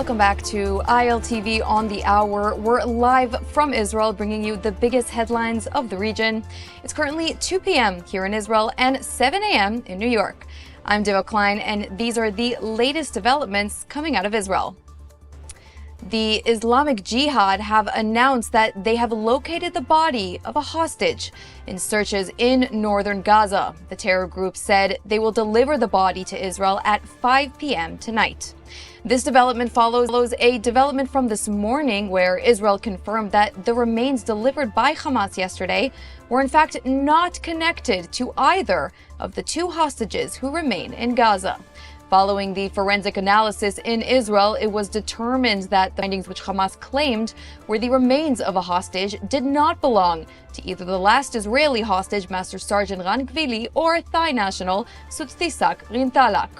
Welcome back to ILTV on the Hour. We're live from Israel, bringing you the biggest headlines of the region. It's currently 2 p.m. here in Israel and 7 a.m. in New York. I'm Deva Klein, and these are the latest developments coming out of Israel. The Islamic Jihad have announced that they have located the body of a hostage in searches in northern Gaza. The terror group said they will deliver the body to Israel at 5 p.m. tonight. This development follows a development from this morning where Israel confirmed that the remains delivered by Hamas yesterday were in fact not connected to either of the two hostages who remain in Gaza. Following the forensic analysis in Israel, it was determined that the findings which Hamas claimed were the remains of a hostage did not belong to either the last Israeli hostage, Master Sergeant Ran Gvili, or Thai national Sutstisak Rintalak.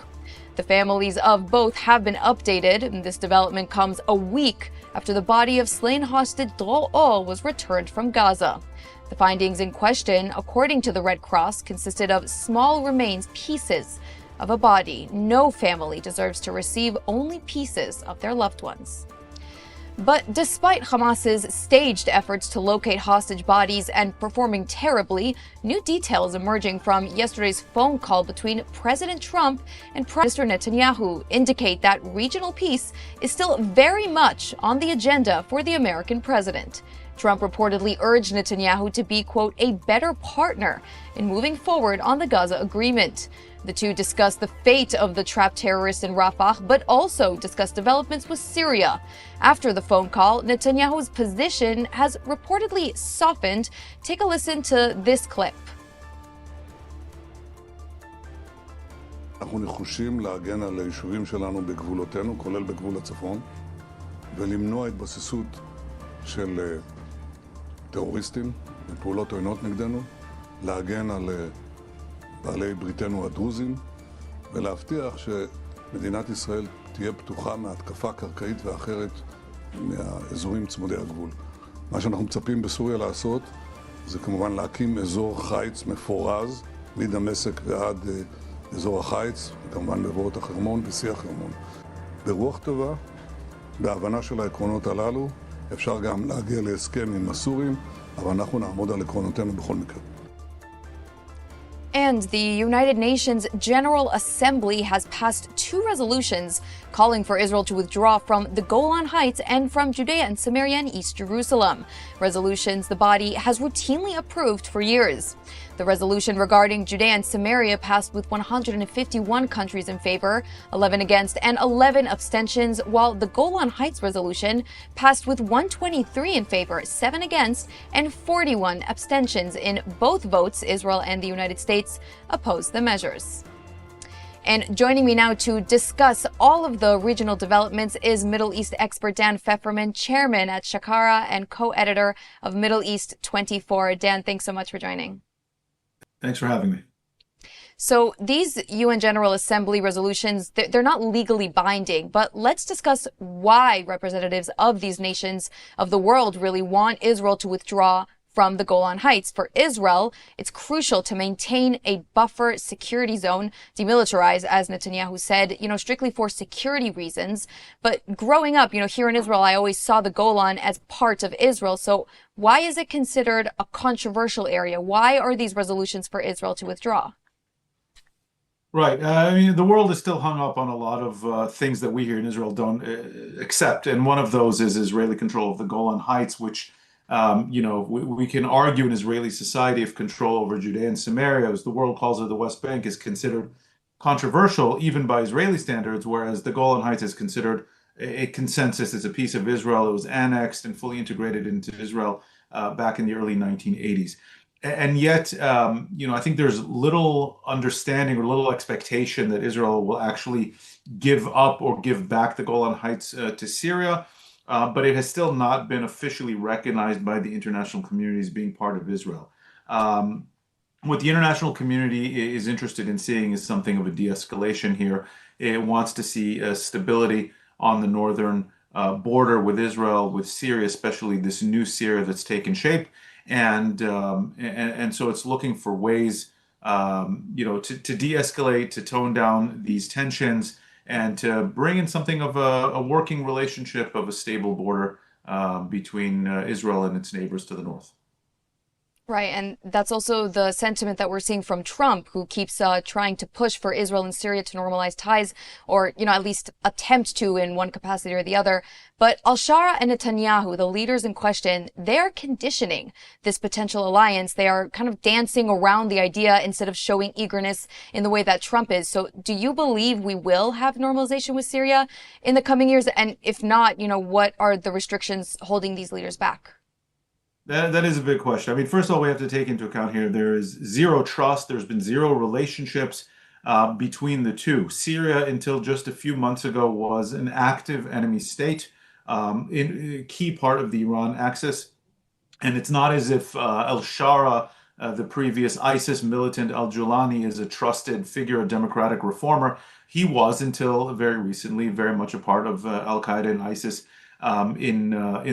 The families of both have been updated, and this development comes a week after the body of slain hostage Dror Or was returned from Gaza. The findings in question, according to the Red Cross, consisted of small remains pieces of a body. No family deserves to receive only pieces of their loved ones. But despite Hamas's staged efforts to locate hostage bodies and performing terribly, new details emerging from yesterday's phone call between President Trump and Prime Minister Netanyahu indicate that regional peace is still very much on the agenda for the American president. Trump reportedly urged Netanyahu to be, quote, a better partner in moving forward on the Gaza agreement. The two discussed the fate of the trapped terrorists in Rafah, but also discussed developments with Syria. After the phone call, Netanyahu's position has reportedly softened. Take a listen to this clip. אנחנו נחושים להגן על היישובים שלנו בגבולותינו, כולל בגבול הצפון, ולמנוע התבססות של טרוריסטים ופעולות עוינות נגדנו, להגן על בעלי בריתנו הדרוזים, ולהבטיח שמדינת ישראל תהיה פתוחה מהתקפה קרקעית ואחרת מהאזורים צמודי הגבול. מה שאנחנו מצפים בסוריה לעשות זה כמובן להקים אזור חיץ מפורז מדמשק ועד אזור החיץ, וכמובן מבואות החרמון ושיח חרמון. ברוח טובה, בהבנה של העקרונות הללו, אפשר גם להגיע להסכם עם הסורים, אבל אנחנו נעמוד על עקרונותינו בכל מקרה. And the United Nations General Assembly has passed two resolutions calling for Israel to withdraw from the Golan Heights and from Judea and Samaria and East Jerusalem. Resolutions the body has routinely approved for years. The resolution regarding Judea and Samaria passed with 151 countries in favor, 11 against, and 11 abstentions, while the Golan Heights resolution passed with 123 in favor, 7 against, and 41 abstentions. In both votes, Israel and the United States opposed the measures. And joining me now to discuss all of the regional developments is Middle East expert Dan Pfefferman, chairman at Shakara and co-editor of Middle East 24. Dan, thanks so much for joining. Thanks for having me. So these UN General Assembly resolutions, they're not legally binding, but let's discuss why representatives of these nations of the world really want Israel to withdraw from the Golan Heights. For Israel, it's crucial to maintain a buffer security zone, demilitarize, as Netanyahu said, strictly for security reasons. But growing up, here in Israel, I always saw the Golan as part of Israel. So why is it considered a controversial area? Why are these resolutions for Israel to withdraw? Right. I mean, the world is still hung up on a lot of things that we here in Israel don't accept. And one of those is Israeli control of the Golan Heights, which we can argue in Israeli society if control over Judea and Samaria, as the world calls it, the West Bank, is considered controversial even by Israeli standards, whereas the Golan Heights is considered a consensus. It's a piece of Israel. It was annexed and fully integrated into Israel back in the early 1980s. And yet, I think there's little understanding or little expectation that Israel will actually give up or give back the Golan Heights to Syria. But it has still not been officially recognized by the international community as being part of Israel. What the international community is interested in seeing is something of a de-escalation here. It wants to see stability on the northern border with Israel, with Syria, especially this new Syria that's taken shape. And so it's looking for ways, to de-escalate, to tone down these tensions, and to bring in something of a working relationship of a stable border between Israel and its neighbors to the north. Right, and that's also the sentiment that we're seeing from Trump, who keeps trying to push for Israel and Syria to normalize ties, or at least attempt to in one capacity or the other. But al-Shara and Netanyahu, the leaders in question, they're conditioning this potential alliance. They are kind of dancing around the idea instead of showing eagerness in the way that Trump is. So, do you believe we will have normalization with Syria in the coming years? And if not, what are the restrictions holding these leaders back? That is a big question. I mean, first of all, we have to take into account here there is zero trust. There's been zero relationships between the two. Syria, until just a few months ago, was an active enemy state, in a key part of the Iran axis. And it's not as if al-Shara, the previous ISIS militant al-Julani, is a trusted figure, a democratic reformer. He was, until very recently, very much a part of al-Qaeda and ISIS in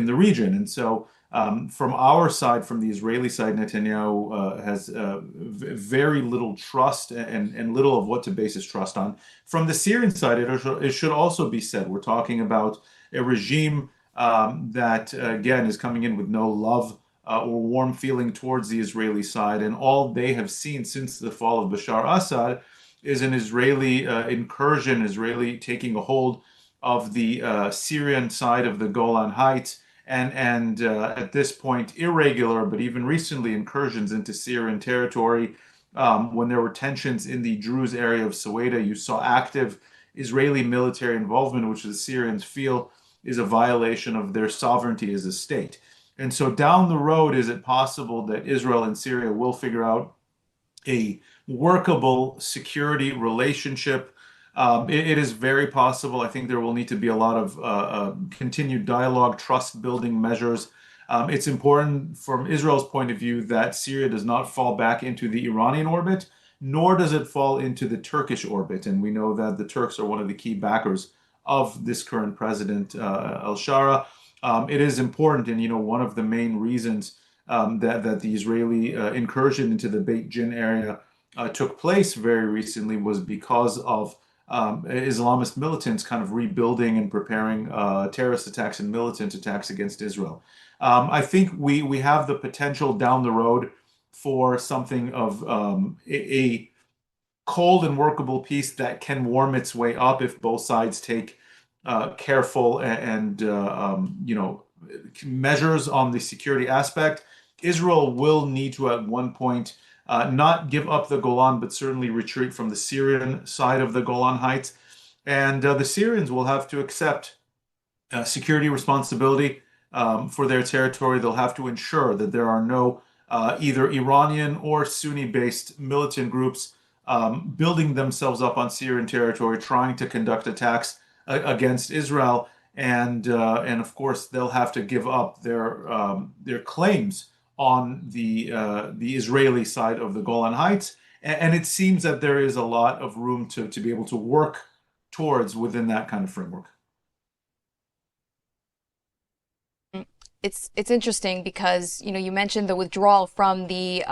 the region. And so from our side, from the Israeli side, Netanyahu has very little trust and little of what to base his trust on. From the Syrian side, it should also be said, we're talking about a regime that, again, is coming in with no love or warm feeling towards the Israeli side. And all they have seen since the fall of Bashar Assad is an Israeli incursion, Israeli taking a hold of the Syrian side of the Golan Heights, and at this point, irregular, but even recently, incursions into Syrian territory. When there were tensions in the Druze area of Soweto, you saw active Israeli military involvement, which the Syrians feel is a violation of their sovereignty as a state. And so down the road, is it possible that Israel and Syria will figure out a workable security relationship? It is very possible. I think there will need to be a lot of continued dialogue, trust building measures. It's important from Israel's point of view that Syria does not fall back into the Iranian orbit, nor does it fall into the Turkish orbit. And we know that the Turks are one of the key backers of this current president, al-Shara. It is important, and one of the main reasons that the Israeli incursion into the Beit Jin area took place very recently was because of Islamist militants kind of rebuilding and preparing terrorist attacks and militant attacks against Israel. I think we have the potential down the road for something of a cold and workable peace that can warm its way up if both sides take careful and measures on the security aspect. Israel will need to at one point not give up the Golan, but certainly retreat from the Syrian side of the Golan Heights. And the Syrians will have to accept security responsibility for their territory. They'll have to ensure that there are no either Iranian or Sunni-based militant groups building themselves up on Syrian territory, trying to conduct attacks against Israel. And of course, they'll have to give up their claims on the Israeli side of the Golan Heights. And it seems that there is a lot of room to be able to work towards within that kind of framework. It's interesting because you mentioned the withdrawal from the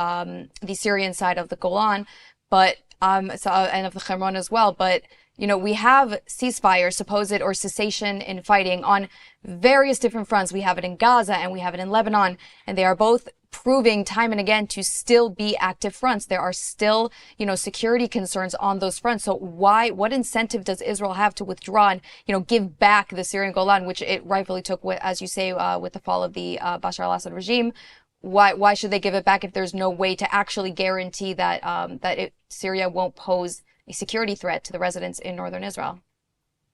Syrian side of the Golan, but and of the Hebron as well, but we have ceasefire, supposed or cessation in fighting on various different fronts. We have it in Gaza and we have it in Lebanon, and they are both proving time and again to still be active fronts. There are still, security concerns on those fronts. So what incentive does Israel have to withdraw and, give back the Syrian Golan, which it rightfully took, as you say, with the fall of the Bashar al-Assad regime? Why should they give it back if there's no way to actually guarantee that Syria won't pose a security threat to the residents in northern Israel?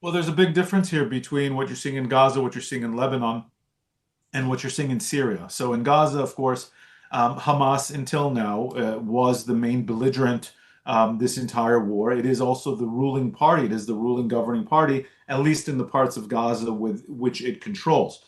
Well, there's a big difference here between what you're seeing in Gaza, what you're seeing in Lebanon, and what you're seeing in Syria. So in Gaza, of course, Hamas until now was the main belligerent this entire war. It is also the ruling party. It is the ruling governing party, at least in the parts of Gaza with which it controls.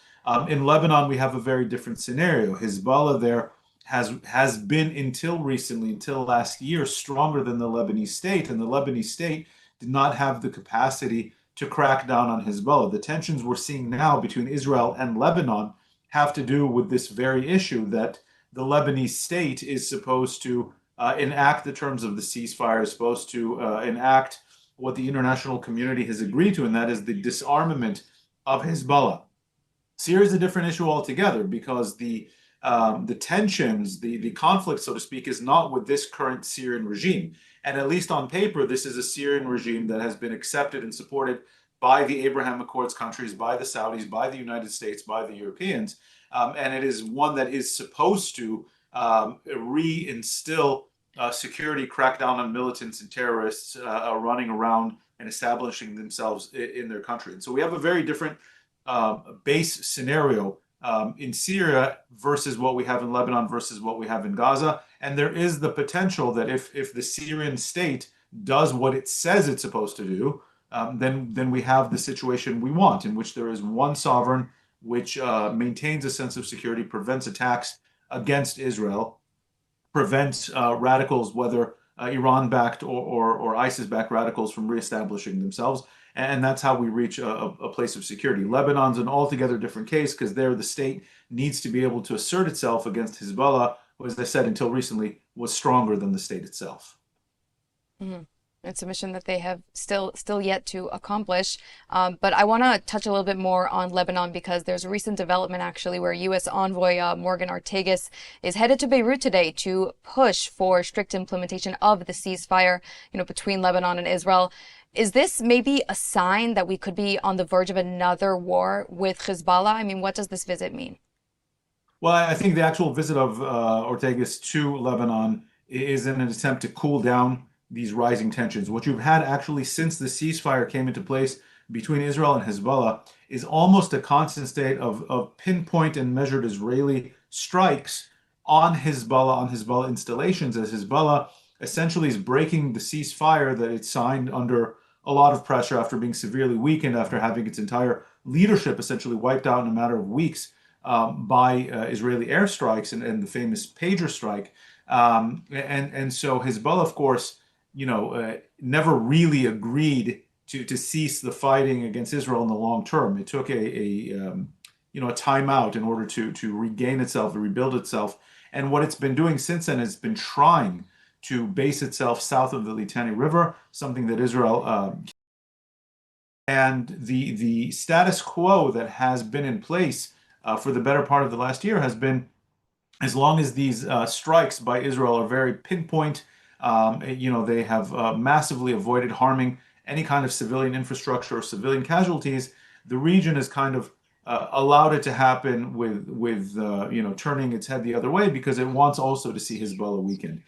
In Lebanon, we have a very different scenario. Hezbollah there has been until recently, until last year, stronger than the Lebanese state, and the Lebanese state did not have the capacity to crack down on Hezbollah. The tensions we're seeing now between Israel and Lebanon have to do with this very issue that the Lebanese state is supposed to enact the terms of the ceasefire, is supposed to enact what the international community has agreed to, and that is the disarmament of Hezbollah. Syria is a different issue altogether because the tensions, the conflict, so to speak, is not with this current Syrian regime. And at least on paper, this is a Syrian regime that has been accepted and supported by the Abraham Accords countries, by the Saudis, by the United States, by the Europeans. And it is one that is supposed to reinstill security crackdown on militants and terrorists running around and establishing themselves in their country. And so we have a very different base scenario in Syria versus what we have in Lebanon versus what we have in Gaza. And there is the potential that if the Syrian state does what it says it's supposed to do, then we have the situation we want, in which there is one sovereign which maintains a sense of security, prevents attacks against Israel, prevents radicals, whether Iran-backed or ISIS-backed radicals, from reestablishing themselves. And that's how we reach a place of security. Lebanon's an altogether different case because there the state needs to be able to assert itself against Hezbollah, who, as I said, until recently was stronger than the state itself. Mm-hmm. It's a mission that they have still yet to accomplish. But I want to touch a little bit more on Lebanon because there's a recent development actually where U.S. envoy Morgan Ortagus is headed to Beirut today to push for strict implementation of the ceasefire, between Lebanon and Israel. Is this maybe a sign that we could be on the verge of another war with Hezbollah? I mean, what does this visit mean? Well, I think the actual visit of Ortagus to Lebanon is in an attempt to cool down these rising tensions. What you've had actually since the ceasefire came into place between Israel and Hezbollah is almost a constant state of pinpoint and measured Israeli strikes on Hezbollah installations, as Hezbollah essentially is breaking the ceasefire that it signed under a lot of pressure after being severely weakened, after having its entire leadership essentially wiped out in a matter of weeks by Israeli airstrikes and the famous pager strike. And so Hezbollah, of course, never really agreed to cease the fighting against Israel in the long term. It took a timeout in order to regain itself, to rebuild itself. And what it's been doing since then has been trying to base itself south of the Litani River, something that Israel and the status quo that has been in place for the better part of the last year has been, as long as these strikes by Israel are very pinpoint, they have massively avoided harming any kind of civilian infrastructure or civilian casualties. The region has kind of allowed it to happen with turning its head the other way because it wants also to see Hezbollah weakened.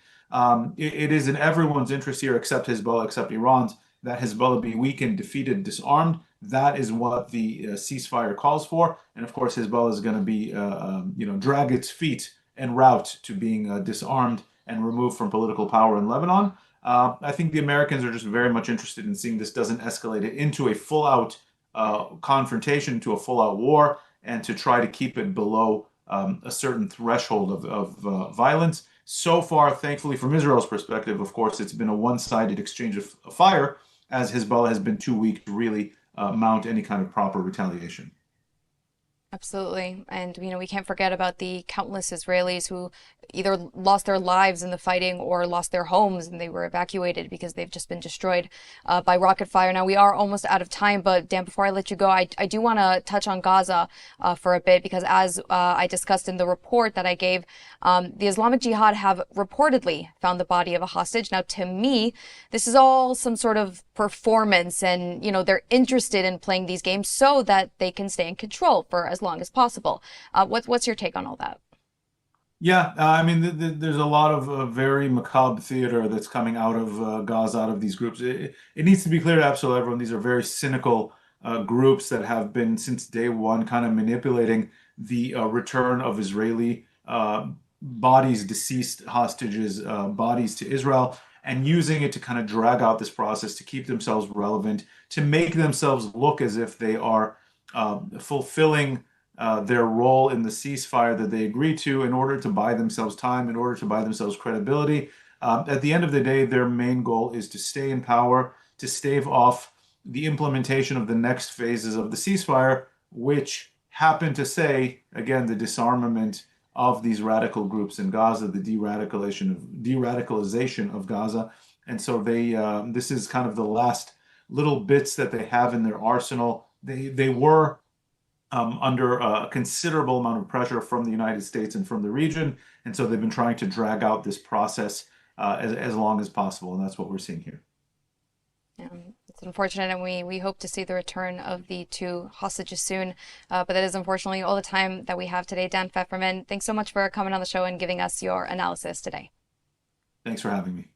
It is in everyone's interest here, except Hezbollah, except Iran's, that Hezbollah be weakened, defeated, disarmed. That is what the ceasefire calls for. And of course, Hezbollah is going to be, drag its feet en route to being disarmed and removed from political power in Lebanon. I think the Americans are just very much interested in seeing this doesn't escalate it into a full-out confrontation, to a full-out war, and to try to keep it below a certain threshold of violence. So far, thankfully, from Israel's perspective, of course, it's been a one-sided exchange of fire, as Hezbollah has been too weak to really mount any kind of proper retaliation. Absolutely. And, we can't forget about the countless Israelis who either lost their lives in the fighting or lost their homes and they were evacuated because they've just been destroyed by rocket fire. Now, we are almost out of time, but Dan, before I let you go, I do want to touch on Gaza for a bit because as I discussed in the report that I gave, the Islamic Jihad have reportedly found the body of a hostage. Now, to me, this is all some sort of performance and, they're interested in playing these games so that they can stay in control for as long as possible. What's your take on all that? Yeah, there's a lot of very macabre theater that's coming out of Gaza, out of these groups. It needs to be clear to absolutely everyone, these are very cynical groups that have been, since day one, kind of manipulating the return of Israeli bodies, deceased hostages, bodies to Israel, and using it to kind of drag out this process, to keep themselves relevant, to make themselves look as if they are fulfilling their role in the ceasefire that they agreed to in order to buy themselves time, in order to buy themselves credibility. At the end of the day, their main goal is to stay in power, to stave off the implementation of the next phases of the ceasefire, which happen to say, again, the disarmament of these radical groups in Gaza, the de-radicalization of Gaza. And so this is kind of the last little bits that they have in their arsenal. They were under a considerable amount of pressure from the United States and from the region, and so they've been trying to drag out this process as long as possible, and that's what we're seeing here. It's unfortunate, and we hope to see the return of the two hostages soon. But that is unfortunately all the time that we have today. Dan Pfefferman, thanks so much for coming on the show and giving us your analysis today. Thanks for having me.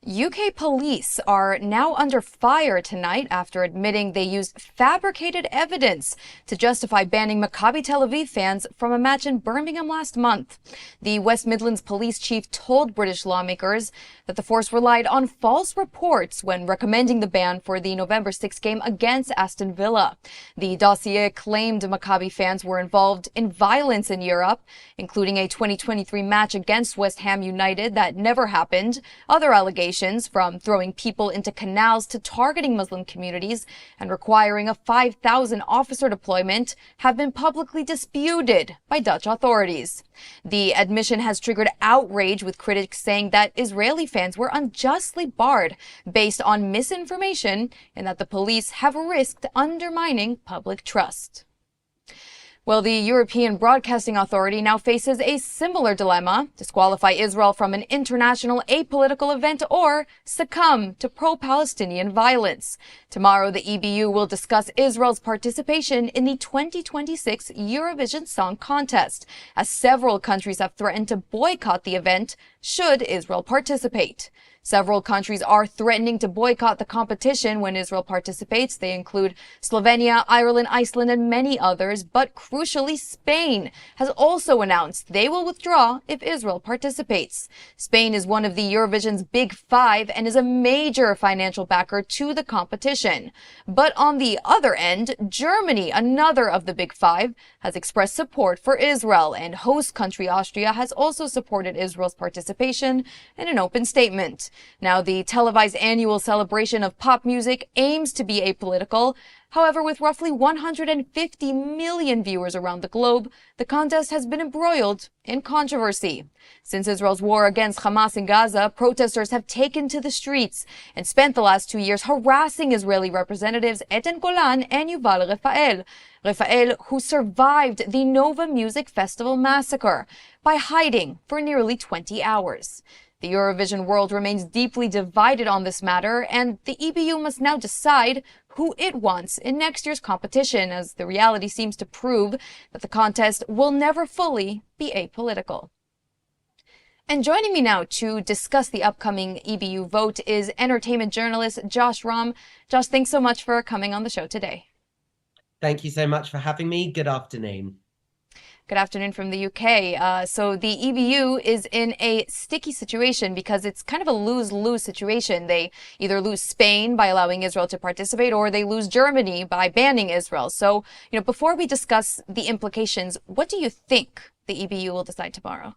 UK police are now under fire tonight after admitting they used fabricated evidence to justify banning Maccabi Tel Aviv fans from a match in Birmingham last month. The West Midlands police chief told British lawmakers that the force relied on false reports when recommending the ban for the November 6 game against Aston Villa. The dossier claimed Maccabi fans were involved in violence in Europe, including a 2023 match against West Ham United that never happened, other allegations from throwing people into canals to targeting Muslim communities and requiring a 5,000 officer deployment have been publicly disputed by Dutch authorities. The admission has triggered outrage, with critics saying that Israeli fans were unjustly barred based on misinformation and that the police have risked undermining public trust. Well, the European Broadcasting Authority now faces a similar dilemma: disqualify Israel from an international apolitical event or succumb to pro-Palestinian violence. Tomorrow, the EBU will discuss Israel's participation in the 2026 Eurovision Song Contest, as several countries have threatened to boycott the event should Israel participate. Several countries are threatening to boycott the competition when Israel participates. They include Slovenia, Ireland, Iceland, and many others. But crucially, Spain has also announced they will withdraw if Israel participates. Spain is one of the Eurovision's Big Five and is a major financial backer to the competition. But on the other end, Germany, another of the Big Five, has expressed support for Israel, and host country Austria has also supported Israel's participation in an open statement. Now, the televised annual celebration of pop music aims to be apolitical. However, with roughly 150 million viewers around the globe, the contest has been embroiled in controversy. Since Israel's war against Hamas in Gaza, protesters have taken to the streets and spent the last 2 years harassing Israeli representatives Eden Golan and Yuval Rafael. Rafael, who survived the Nova Music Festival massacre by hiding for nearly 20 hours. The Eurovision world remains deeply divided on this matter, and the EBU must now decide who it wants in next year's competition, as the reality seems to prove that the contest will never fully be apolitical. And joining me now to discuss the upcoming EBU vote is entertainment journalist Josh Rom. Josh, thanks so much for coming on the show today. Thank you so much for having me. Good afternoon. Good afternoon from the UK. So the EBU is in a sticky situation because it's kind of a lose-lose situation. They either lose Spain by allowing Israel to participate, or they lose Germany by banning Israel. So, before we discuss the implications, what do you think the EBU will decide tomorrow?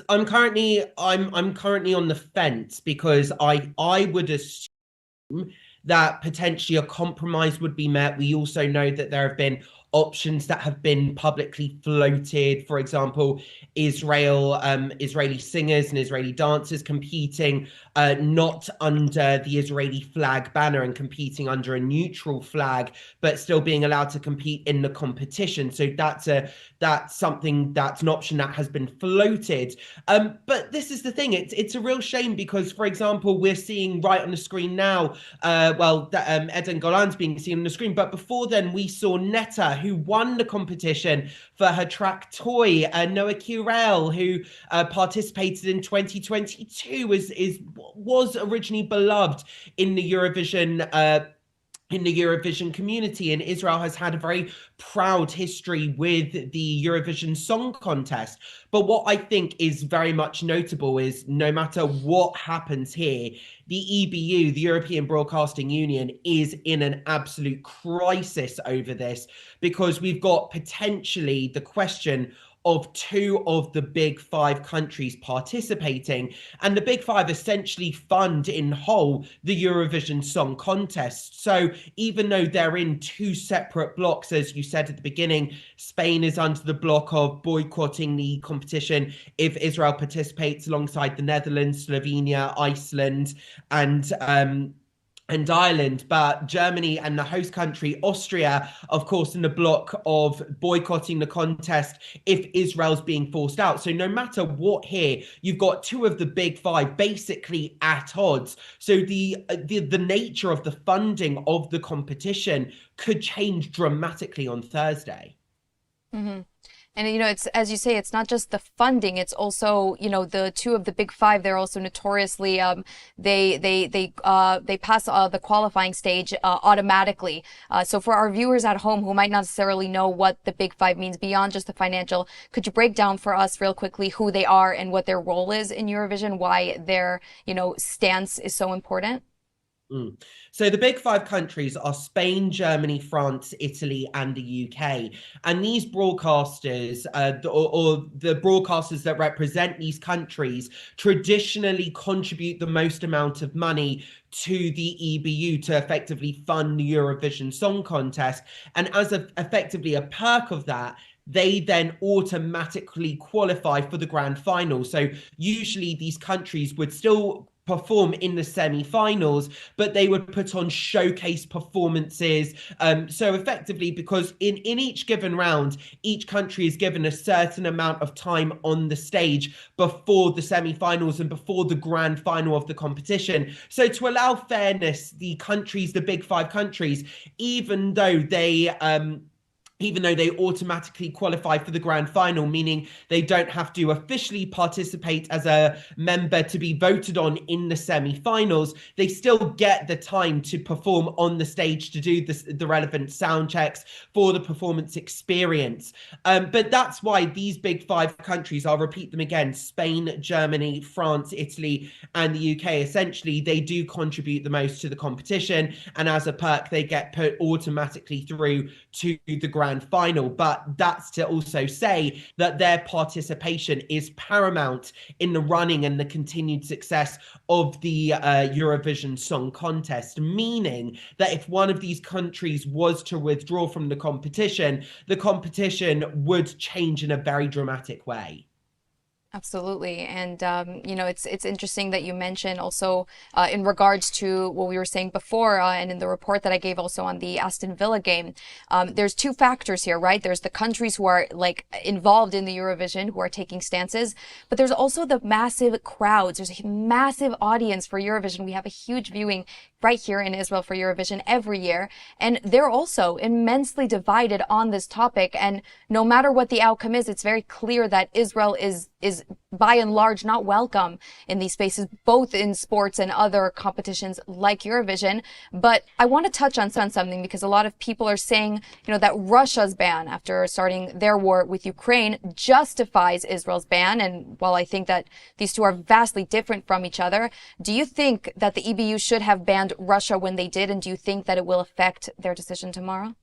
I'm currently on the fence, because I would assume that potentially a compromise would be met. We also know that there have been options that have been publicly floated. For example, Israeli singers and Israeli dancers competing not under the Israeli flag banner and competing under a neutral flag, but still being allowed to compete in the competition. So that's an option that has been floated. But this is the thing, it's a real shame, because, for example, we're seeing right on the screen now, Eden Golan's being seen on the screen, but before then we saw Netta, who won the competition for her track Toy, Noah Curel, who participated in 2022, was originally beloved in the Eurovision community, and Israel has had a very proud history with the Eurovision Song Contest. But what I think is very much notable is, no matter what happens here, the EBU, the European Broadcasting Union, is in an absolute crisis over this, because we've got potentially the question of two of the big five countries participating. And the big five essentially fund in whole the Eurovision Song Contest. So even though they're in two separate blocks, as you said at the beginning, Spain is under the block of boycotting the competition if Israel participates alongside the Netherlands, Slovenia, Iceland, and Ireland, but Germany and the host country, Austria, of course, in the block of boycotting the contest if Israel's being forced out. So no matter what here, you've got two of the big five basically at odds. So the nature of the funding of the competition could change dramatically on Thursday. Mm-hmm. And, it's, as you say, it's not just the funding, it's also, the two of the big five, they're also notoriously, they pass the qualifying stage automatically. So for our viewers at home who might not necessarily know what the big five means beyond just the financial, could you break down for us real quickly who they are and what their role is in Eurovision, why their, stance is so important? So the big five countries are Spain, Germany, France, Italy, and the UK. And these broadcasters, or the broadcasters that represent these countries, traditionally contribute the most amount of money to the EBU to effectively fund the Eurovision Song Contest. And as effectively a perk of that, they then automatically qualify for the grand final. So usually these countries would still perform in the semi-finals, but they would put on showcase performances. So effectively, because in each given round, each country is given a certain amount of time on the stage before the semi-finals and before the grand final of the competition. So to allow fairness, the big five countries, even though they automatically qualify for the grand final, meaning they don't have to officially participate as a member to be voted on in the semi-finals, they still get the time to perform on the stage to do the relevant sound checks for the performance experience. But that's why these big five countries, I'll repeat them again, Spain, Germany, France, Italy, and the UK, essentially, they do contribute the most to the competition. And as a perk, they get put automatically through to the grand final. But that's to also say that their participation is paramount in the running and the continued success of the Eurovision Song Contest, meaning that if one of these countries was to withdraw from the competition would change in a very dramatic way. Absolutely. And, it's interesting that you mentioned also in regards to what we were saying before and in the report that I gave also on the Aston Villa game, there's two factors here, right? There's the countries who are involved in the Eurovision, who are taking stances, but there's also the massive crowds. There's a massive audience for Eurovision. We have a huge viewing right here in Israel for Eurovision every year. And they're also immensely divided on this topic. And no matter what the outcome is, it's very clear that Israel is by and large not welcome in these spaces, both in sports and other competitions like Eurovision. But I want to touch on something because a lot of people are saying, that Russia's ban after starting their war with Ukraine justifies Israel's ban. And while I think that these two are vastly different from each other, do you think that the EBU should have banned Russia when they did? And do you think that it will affect their decision tomorrow?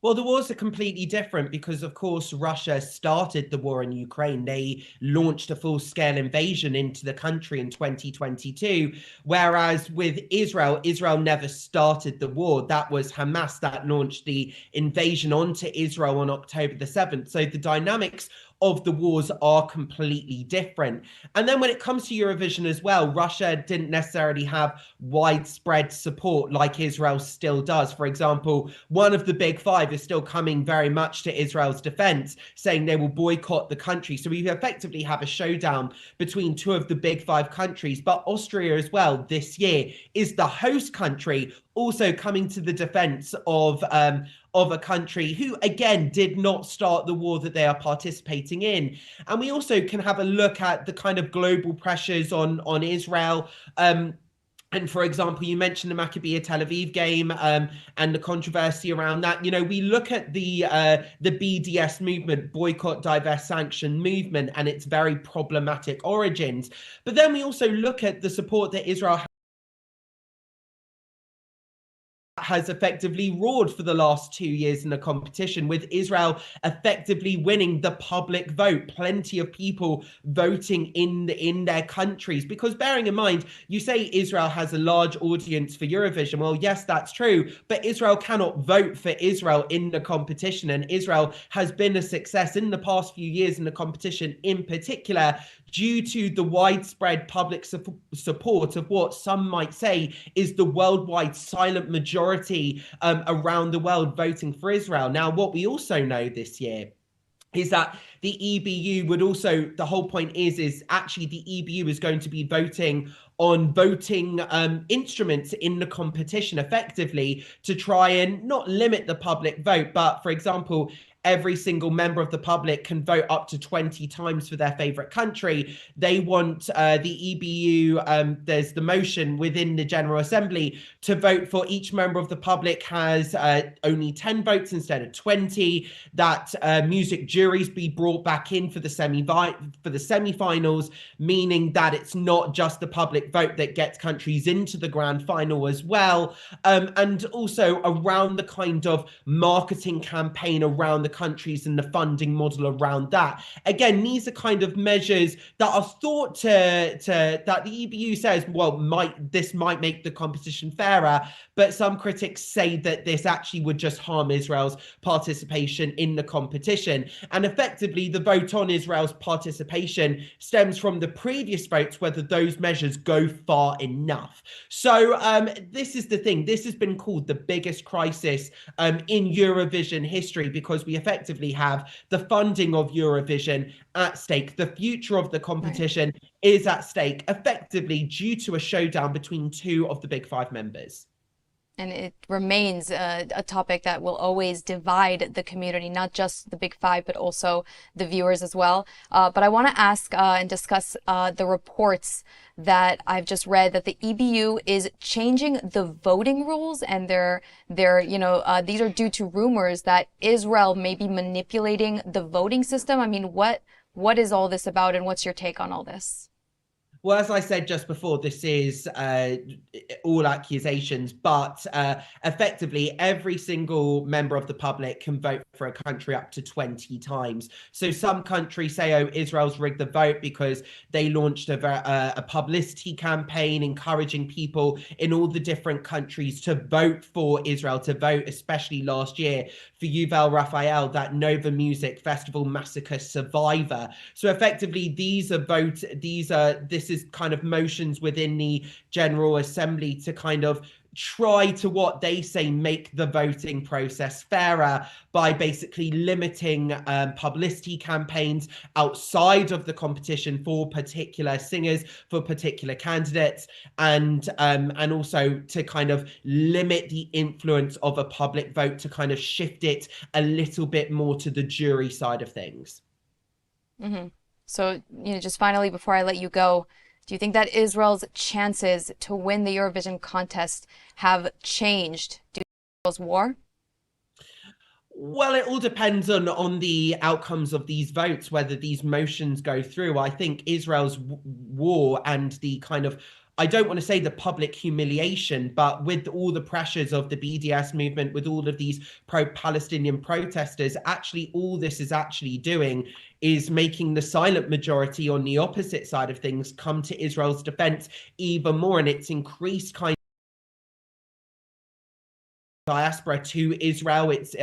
Well, the wars are completely different because, of course, Russia started the war in Ukraine. They launched a full-scale invasion into the country in 2022, whereas with Israel never started the war. That was Hamas that launched the invasion onto Israel on October the 7th. So the dynamics of the wars are completely different. And then when it comes to Eurovision as well, Russia didn't necessarily have widespread support like Israel still does. For example, one of the big five is still coming very much to Israel's defense, saying they will boycott the country. So we effectively have a showdown between two of the big five countries. But Austria as well this year is the host country, also coming to the defense of a country who, again, did not start the war that they are participating in. And we also can have a look at the kind of global pressures on Israel. And for example, you mentioned the Maccabi Tel Aviv game and the controversy around that. We look at the BDS movement, boycott, divest, sanction movement, and its very problematic origins. But then we also look at the support that Israel has effectively roared for the last 2 years in the competition, with Israel effectively winning the public vote. Plenty of people voting in their countries, because bearing in mind, you say Israel has a large audience for Eurovision. Well, yes, that's true, but Israel cannot vote for Israel in the competition, and Israel has been a success in the past few years in the competition, in particular due to the widespread public support of what some might say is the worldwide silent majority around the world voting for Israel. Now, what we also know this year is that the EBU would also, the whole point is actually the EBU is going to be voting on voting instruments in the competition, effectively to try and not limit the public vote, but for example, every single member of the public can vote up to 20 times for their favorite country. They want the EBU, there's the motion within the General Assembly to vote for each member of the public has only 10 votes instead of 20, that music juries be brought back in for the semi-finals, meaning that it's not just the public vote that gets countries into the grand final as well, and also around the kind of marketing campaign around the countries and the funding model around that. Again, these are kind of measures that are thought to that the EBU says, well, this might make the competition fairer, but some critics say that this actually would just harm Israel's participation in the competition. And effectively, the vote on Israel's participation stems from the previous votes, whether those measures go far enough. So this is the thing. This has been called the biggest crisis in Eurovision history, because we effectively have the funding of Eurovision at stake. The future of the competition is at stake, effectively due to a showdown between two of the big five members. And it remains a topic that will always divide the community, not just the big five, but also the viewers as well. But I want to ask and discuss the reports that I've just read that the EBU is changing the voting rules, and these are due to rumors that Israel may be manipulating the voting system. I mean, what is all this about, and what's your take on all this? Well, as I said just before, this is all accusations, but effectively every single member of the public can vote for a country up to 20 times. So some countries say, oh, Israel's rigged the vote because they launched a publicity campaign encouraging people in all the different countries to vote for Israel, to vote, especially last year, for Yuval Raphael, that Nova Music Festival massacre survivor. So effectively, this is kind of motions within the General Assembly to kind of try to, what they say, make the voting process fairer by basically limiting publicity campaigns outside of the competition for particular singers, for particular candidates, and also to kind of limit the influence of a public vote, to kind of shift it a little bit more to the jury side of things. Mm-hmm. So, just finally, before I let you go, do you think that Israel's chances to win the Eurovision contest have changed due to Israel's war? Well, it all depends on the outcomes of these votes, whether these motions go through. I think Israel's war and the kind of, I don't want to say the public humiliation, but with all the pressures of the BDS movement, with all of these pro-Palestinian protesters, actually all this is actually doing is making the silent majority on the opposite side of things come to Israel's defense even more. And it's increased kind of diaspora to Israel. It's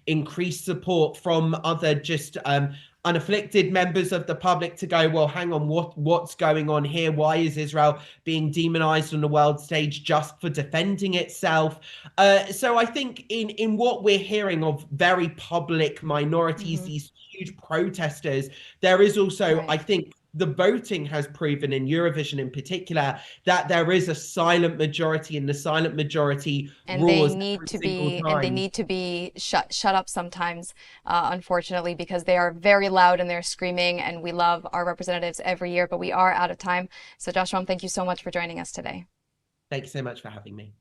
increased support from other just unafflicted members of the public to go, well, hang on, what's going on here? Why is Israel being demonized on the world stage just for defending itself? So I think in what we're hearing of very public minorities, these huge protesters, there is also, I think, the voting has proven in Eurovision in particular that there is a silent majority, and the silent majority roars they need to be shut up sometimes, unfortunately, because they are very loud and they're screaming, and we love our representatives every year, but we are out of time. So Joshua, thank you so much for joining us today. Thank you so much for having me.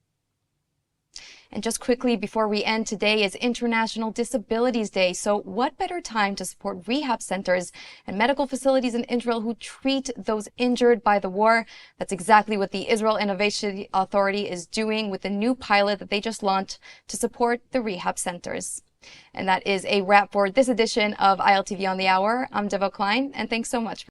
And just quickly before we end, today is International Disabilities Day. So what better time to support rehab centers and medical facilities in Israel who treat those injured by the war? That's exactly what the Israel Innovation Authority is doing with the new pilot that they just launched to support the rehab centers. And that is a wrap for this edition of ILTV on the Hour. I'm Devo Klein, and thanks so much.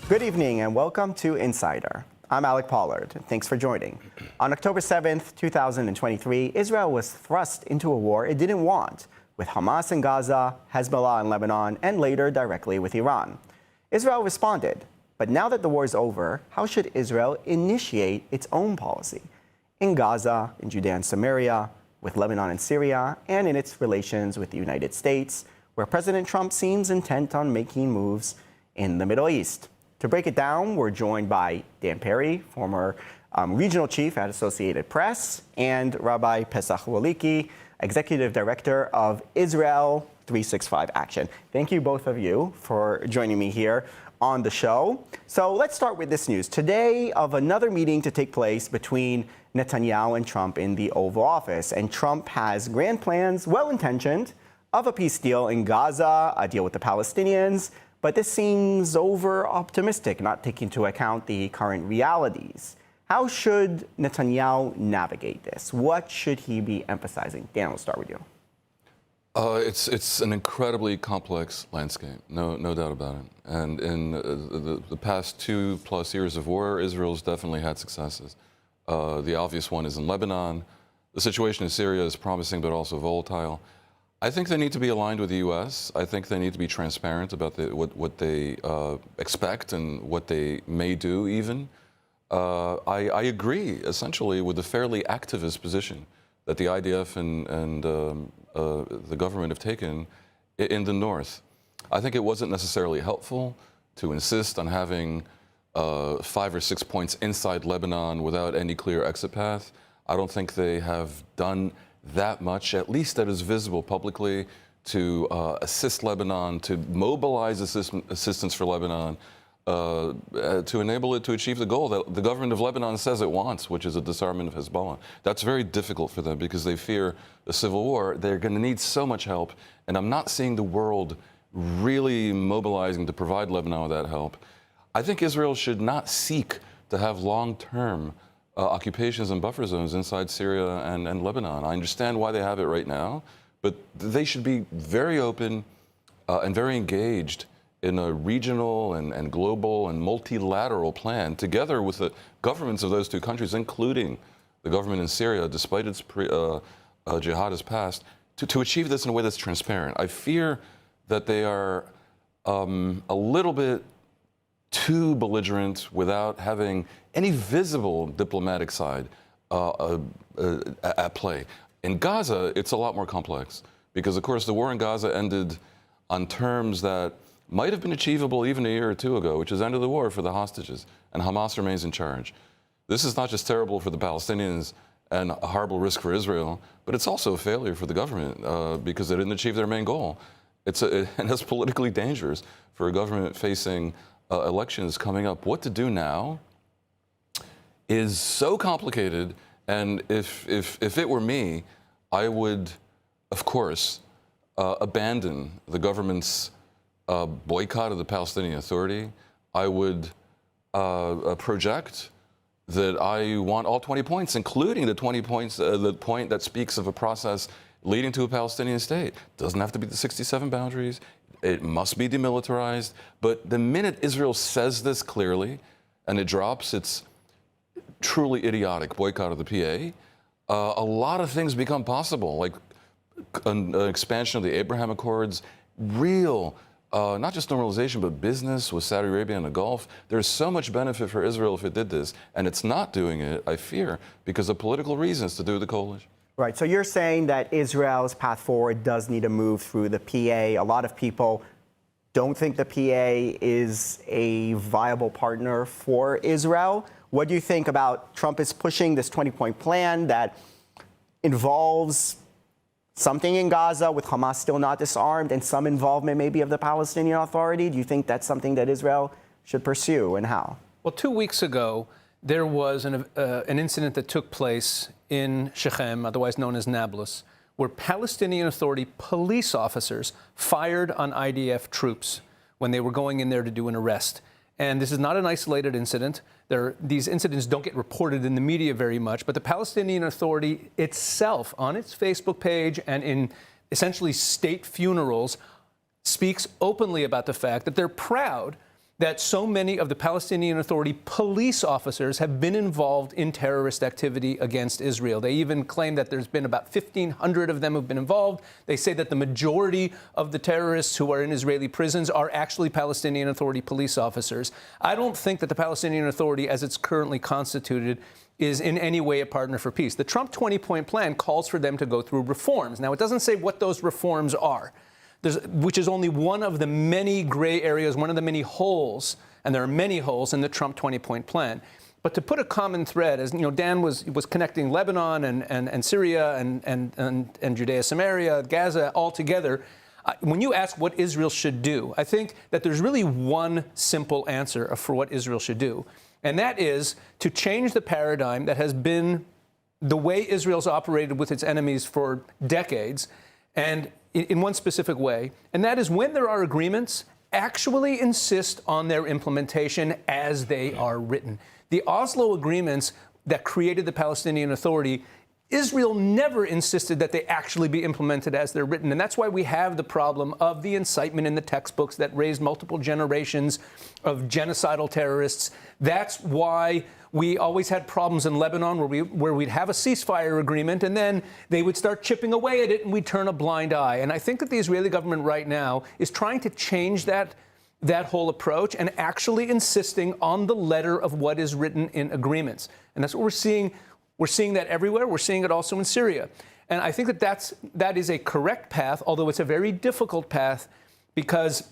Good evening and welcome to Insider. I'm Alec Pollard. Thanks for joining. On October 7th, 2023, Israel was thrust into a war it didn't want, with Hamas in Gaza, Hezbollah in Lebanon, and later directly with Iran. Israel responded, but now that the war is over, how should Israel initiate its own policy? In Gaza, in Judea and Samaria, with Lebanon and Syria, and in its relations with the United States, where President Trump seems intent on making moves in the Middle East. To break it down, we're joined by Dan Perry, former regional chief at Associated Press, and Rabbi Pesach Woliki, executive director of Israel 365 Action. Thank you, both of you, for joining me here on the show. So let's start with this news. Today, of another meeting to take place between Netanyahu and Trump in the Oval Office. And Trump has grand plans, well-intentioned, of a peace deal in Gaza, a deal with the Palestinians. But this seems over-optimistic, not taking into account the current realities. How should Netanyahu navigate this? What should he be emphasizing? Dan, we'll start with you. It's an incredibly complex landscape, no doubt about it. And in the past 2+ years of war, Israel's definitely had successes. The obvious one is in Lebanon. The situation in Syria is promising but also volatile. I think they need to be aligned with the U.S. I think they need to be transparent about what they expect and what they may do even. I agree, essentially, with the fairly activist position that the IDF and the government have taken in the north. I think it wasn't necessarily helpful to insist on having 5 or 6 points inside Lebanon without any clear exit path. I don't think they have done that much, at least that is visible publicly, to assist Lebanon, to mobilize assistance for Lebanon, to enable it to achieve the goal that the government of Lebanon says it wants, which is a disarmament of Hezbollah. That's very difficult for them because they fear a civil war. They're going to need so much help, and I'm not seeing the world really mobilizing to provide Lebanon with that help. I think Israel should not seek to have long-term occupations and buffer zones inside Syria and Lebanon. I understand why they have it right now, but they should be very open and very engaged in a regional and global and multilateral plan together with the governments of those two countries, including the government in Syria, despite its jihadist past, to achieve this in a way that's transparent. I fear that they are a little bit too belligerent without having any visible diplomatic side at play. In Gaza, it's a lot more complex because, of course, the war in Gaza ended on terms that might have been achievable even a year or two ago, which is end of the war for the hostages, and Hamas remains in charge. This is not just terrible for the Palestinians and a horrible risk for Israel, but it's also a failure for the government because they didn't achieve their main goal. And it's politically dangerous for a government facing elections coming up. What to do now is so complicated, and if it were me, I would, of course, abandon the government's boycott of the Palestinian Authority. I would project that I want all 20 points, including the 20 points, the point that speaks of a process leading to a Palestinian state. Doesn't have to be the 67 boundaries. It must be demilitarized. But the minute Israel says this clearly and it drops its truly idiotic boycott of the PA, a lot of things become possible, like an expansion of the Abraham Accords, real, not just normalization, but business with Saudi Arabia and the Gulf. There's so much benefit for Israel if it did this, and it's not doing it, I fear, because of political reasons to do with the coalition. Right. So you're saying that Israel's path forward does need to move through the PA. A lot of people don't think the PA is a viable partner for Israel. What do you think about Trump is pushing this 20-point plan that involves something in Gaza with Hamas still not disarmed and some involvement maybe of the Palestinian Authority? Do you think that's something that Israel should pursue, and how? Well, 2 weeks ago, there was an incident that took place in Shechem, otherwise known as Nablus, where Palestinian Authority police officers fired on IDF troops when they were going in there to do an arrest. And this is not an isolated incident. These incidents don't get reported in the media very much, but the Palestinian Authority itself, on its Facebook page and in essentially state funerals, speaks openly about the fact that they're proud that so many of the Palestinian Authority police officers have been involved in terrorist activity against Israel. They even claim that there's been about 1,500 of them who've been involved. They say that the majority of the terrorists who are in Israeli prisons are actually Palestinian Authority police officers. I don't think that the Palestinian Authority, as it's currently constituted, is in any way a partner for peace. The Trump 20-point plan calls for them to go through reforms. Now, it doesn't say what those reforms are. Which is only one of the many gray areas, one of the many holes, and there are many holes in the Trump 20-point plan. But to put a common thread, as you know, Dan was connecting Lebanon and Syria and Judea, Samaria, Gaza all together. When you ask what Israel should do, I think that there's really one simple answer for what Israel should do, and that is to change the paradigm that has been the way Israel's operated with its enemies for decades, and in one specific way, and that is when there are agreements, actually insist on their implementation as they are written. The Oslo agreements that created the Palestinian Authority, Israel never insisted that they actually be implemented as they're written. And that's why we have the problem of the incitement in the textbooks that raised multiple generations of genocidal terrorists. That's why we always had problems in Lebanon where we'd have a ceasefire agreement and then they would start chipping away at it and we'd turn a blind eye. And I think that the Israeli government right now is trying to change that whole approach and actually insisting on the letter of what is written in agreements. And that's what we're seeing. We're seeing that everywhere. We're seeing it also in Syria. And I think that that is a correct path, although it's a very difficult path because,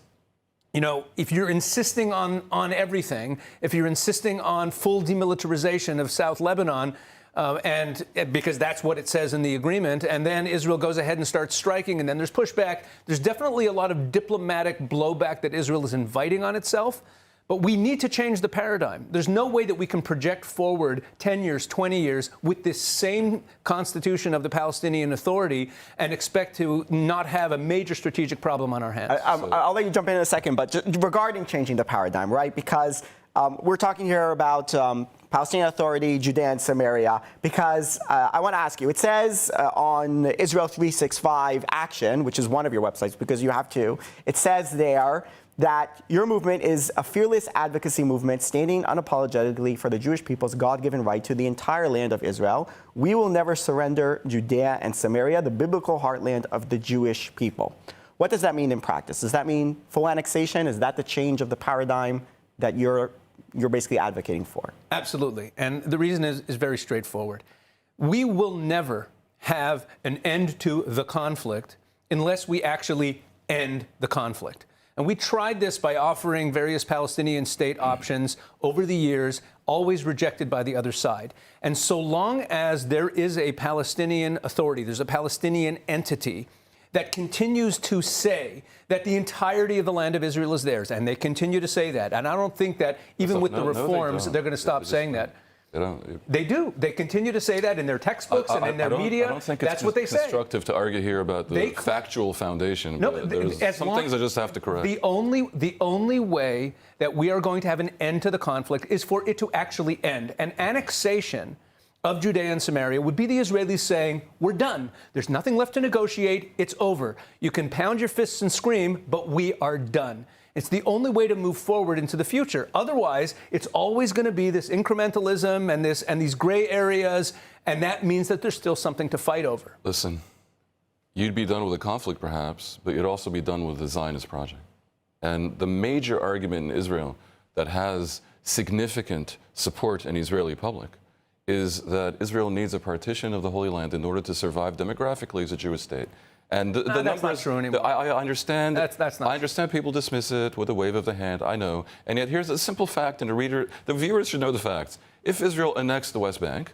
you know, if you're insisting on everything, if you're insisting on full demilitarization of South Lebanon, and because that's what it says in the agreement, and then Israel goes ahead and starts striking, and then there's pushback, there's definitely a lot of diplomatic blowback that Israel is inviting on itself. But we need to change the paradigm. There's no way that we can project forward 10 years, 20 years with this same constitution of the Palestinian Authority and expect to not have a major strategic problem on our hands. I'll let you jump in a second, but just regarding changing the paradigm, right? Because we're talking here about Palestinian Authority, Judea and Samaria, because I want to ask you, it says on Israel 365 Action, which is one of your websites, because you have two, it says there that your movement is a fearless advocacy movement standing unapologetically for the Jewish people's God-given right to the entire land of Israel. We will never surrender Judea and Samaria, the biblical heartland of the Jewish people. What does that mean in practice? Does that mean full annexation? Is that the change of the paradigm that you're basically advocating for? Absolutely. And the reason is very straightforward. We will never have an end to the conflict unless we actually end the conflict. And we tried this by offering various Palestinian state options over the years, always rejected by the other side. And so long as there is a Palestinian Authority, there's a Palestinian entity that continues to say that the entirety of the land of Israel is theirs, and they continue to say that. And I don't think that even with the reforms, they're going to stop saying that. They do. They continue to say that in their textbooks and in their media. I don't think that's what they say. It's constructive to argue here about the factual foundation. No, there's some things I just have to correct. The only way that we are going to have an end to the conflict is for it to actually end. An annexation of Judea and Samaria would be the Israelis saying, we're done. There's nothing left to negotiate. It's over. You can pound your fists and scream, but we are done. It's the only way to move forward into the future. Otherwise, it's always going to be this incrementalism and these gray areas, and that means that there's still something to fight over. Listen, you'd be done with the conflict, perhaps, but you'd also be done with the Zionist project. And the major argument in Israel that has significant support in the Israeli public is that Israel needs a partition of the Holy Land in order to survive demographically as a Jewish state. And the that's numbers, not true anymore. I understand. That's not I understand people dismiss it with a wave of the hand. I know. And yet here's a simple fact, and the viewers should know the facts. If Israel annexed the West Bank,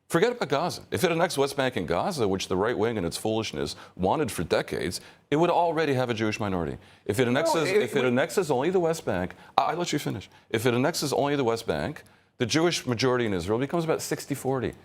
forget about Gaza. If it annexed West Bank and Gaza, which the right wing and its foolishness wanted for decades, it would already have a Jewish minority. If it annexes only the West Bank, I'll let you finish. If it annexes only the West Bank, the Jewish majority in Israel becomes about 60-40.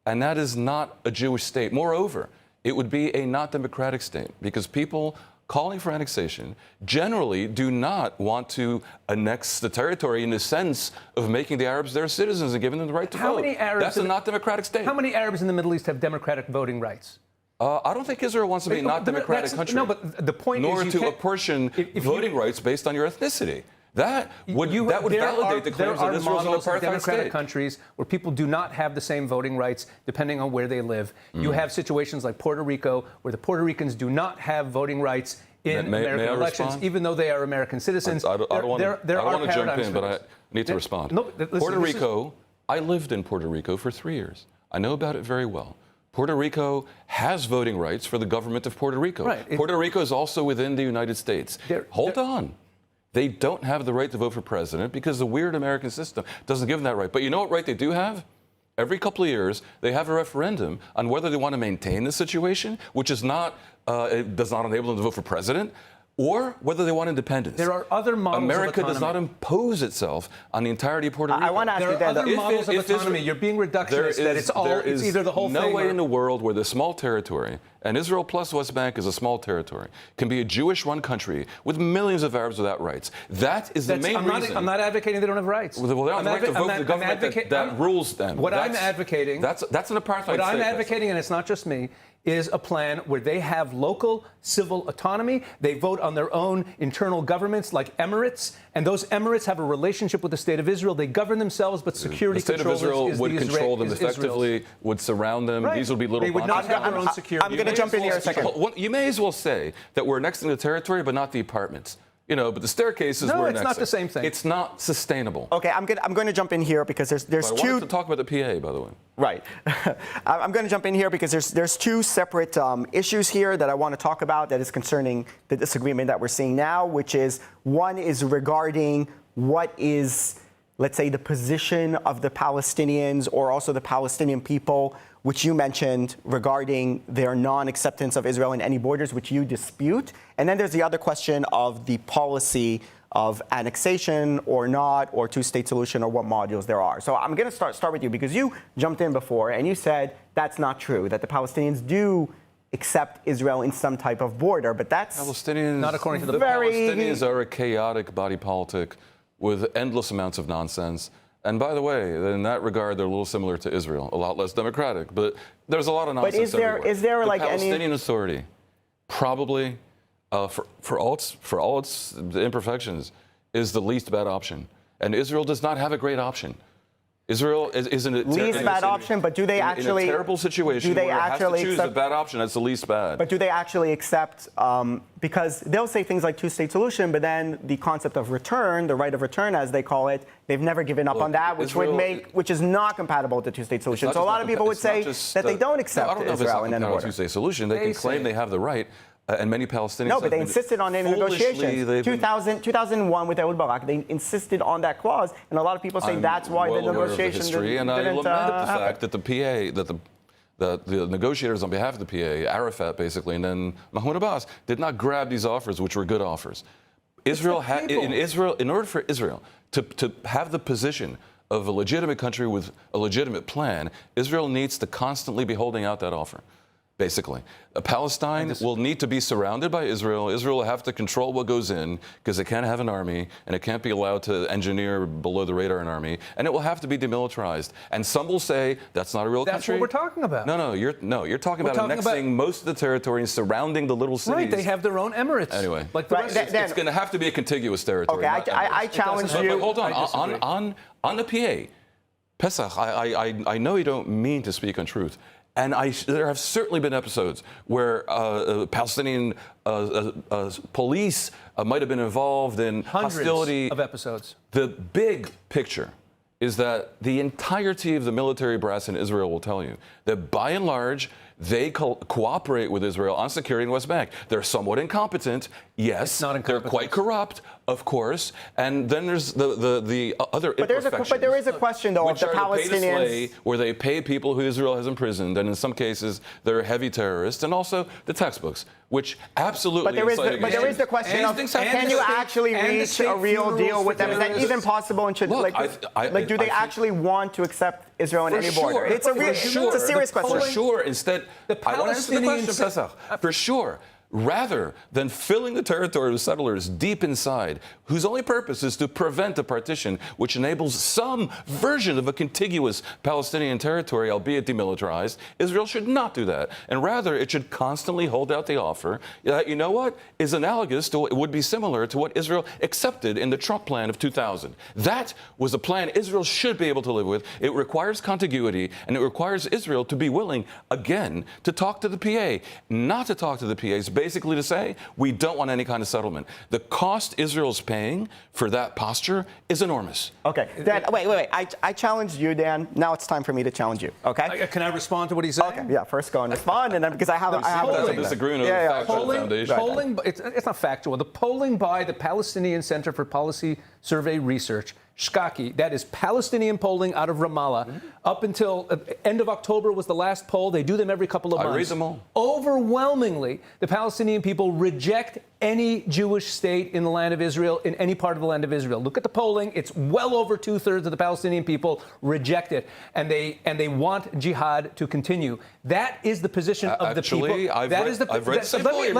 And that is not a Jewish state. Moreover, it would be a not democratic state because people calling for annexation generally do not want to annex the territory in the sense of making the Arabs their citizens and giving them the right to vote. That's a not democratic state. How many Arabs in the Middle East have democratic voting rights? I don't think Israel wants to be a not democratic country. No, but the point nor is to apportion voting rights based on your ethnicity. That would validate the claims that Israel is an apartheid democratic state. countries where people do not have the same voting rights depending on where they live. You have situations like Puerto Rico where the Puerto Ricans do not have voting rights in American elections, respond? even though they are American citizens. I don't want to jump in, but I need to respond. No, listen, Puerto Rico, I lived in Puerto Rico for 3 years. I know about it very well. Puerto Rico has voting rights for the government of Puerto Rico. Right. Puerto Rico is also within the United States. Hold on. They don't have the right to vote for president because the weird American system doesn't give them that right. But you know what right they do have? Every couple of years, they have a referendum on whether they want to maintain the situation, which is not, it does not enable them to vote for president, or whether they want independence. There are other models America of autonomy. does not impose itself on the entirety of Puerto Rico. I want to ask you There are that. other models of autonomy. You're being reductionist that it's either the whole thing. No way in the world where the small territory, and Israel plus West Bank is a small territory, can be a Jewish-run country with millions of Arabs without rights. That is the main reason. I'm not advocating they don't have rights. Well, they don't have the right to vote for the government that rules them. I'm advocating. That's an apartheid state. What I'm advocating, and it's not just me, is a plan where they have local civil autonomy. They vote on their own internal governments like emirates, and those emirates have a relationship with the state of Israel. They govern themselves, but security control The state of Israel is would control them Israel's. effectively, would surround them. Right. These would be little They would not have their own security. I'm going to jump in here a second. You may as well say that we're annexing the territory, but not the apartments. You know, but the staircases No, we're it's annexing. not the same thing. It's not sustainable. Okay, I'm going to jump in here because there's But I two. wanted to talk about the PA, by the way. Right. I'm going to jump in here because there's two separate issues here that I want to talk about that is concerning the disagreement that we're seeing now, which is one is regarding what is, let's say, the position of the Palestinians or also the Palestinian people, which you mentioned regarding their non-acceptance of Israel in any borders, which you dispute. And then there's the other question of the policy of annexation or not, or two-state solution, or what modules there are. So I'm going to start with you because you jumped in before and you said that's not true, that the Palestinians do accept Israel in some type of border, but that's Palestinians, not according to the Palestinians are a chaotic body politic with endless amounts of nonsense. And by the way, in that regard, they're a little similar to Israel, a lot less democratic. But there's a lot of nonsense everywhere. Is there the like Palestinian Authority, probably, for all its imperfections, is the least bad option. And Israel does not have a great option. Israel is in a least bad option, but do they actually in a terrible situation? Do they where actually it has to choose accept the bad option? That's the least bad. But do they actually accept? Because they'll say things like two-state solution, but then the concept of return, the right of return, as they call it, they've never given up on that, which which is not compatible with the two-state solution. So a lot of people would say that they don't accept Israel in any border. Two-state solution. They can claim they have the right. And many Palestinians. No, but they insisted on it in negotiations. 2001 with Ehud Barak, they insisted on that clause, and a lot of people say that's why the negotiations didn't and I lament the happen. fact that the PA, that the negotiators on behalf of the PA, Arafat basically, and then Mahmoud Abbas, did not grab these offers, which were good offers. In order for Israel to have the position of a legitimate country with a legitimate plan, Israel needs to constantly be holding out that offer. Basically, Palestine will need to be surrounded by Israel. Israel will have to control what goes in because it can't have an army and it can't be allowed to engineer below the radar an army, and it will have to be demilitarized. And some will say that's not a real country. That's what we're talking about. You're talking about annexing most of the territory and surrounding the little cities. Right, they have their own emirates. Anyway, like the rest. It's going to have to be a contiguous territory. Okay, I challenge you. But hold on the PA, Pesach. I know you don't mean to speak untruth. And there have certainly been episodes where Palestinian police might have been involved in Hundreds hostility. of episodes. The big picture is that the entirety of the military brass in Israel will tell you that by and large, they cooperate with Israel on security in the West Bank. They're somewhat incompetent, yes. They're quite corrupt, of course. And then there's the other imperfections. But there is a question, though, of the Palestinians. Where they pay people who Israel has imprisoned, and in some cases, they're heavy terrorists, and also the textbooks, which absolutely But there is the question of, can you actually reach a real deal with them? Is that even possible? And should, do they actually want to accept Israel in any border? It's a serious question. For sure. Instead, I want to answer the question, Pesach. For sure. Rather than filling the territory with settlers deep inside, whose only purpose is to prevent a partition which enables some version of a contiguous Palestinian territory, albeit demilitarized, Israel should not do that. And rather, it should constantly hold out the offer that, you know what, is analogous to, it would be similar to what Israel accepted in the Trump plan of 2000. That was a plan Israel should be able to live with. It requires contiguity, and it requires Israel to be willing, again, to talk to the PA, not to talk to the PAs, basically to say, we don't want any kind of settlement. The cost Israel's paying for that posture is enormous. Okay, Dan, wait. I challenged you, Dan. Now it's time for me to challenge you, okay? Can I respond to what he's saying? Okay, yeah, first go and respond, and then, because I have a disagreement with the factual foundation. Polling, it's not factual. The polling by the Palestinian Center for Policy Survey Research, Shkaki, that is Palestinian polling out of Ramallah. Up until end of October was the last poll. They do them every couple of months. I read them all. Overwhelmingly, the Palestinian people reject any Jewish state in the land of Israel, in any part of the land of Israel. Look at the polling. It's well over 2/3 of the Palestinian people reject it, and they want jihad to continue. That is the position of the people. I've read the same poll.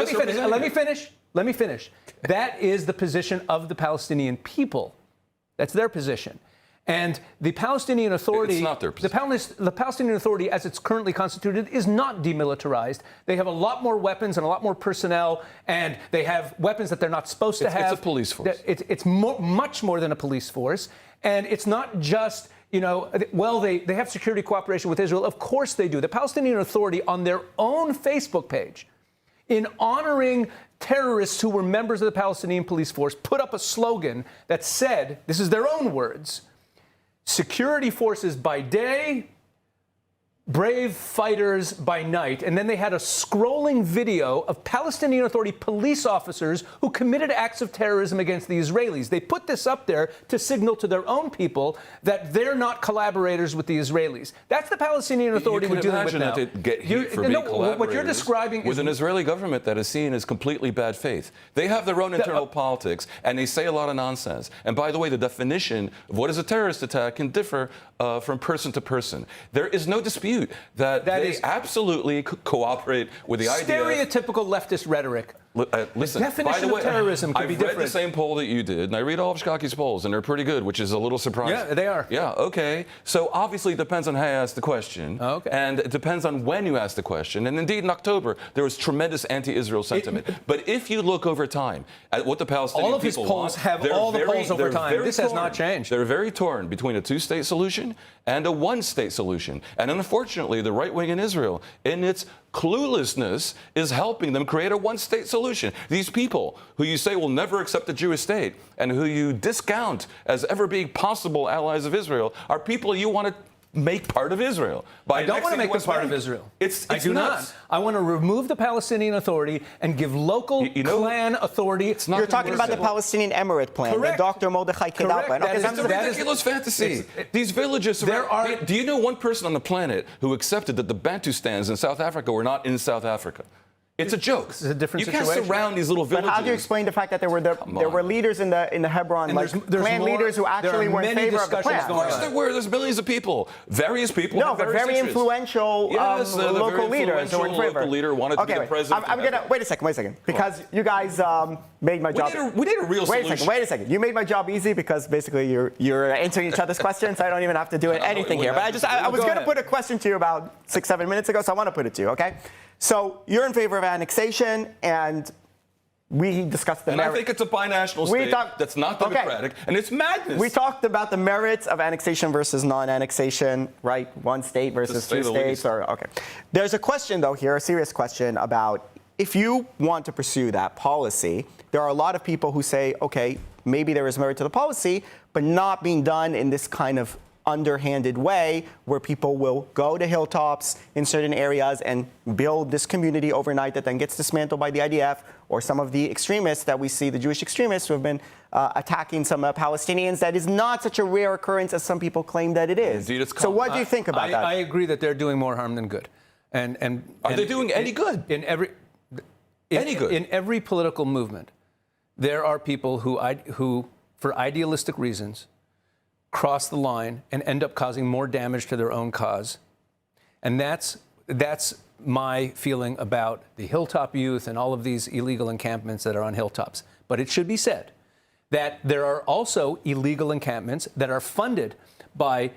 Let me finish. That is the position of the Palestinian people. That's their position. And the Palestinian Authority, it's not their position. The Palestinian Authority, as it's currently constituted, is not demilitarized. They have a lot more weapons and a lot more personnel, and they have weapons that they're not supposed to have. It's a police force. It's much more than a police force. And it's not just, they have security cooperation with Israel. Of course they do. The Palestinian Authority, on their own Facebook page, in honoring terrorists who were members of the Palestinian police force, put up a slogan that said, this is their own words, security forces by day, brave fighters by night. And then they had a scrolling video of Palestinian Authority police officers who committed acts of terrorism against the Israelis. They put this up there to signal to their own people that they're not collaborators with the Israelis. That's the Palestinian Authority we're dealing with now. You can imagine that they get heat for being collaborators what you're describing with an Israeli government that is seen as completely bad faith. They have their own internal politics, and they say a lot of nonsense. And by the way, the definition of what is a terrorist attack can differ from person to person. There is no dispute that they absolutely cooperate with the idea. Stereotypical leftist rhetoric. Listen, the definition by the way, of terrorism could be different. I've read the same poll that you did, and I read all of Shkaki's polls, and they're pretty good, which is a little surprising. Yeah, they are. Yeah, okay. So obviously it depends on how you ask the question. Okay. And it depends on when you ask the question. And indeed, in October, there was tremendous anti-Israel sentiment. But if you look over time at what the Palestinian people want, all of his polls have all the polls over time. This has not changed. They're very torn between a two-state solution and a one-state solution. And unfortunately, the right wing in Israel, in its cluelessness, is helping them create a one-state solution. These people who you say will never accept a Jewish state and who you discount as ever being possible allies of Israel are people you want to make part of Israel. I don't want to make them part of Israel. I do not. I want to remove the Palestinian Authority and give local clan authority. You're talking about the Palestinian Emirate plan, the Dr. Mordechai Kedar plan. Okay, that's a ridiculous fantasy. These villages. Do you know one person on the planet who accepted that the Bantustans in South Africa were not in South Africa? It's a joke. It's a different situation. You can't surround these little villages. But how do you explain the fact that there were leaders in the Hebron, clan leaders who actually were in favor of the plan? Of course there were. There's millions of people. Various people. No, but very influential local leaders who were in favor. Local leader wanted to be the president. I'm gonna wait a second, because you guys made my job. We need a real solution. Wait a second. You made my job easy because basically you're answering each other's questions. I don't even have to do anything here. But I was going to put a question to you about 6-7 minutes ago, so I want to put it to you. Okay. So you're in favor of annexation, and we discussed the merits. And I think it's a binational state that's not democratic, and it's madness. We talked about the merits of annexation versus non-annexation, right? One state versus two states. Okay. There's a question, though, here, a serious question about if you want to pursue that policy, there are a lot of people who say, okay, maybe there is merit to the policy, but not being done in this kind of underhanded way where people will go to hilltops in certain areas and build this community overnight that then gets dismantled by the IDF or some of the extremists that we see, the Jewish extremists who have been attacking some Palestinians. That is not such a rare occurrence as some people claim that it is. Indeed, so what do you think about that? I agree that they're doing more harm than good. And are they doing any good? In every political movement, there are people who, for idealistic reasons, cross the line and end up causing more damage to their own cause. And that's my feeling about the Hilltop Youth and all of these illegal encampments that are on hilltops. But it should be said that there are also illegal encampments that are funded by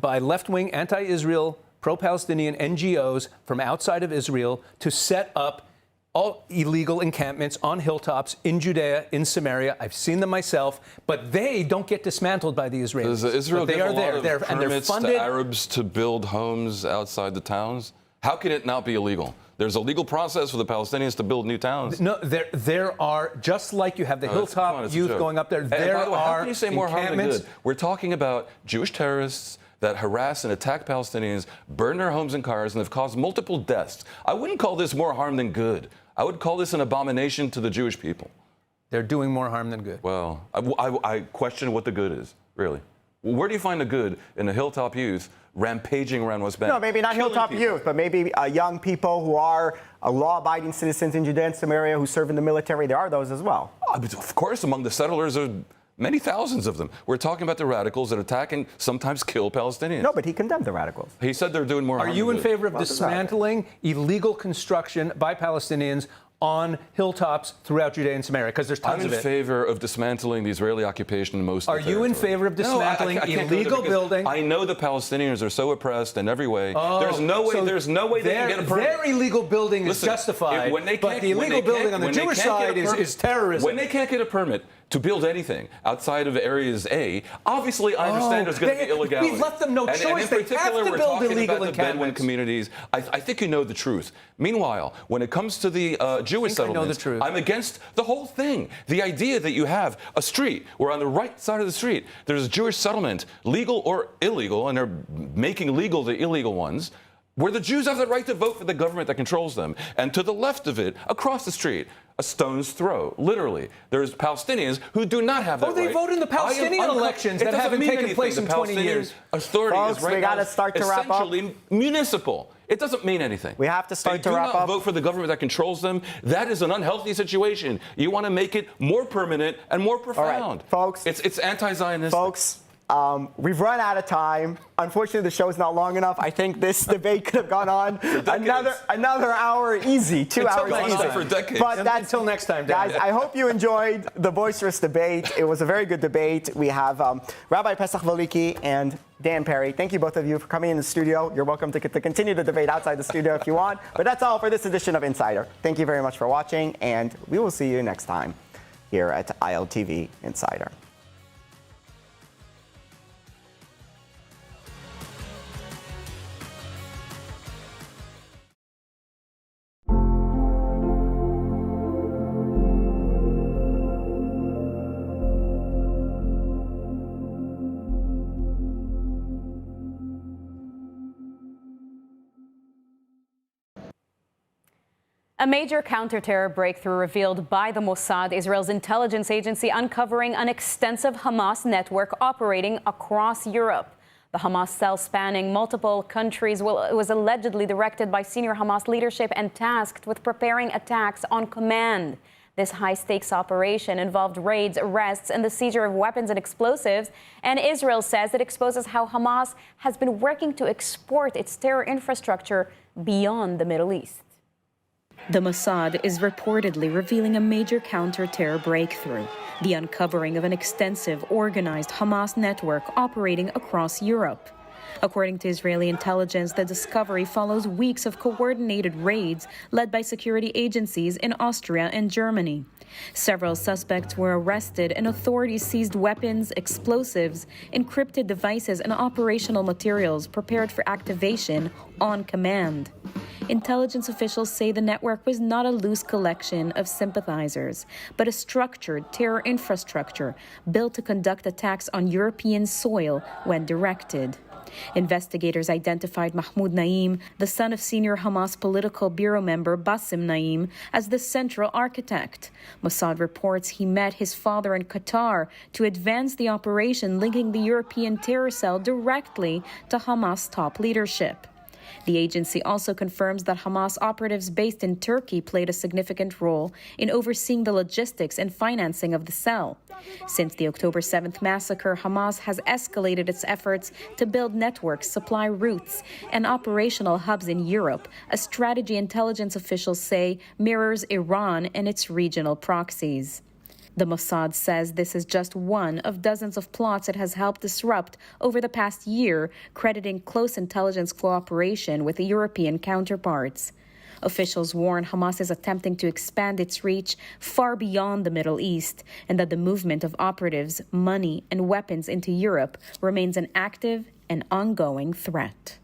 left-wing, anti-Israel, pro-Palestinian NGOs from outside of Israel to set up all illegal encampments on hilltops in Judea, in Samaria. I've seen them myself, but they don't get dismantled by the Israelis. Does Israel give a lot of and they're permits funded to Arabs to build homes outside the towns? How can it not be illegal? There's a legal process for the Palestinians to build new towns. No, there are, just like you have the Hilltop Youth going up there, there by the way, how are can you say more harm than good? We're talking about Jewish terrorists that harass and attack Palestinians, burn their homes and cars, and have caused multiple deaths. I wouldn't call this more harm than good. I would call this an abomination to the Jewish people. They're doing more harm than good. Well, I question what the good is, really. Where do you find the good in the Hilltop Youth rampaging around West Bank? No, maybe not Hilltop Youth, but maybe young people who are law-abiding citizens in Judea and Samaria who serve in the military. There are those as well. Of course, among the settlers are many thousands of them. We're talking about the radicals that attack and sometimes kill Palestinians. No, but he condemned the radicals. He said they're doing more harm. Are you in than good. favor of dismantling illegal construction by Palestinians on hilltops throughout Judea and Samaria? Because there's tons of it. I'm in favor of dismantling the Israeli occupation in most of the Are you in favor of dismantling illegal building? I know the Palestinians are so oppressed in every way. There's no way they can get a permit. Their illegal building is justified, but the illegal building on the Jewish side is terrorism. When they can't get a permit to build anything outside of areas A, obviously I understand there's going to be illegality. We've left them no choice. And in particular, we're talking illegal about the Bedouin communities. I think you know the truth. Meanwhile, when it comes to the Jewish settlements, I'm against the whole thing. The idea that you have a street where on the right side of the street there's a Jewish settlement, legal or illegal, and they're making legal the illegal ones, where the Jews have the right to vote for the government that controls them. And to the left of it, across the street, a stone's throw, literally, there's Palestinians who do not have that right. Oh, they vote in the Palestinian elections that haven't taken place in 20 years. Authority Folks, is right we now gotta start to wrap up. essentially municipal. It doesn't mean anything. We have to start to They wrap do not up. vote for the government that controls them. That is an unhealthy situation. You want to make it more permanent and more profound. All right, folks. It's anti-Zionistic. Folks, we've run out of time. Unfortunately, the show is not long enough. I think this debate could have gone on another hour easy, 2 hours easy. For decades. But that's, until next time, guys, I hope you enjoyed the boisterous debate. It was a very good debate. We have Rabbi Pesach Voliki and Dan Perry. Thank you, both of you, for coming in the studio. You're welcome to continue the debate outside the studio if you want. But that's all for this edition of Insider. Thank you very much for watching, and we will see you next time here at ILTV Insider. A major counter-terror breakthrough revealed by the Mossad, Israel's intelligence agency, uncovering an extensive Hamas network operating across Europe. The Hamas cell spanning multiple countries was allegedly directed by senior Hamas leadership and tasked with preparing attacks on command. This high-stakes operation involved raids, arrests, and the seizure of weapons and explosives. And Israel says it exposes how Hamas has been working to export its terror infrastructure beyond the Middle East. The Mossad is reportedly revealing a major counter-terror breakthrough, the uncovering of an extensive, organized Hamas network operating across Europe. According to Israeli intelligence, the discovery follows weeks of coordinated raids led by security agencies in Austria and Germany. Several suspects were arrested and authorities seized weapons, explosives, encrypted devices, and operational materials prepared for activation on command. Intelligence officials say the network was not a loose collection of sympathizers, but a structured terror infrastructure built to conduct attacks on European soil when directed. Investigators identified Mahmoud Naim, the son of senior Hamas political bureau member Bassem Naim, as the central architect. Mossad reports he met his father in Qatar to advance the operation linking the European terror cell directly to Hamas top leadership. The agency also confirms that Hamas operatives based in Turkey played a significant role in overseeing the logistics and financing of the cell. Since the October 7th massacre, Hamas has escalated its efforts to build networks, supply routes, and operational hubs in Europe, a strategy intelligence officials say mirrors Iran and its regional proxies. The Mossad says this is just one of dozens of plots it has helped disrupt over the past year, crediting close intelligence cooperation with the European counterparts. Officials warn Hamas is attempting to expand its reach far beyond the Middle East and that the movement of operatives, money, and weapons into Europe remains an active and ongoing threat.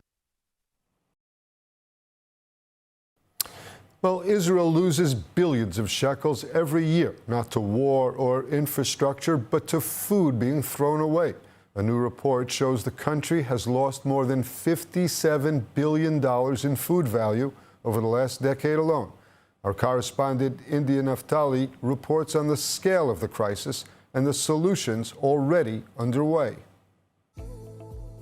Well, Israel loses billions of shekels every year, not to war or infrastructure, but to food being thrown away. A new report shows the country has lost more than $57 billion in food value over the last decade alone. Our correspondent, India Naftali, reports on the scale of the crisis and the solutions already underway.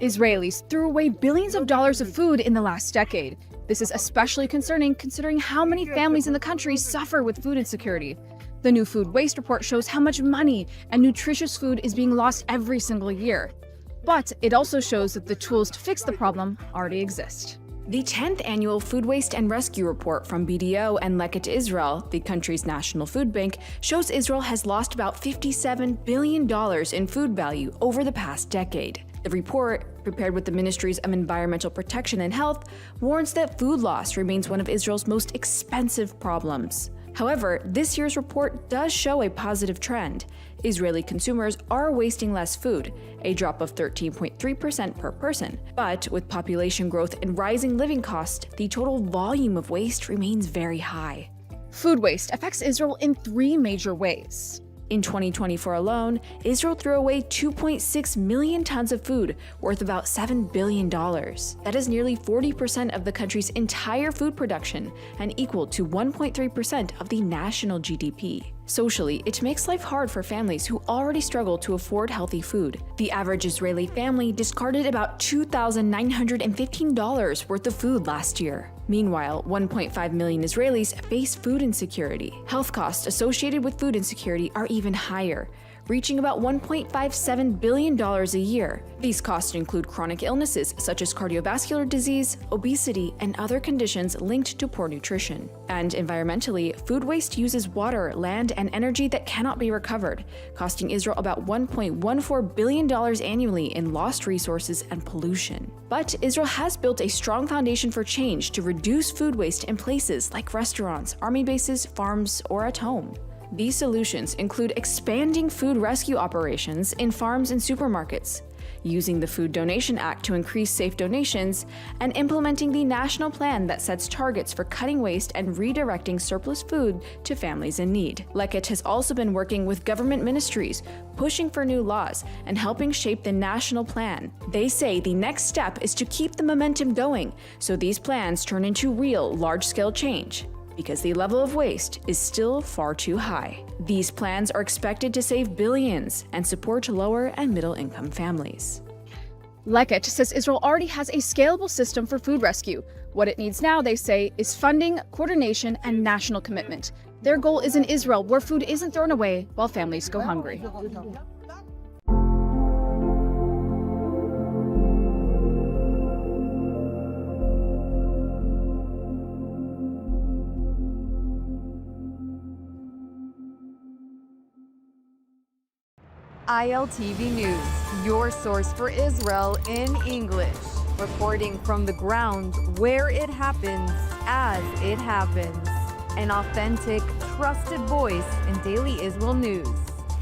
Israelis threw away billions of dollars of food in the last decade. This is especially concerning considering how many families in the country suffer with food insecurity. The new food waste report shows how much money and nutritious food is being lost every single year. But it also shows that the tools to fix the problem already exist. The 10th annual Food Waste and Rescue Report from BDO and Leket Israel, the country's national food bank, shows Israel has lost about $57 billion in food value over the past decade. The report, prepared with the Ministries of Environmental Protection and Health, warns that food loss remains one of Israel's most expensive problems. However, this year's report does show a positive trend. Israeli consumers are wasting less food, a drop of 13.3% per person. But with population growth and rising living costs, the total volume of waste remains very high. Food waste affects Israel in three major ways. In 2024 alone, Israel threw away 2.6 million tons of food, worth about $7 billion. That is nearly 40% of the country's entire food production and equal to 1.3% of the national GDP. Socially, it makes life hard for families who already struggle to afford healthy food. The average Israeli family discarded about $2,915 worth of food last year. Meanwhile, 1.5 million Israelis face food insecurity. Health costs associated with food insecurity are even higher, reaching about $1.57 billion a year. These costs include chronic illnesses such as cardiovascular disease, obesity, and other conditions linked to poor nutrition. And environmentally, food waste uses water, land, and energy that cannot be recovered, costing Israel about $1.14 billion annually in lost resources and pollution. But Israel has built a strong foundation for change to reduce food waste in places like restaurants, army bases, farms, or at home. These solutions include expanding food rescue operations in farms and supermarkets, using the Food Donation Act to increase safe donations, and implementing the national plan that sets targets for cutting waste and redirecting surplus food to families in need. Leket has also been working with government ministries, pushing for new laws and helping shape the national plan. They say the next step is to keep the momentum going so these plans turn into real, large-scale change, because the level of waste is still far too high. These plans are expected to save billions and support lower and middle-income families. Leket says Israel already has a scalable system for food rescue. What it needs now, they say, is funding, coordination, and national commitment. Their goal is in Israel, where food isn't thrown away while families go hungry. ILTV News, your source for Israel in English. Reporting from the ground where it happens, as it happens. An authentic, trusted voice in daily Israel news.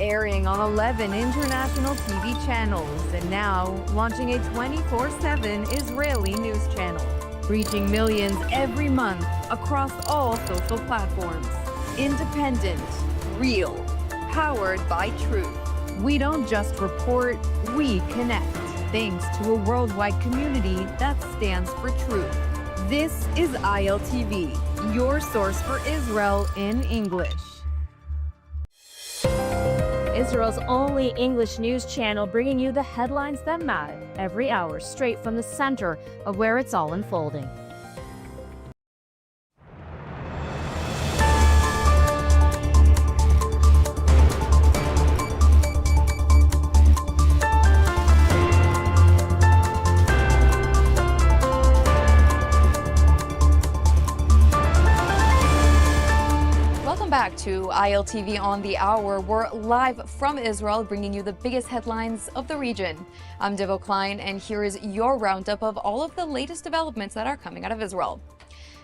Airing on 11 international TV channels and now launching a 24/7 Israeli news channel. reaching millions every month across all social platforms. Independent, real, powered by truth. We don't just report, we connect, thanks to a worldwide community that stands for truth. This is ILTV, your source for Israel in English. Israel's only English news channel, bringing you the headlines that matter every hour, straight from the center of where it's all unfolding. Back to ILTV on the Hour. We're live from Israel, bringing you the biggest headlines of the region. I'm Devo Klein, and here is your roundup of all of the latest developments that are coming out of Israel.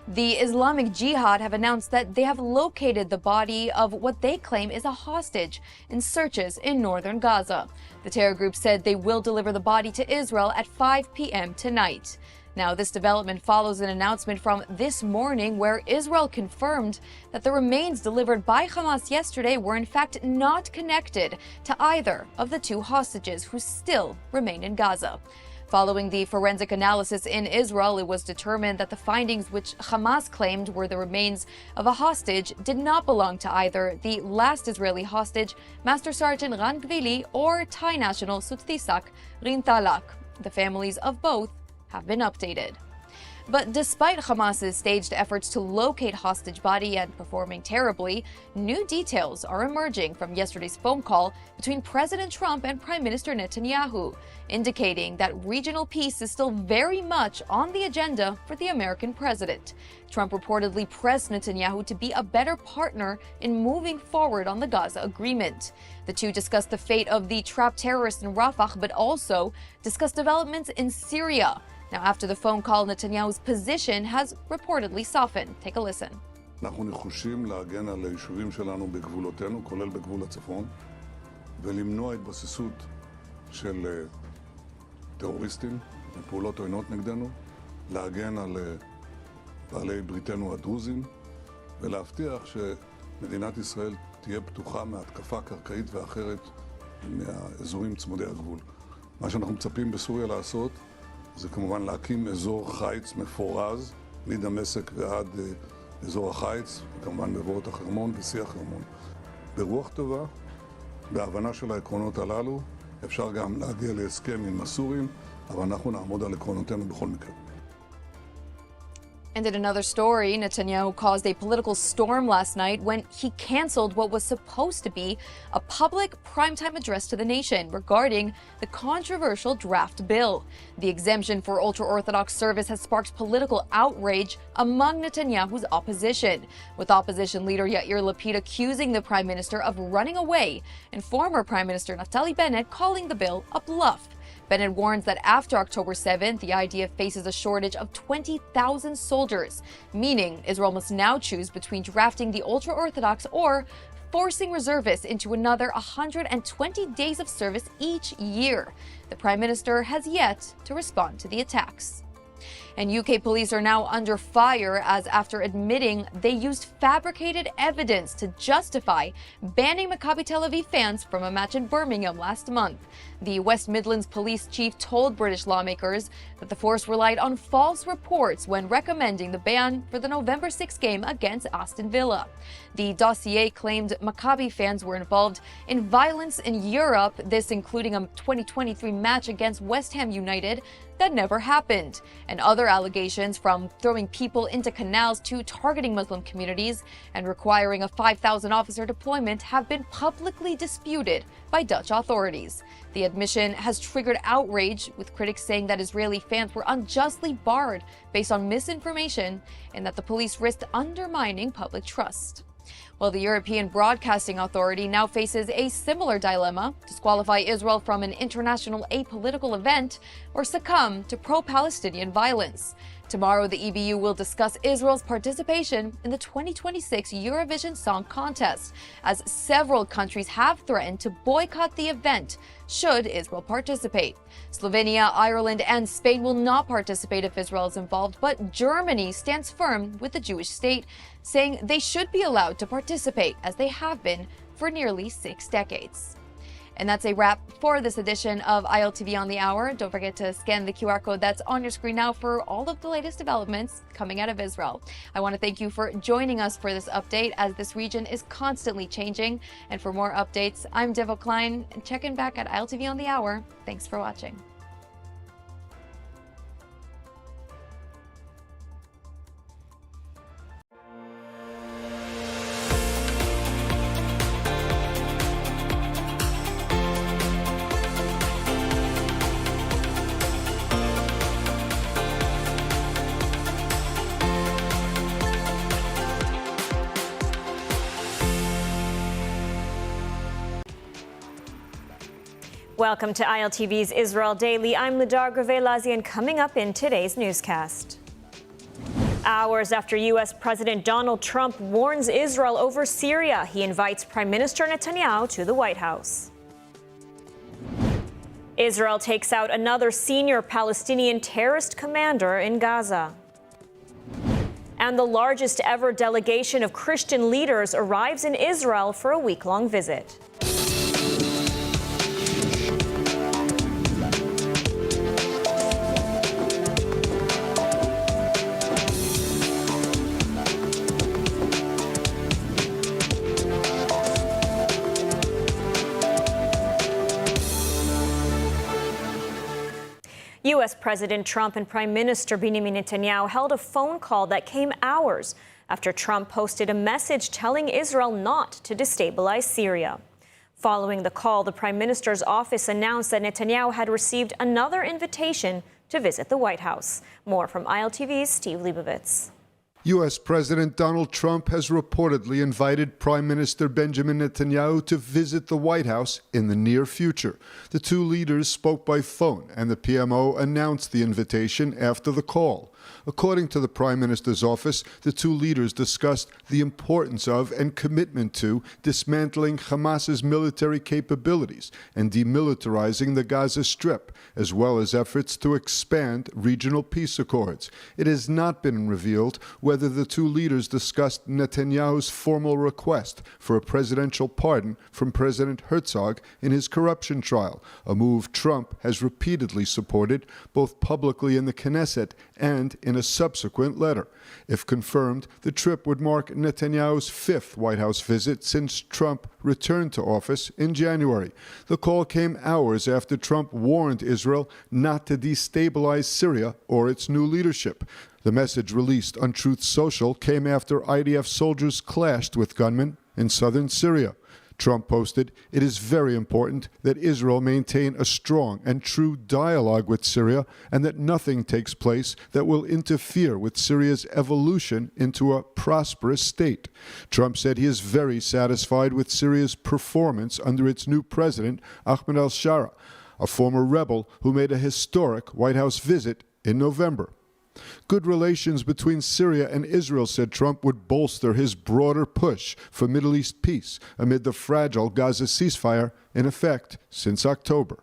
The Islamic Jihad have announced that they have located the body of what they claim is a hostage in searches in northern Gaza. The terror group said they will deliver the body to Israel at 5 p.m. tonight. Now, this development follows an announcement from this morning where Israel confirmed that the remains delivered by Hamas yesterday were in fact not connected to either of the two hostages who still remain in Gaza. Following the forensic analysis in Israel, it was determined that the findings which Hamas claimed were the remains of a hostage did not belong to either the last Israeli hostage, Master Sergeant Ran Gvili, or Thai national Suttisak Rintalak. The families of both have been updated. But despite Hamas's staged efforts to locate hostage body and performing terribly, new details are emerging from yesterday's phone call between President Trump and Prime Minister Netanyahu, indicating that regional peace is still very much on the agenda for the American president. Trump reportedly pressed Netanyahu to be a better partner in moving forward on the Gaza agreement. The two discussed the fate of the trapped terrorists in Rafah, but also discussed developments in Syria. Now, after the phone call, Netanyahu's position has reportedly softened. Take a listen. אנחנו נחושים להגן על היישובים שלנו בגבולותינו, כולל בגבול הצפון, ולמנוע התבססות של טרוריסטים ופעולות עוינות נגדנו, להגן על בעלי בריתנו הדרוזים, ולהבטיח שמדינת ישראל תהיה פתוחה מהתקפה קרקעית ואחרת מהאזורים צמודי הגבול. מה שאנחנו מצפים בסוריה לעשות זה כמובן להקים אזור חיץ מפורז מדמשק ועד אזור החיץ, וכמובן מבואות החרמון ושיח חרמון. ברוח טובה, בהבנה של העקרונות הללו, אפשר גם להגיע להסכם עם הסורים, אבל אנחנו נעמוד על עקרונותינו בכל מקרה. And in another story, Netanyahu caused a political storm last night when he canceled what was supposed to be a public primetime address to the nation regarding the controversial draft bill. The exemption for ultra-Orthodox service has sparked political outrage among Netanyahu's opposition, with opposition leader Yair Lapid accusing the prime minister of running away and former Prime Minister Naftali Bennett calling the bill a bluff. Bennett warns that after October 7th, the IDF faces a shortage of 20,000 soldiers, meaning Israel must now choose between drafting the ultra-Orthodox or forcing reservists into another 120 days of service each year. The Prime Minister has yet to respond to the attacks. And UK police are now under fire as after admitting they used fabricated evidence to justify banning Maccabi Tel Aviv fans from a match in Birmingham last month. The West Midlands police chief told British lawmakers that the force relied on false reports when recommending the ban for the November 6 game against Aston Villa. The dossier claimed Maccabi fans were involved in violence in Europe, this including a 2023 match against West Ham United that never happened, and other allegations from throwing people into canals to targeting Muslim communities and requiring a 5,000 officer deployment have been publicly disputed by Dutch authorities. The admission has triggered outrage, with critics saying that Israeli fans were unjustly barred based on misinformation and that the police risked undermining public trust. Well, the European Broadcasting Authority now faces a similar dilemma: disqualify Israel from an international apolitical event or succumb to pro-Palestinian violence. Tomorrow, the EBU will discuss Israel's participation in the 2026 Eurovision Song Contest, as several countries have threatened to boycott the event should Israel participate. Slovenia, Ireland, and Spain will not participate if Israel is involved, but Germany stands firm with the Jewish state, saying they should be allowed to participate, as they have been for nearly 6 decades. And that's a wrap for this edition of ILTV on the Hour. Don't forget to scan the QR code that's on your screen now for all of the latest developments coming out of Israel. I want to thank you for joining us for this update, as this region is constantly changing. And for more updates, I'm Devo Klein, and check in back at ILTV on the Hour. Thanks for watching. Welcome to ILTV's Israel Daily. I'm Ladar Gravelazi, and coming up in today's newscast. Hours after U.S. President Donald Trump warns Israel over Syria, he invites Prime Minister Netanyahu to the White House. Israel takes out another senior Palestinian terrorist commander in Gaza. And the largest ever delegation of Christian leaders arrives in Israel for a week-long visit. U.S. President Trump and Prime Minister Benjamin Netanyahu held a phone call that came hours after Trump posted a message telling Israel not to destabilize Syria. Following the call, the Prime Minister's office announced that Netanyahu had received another invitation to visit the White House. More from ILTV's Steve Leibovitz. U.S. President Donald Trump has reportedly invited Prime Minister Benjamin Netanyahu to visit the White House in the near future. The two leaders spoke by phone, and the PMO announced the invitation after the call. According to the Prime Minister's office, the two leaders discussed the importance of and commitment to dismantling Hamas's military capabilities and demilitarizing the Gaza Strip, as well as efforts to expand regional peace accords. It has not been revealed whether the two leaders discussed Netanyahu's formal request for a presidential pardon from President Herzog in his corruption trial, a move Trump has repeatedly supported, both publicly in the Knesset and in a subsequent letter. If confirmed, the trip would mark Netanyahu's fifth White House visit since Trump returned to office in January. The call came hours after Trump warned Israel not to destabilize Syria or its new leadership. The message released on Truth Social came after IDF soldiers clashed with gunmen in southern Syria. Trump posted, "It is very important that Israel maintain a strong and true dialogue with Syria and that nothing takes place that will interfere with Syria's evolution into a prosperous state." Trump said he is very satisfied with Syria's performance under its new president, Ahmed al-Shara, a former rebel who made a historic White House visit in November. Good relations between Syria and Israel, said Trump, would bolster his broader push for Middle East peace amid the fragile Gaza ceasefire in effect since October.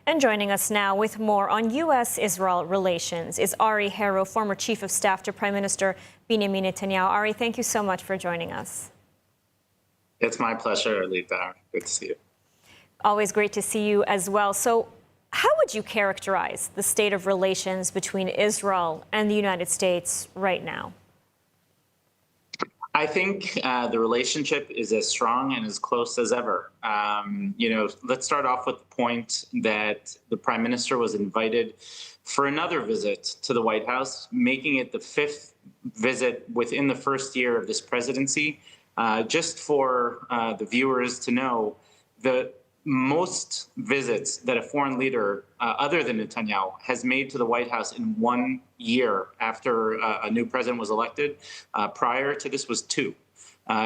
And joining us now with more on U.S.-Israel relations is Ari Hero, former Chief of Staff to Prime Minister Benjamin Netanyahu. Ari, thank you so much for joining us. It's my pleasure, Alita. Good to see you. Always great to see you as well. So, how would you characterize the state of relations between Israel and the United States right now? I think the relationship is as strong and as close as ever. Let's start off with the point that the Prime Minister was invited for another visit to the White House, making it the fifth visit within the first year of this presidency. Just for the viewers to know, the most visits that a foreign leader other than Netanyahu has made to the White House in 1 year after a new president was elected. Prior to this was 2.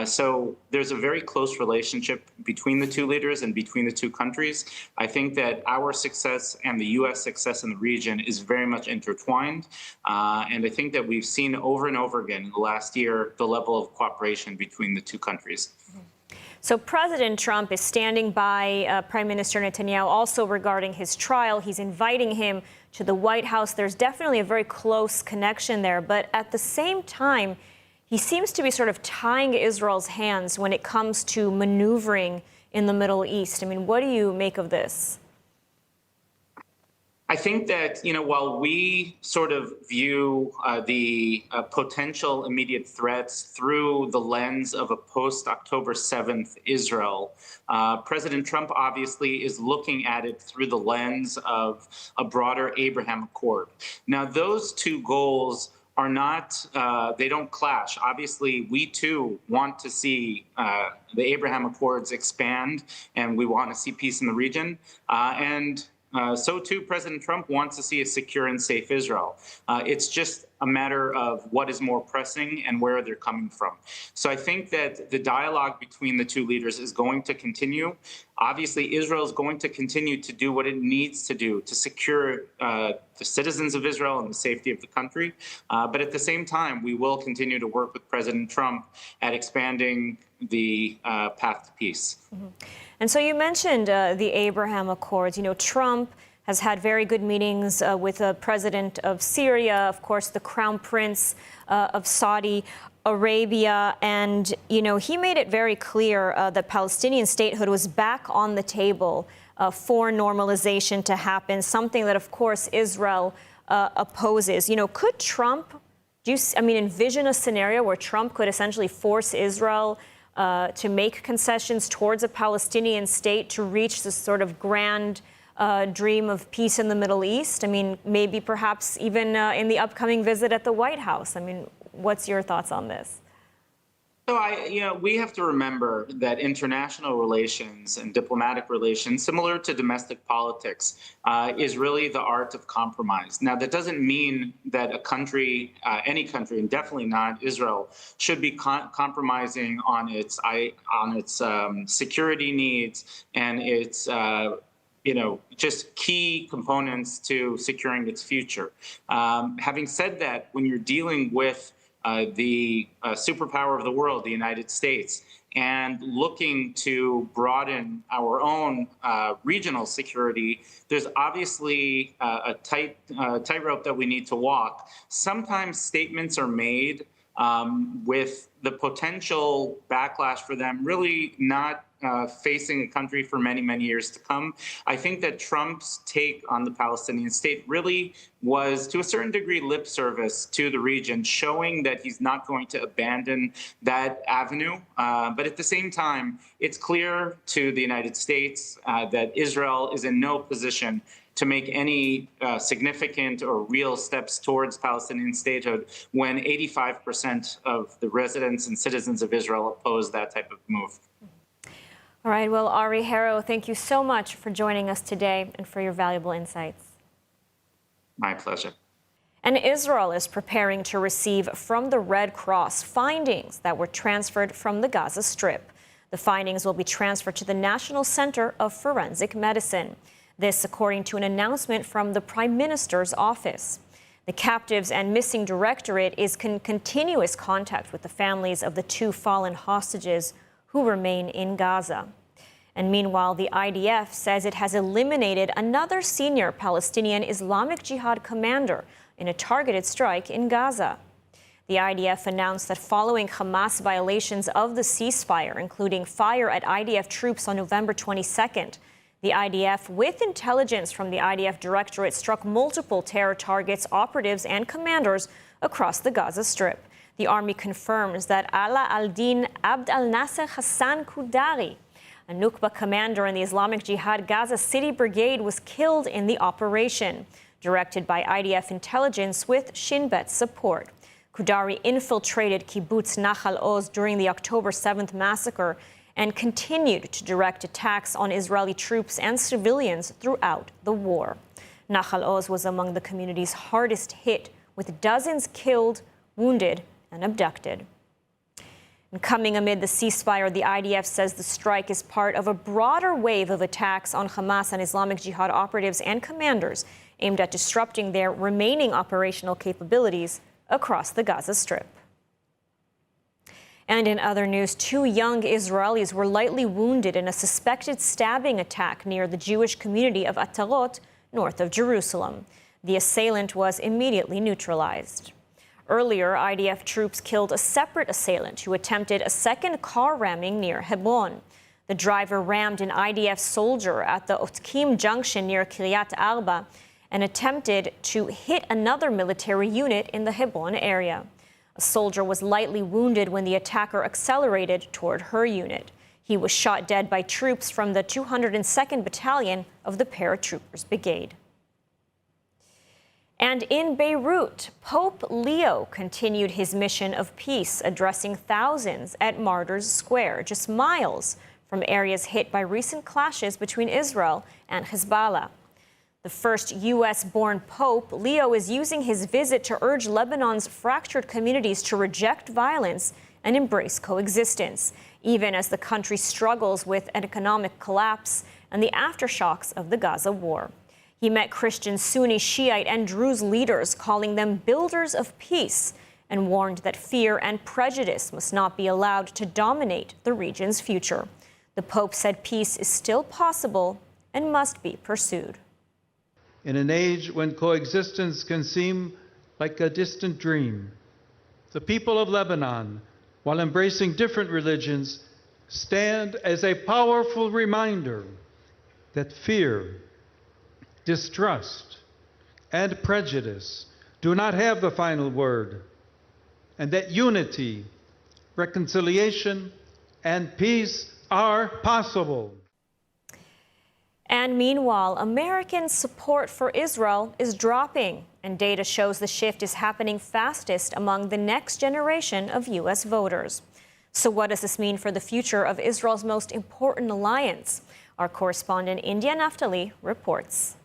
So there's a very close relationship between the two leaders and between the two countries. I think that our success and the U.S. success in the region is very much intertwined. And I think that we've seen over and over again in the last year the level of cooperation between the two countries. So President Trump is standing by Prime Minister Netanyahu also regarding his trial. He's inviting him to the White House. There's definitely a very close connection there. But at the same time, he seems to be sort of tying Israel's hands when it comes to maneuvering in the Middle East. I mean, what do you make of this? I think that, while we sort of view the potential immediate threats through the lens of a post-October 7th Israel, President Trump obviously is looking at it through the lens of a broader Abraham Accord. Now, those two goals are not, they don't clash. Obviously, we too want to see the Abraham Accords expand, and we want to see peace in the region. So too, President Trump wants to see a secure and safe Israel. It's just a matter of what is more pressing and where they're coming from. So I think that the dialogue between the two leaders is going to continue. Obviously, Israel is going to continue to do what it needs to do to secure the citizens of Israel and the safety of the country. But at the same time, we will continue to work with President Trump at expanding the path to peace. Mm-hmm. And so you mentioned the Abraham Accords. Trump has had very good meetings with the president of Syria, of course, the crown prince of Saudi Arabia. And, he made it very clear that Palestinian statehood was back on the table for normalization to happen, something that, of course, Israel opposes. Could Trump, envision a scenario where Trump could essentially force Israel to make concessions towards a Palestinian state to reach this sort of grand dream of peace in the Middle East? Maybe perhaps even in the upcoming visit at the White House. What's your thoughts on this? So we have to remember that international relations and diplomatic relations, similar to domestic politics, is really the art of compromise. Now, that doesn't mean that a country, any country, and definitely not Israel, should be compromising on its security needs and its just key components to securing its future. Having said that, when you're dealing with the superpower of the world, the United States, and looking to broaden our own regional security, there's obviously a tightrope that we need to walk. Sometimes statements are made with the potential backlash for them really not facing a country for many, many years to come. I think that Trump's take on the Palestinian state really was, to a certain degree, lip service to the region, showing that he's not going to abandon that avenue. But at the same time, it's clear to the United States that Israel is in no position to make any significant or real steps towards Palestinian statehood when 85% of the residents and citizens of Israel oppose that type of move. All right, well, Ari Harrow, thank you so much for joining us today and for your valuable insights. My pleasure. And Israel is preparing to receive from the Red Cross findings that were transferred from the Gaza Strip. The findings will be transferred to the National Center of Forensic Medicine. This, according to an announcement from the Prime Minister's office. The Captives and Missing Directorate is in continuous contact with the families of the two fallen hostages who remain in Gaza. And meanwhile, the IDF says it has eliminated another senior Palestinian Islamic Jihad commander in a targeted strike in Gaza. The IDF announced that following Hamas violations of the ceasefire, including fire at IDF troops on November 22nd, the IDF, with intelligence from the IDF Directorate, struck multiple terror targets, operatives, and commanders across the Gaza Strip. The Army confirms that Ala al-Din Abd al-Nasser Hassan Qudari, a Nukba commander in the Islamic Jihad Gaza City Brigade, was killed in the operation, directed by IDF intelligence with Shin Bet's support. Qudari infiltrated kibbutz Nachal Oz during the October 7th massacre and continued to direct attacks on Israeli troops and civilians throughout the war. Nachal Oz was among the community's hardest hit, with dozens killed, wounded, and abducted. And coming amid the ceasefire, the IDF says the strike is part of a broader wave of attacks on Hamas and Islamic Jihad operatives and commanders aimed at disrupting their remaining operational capabilities across the Gaza Strip. And in other news, 2 young Israelis were lightly wounded in a suspected stabbing attack near the Jewish community of Atarot, north of Jerusalem. The assailant was immediately neutralized. Earlier, IDF troops killed a separate assailant who attempted a second car ramming near Hebron. The driver rammed an IDF soldier at the Otkim junction near Kiryat Arba and attempted to hit another military unit in the Hebron area. A soldier was lightly wounded when the attacker accelerated toward her unit. He was shot dead by troops from the 202nd Battalion of the Paratroopers Brigade. And in Beirut, Pope Leo continued his mission of peace, addressing thousands at Martyrs Square, just miles from areas hit by recent clashes between Israel and Hezbollah. The first U.S.-born Pope, Leo is using his visit to urge Lebanon's fractured communities to reject violence and embrace coexistence, even as the country struggles with an economic collapse and the aftershocks of the Gaza war. He met Christian, Sunni, Shiite, and Druze leaders, calling them builders of peace, and warned that fear and prejudice must not be allowed to dominate the region's future. The Pope said peace is still possible and must be pursued. In an age when coexistence can seem like a distant dream, the people of Lebanon, while embracing different religions, stand as a powerful reminder that fear, distrust, and prejudice do not have the final word, and that unity, reconciliation, and peace are possible. And meanwhile, American support for Israel is dropping, and data shows the shift is happening fastest among the next generation of U.S. voters. So what does this mean for the future of Israel's most important alliance? Our correspondent India Naftali reports.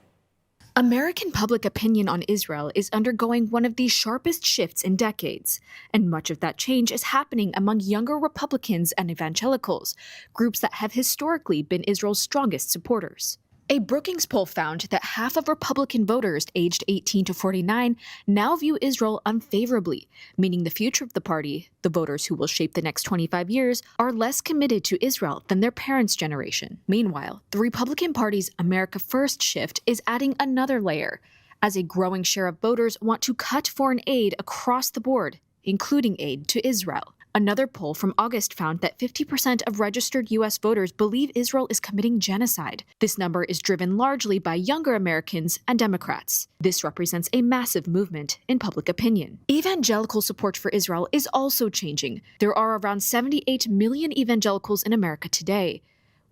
American public opinion on Israel is undergoing one of the sharpest shifts in decades, and much of that change is happening among younger Republicans and evangelicals, groups that have historically been Israel's strongest supporters. A Brookings poll found that half of Republican voters aged 18 to 49 now view Israel unfavorably, meaning the future of the party, the voters who will shape the next 25 years, are less committed to Israel than their parents' generation. Meanwhile, the Republican Party's America First shift is adding another layer, as a growing share of voters want to cut foreign aid across the board, including aid to Israel. Another poll from August found that 50% of registered U.S. voters believe Israel is committing genocide. This number is driven largely by younger Americans and Democrats. This represents a massive movement in public opinion. Evangelical support for Israel is also changing. There are around 78 million evangelicals in America today.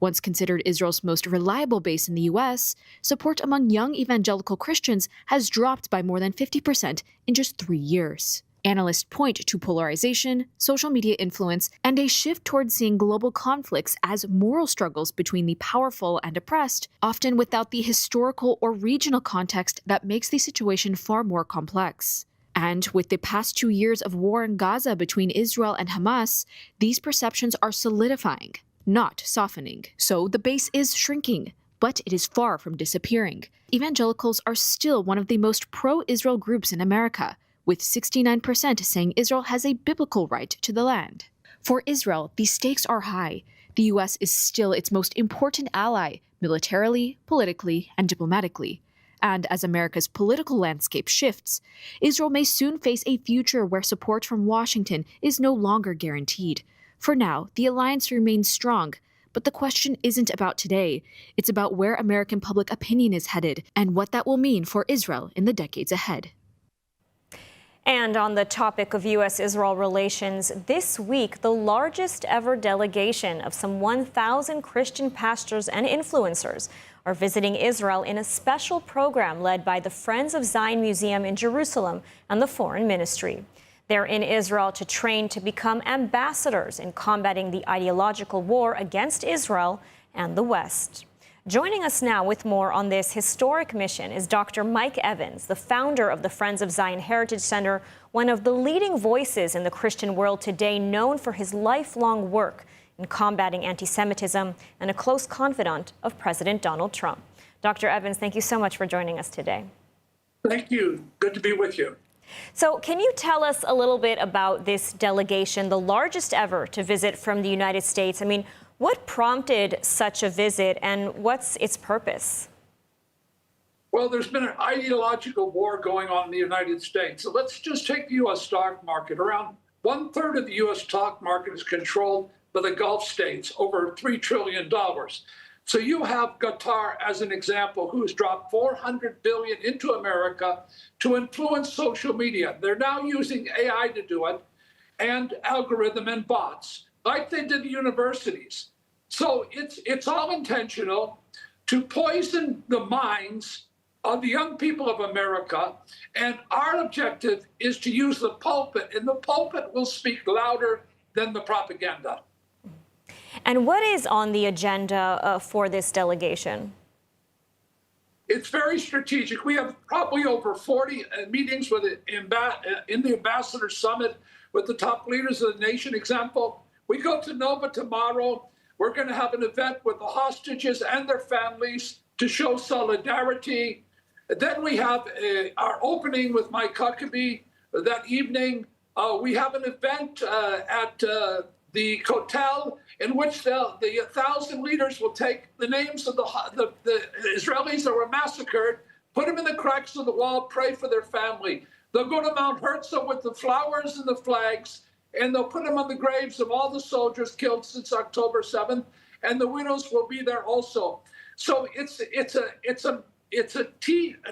Once considered Israel's most reliable base in the U.S., support among young evangelical Christians has dropped by more than 50% in just 3 years. Analysts point to polarization, social media influence, and a shift towards seeing global conflicts as moral struggles between the powerful and oppressed, often without the historical or regional context that makes the situation far more complex. And with the past 2 years of war in Gaza between Israel and Hamas, these perceptions are solidifying, not softening. So the base is shrinking, but it is far from disappearing. Evangelicals are still one of the most pro-Israel groups in America, with 69% saying Israel has a biblical right to the land. For Israel, the stakes are high. The U.S. is still its most important ally, militarily, politically, and diplomatically. And as America's political landscape shifts, Israel may soon face a future where support from Washington is no longer guaranteed. For now, the alliance remains strong, but the question isn't about today. It's about where American public opinion is headed and what that will mean for Israel in the decades ahead. And on the topic of U.S.-Israel relations, this week, the largest ever delegation of some 1,000 Christian pastors and influencers are visiting Israel in a special program led by the Friends of Zion Museum in Jerusalem and the Foreign Ministry. They're in Israel to train to become ambassadors in combating the ideological war against Israel and the West. Joining us now with more on this historic mission is Dr. Mike Evans, the founder of the Friends of Zion Heritage Center, one of the leading voices in the Christian world today, known for his lifelong work in combating anti-Semitism and a close confidant of President Donald Trump. Dr. Evans, thank you so much for joining us today. Thank you. Good to be with you. So can you tell us a little bit about this delegation, the largest ever to visit from the United States? I mean, what prompted such a visit and what's its purpose? Well, there's been an ideological war going on in the United States. So let's just take the U.S. stock market. Around 1/3 of the U.S. stock market is controlled by the Gulf states, over $3 trillion. So you have Qatar as an example, who has dropped $400 billion into America to influence social media. They're now using AI to do it, and algorithm and bots, like they did the universities. So it's all intentional to poison the minds of the young people of America. And our objective is to use the pulpit, and the pulpit will speak louder than the propaganda. And what is on the agenda for this delegation? It's very strategic. We have probably over 40 meetings with in the Ambassador Summit with the top leaders of the nation. Example, we go to Nova tomorrow. We're going to have an event with the hostages and their families to show solidarity. Then we have our opening with Mike Huckabee that evening. We have an event at the Kotel in which the 1,000 leaders will take the names of the Israelis that were massacred, put them in the cracks of the wall, pray for their family. They'll go to Mount Herzl with the flowers and the flags, and they'll put them on the graves of all the soldiers killed since October 7th, and the widows will be there also. So it's a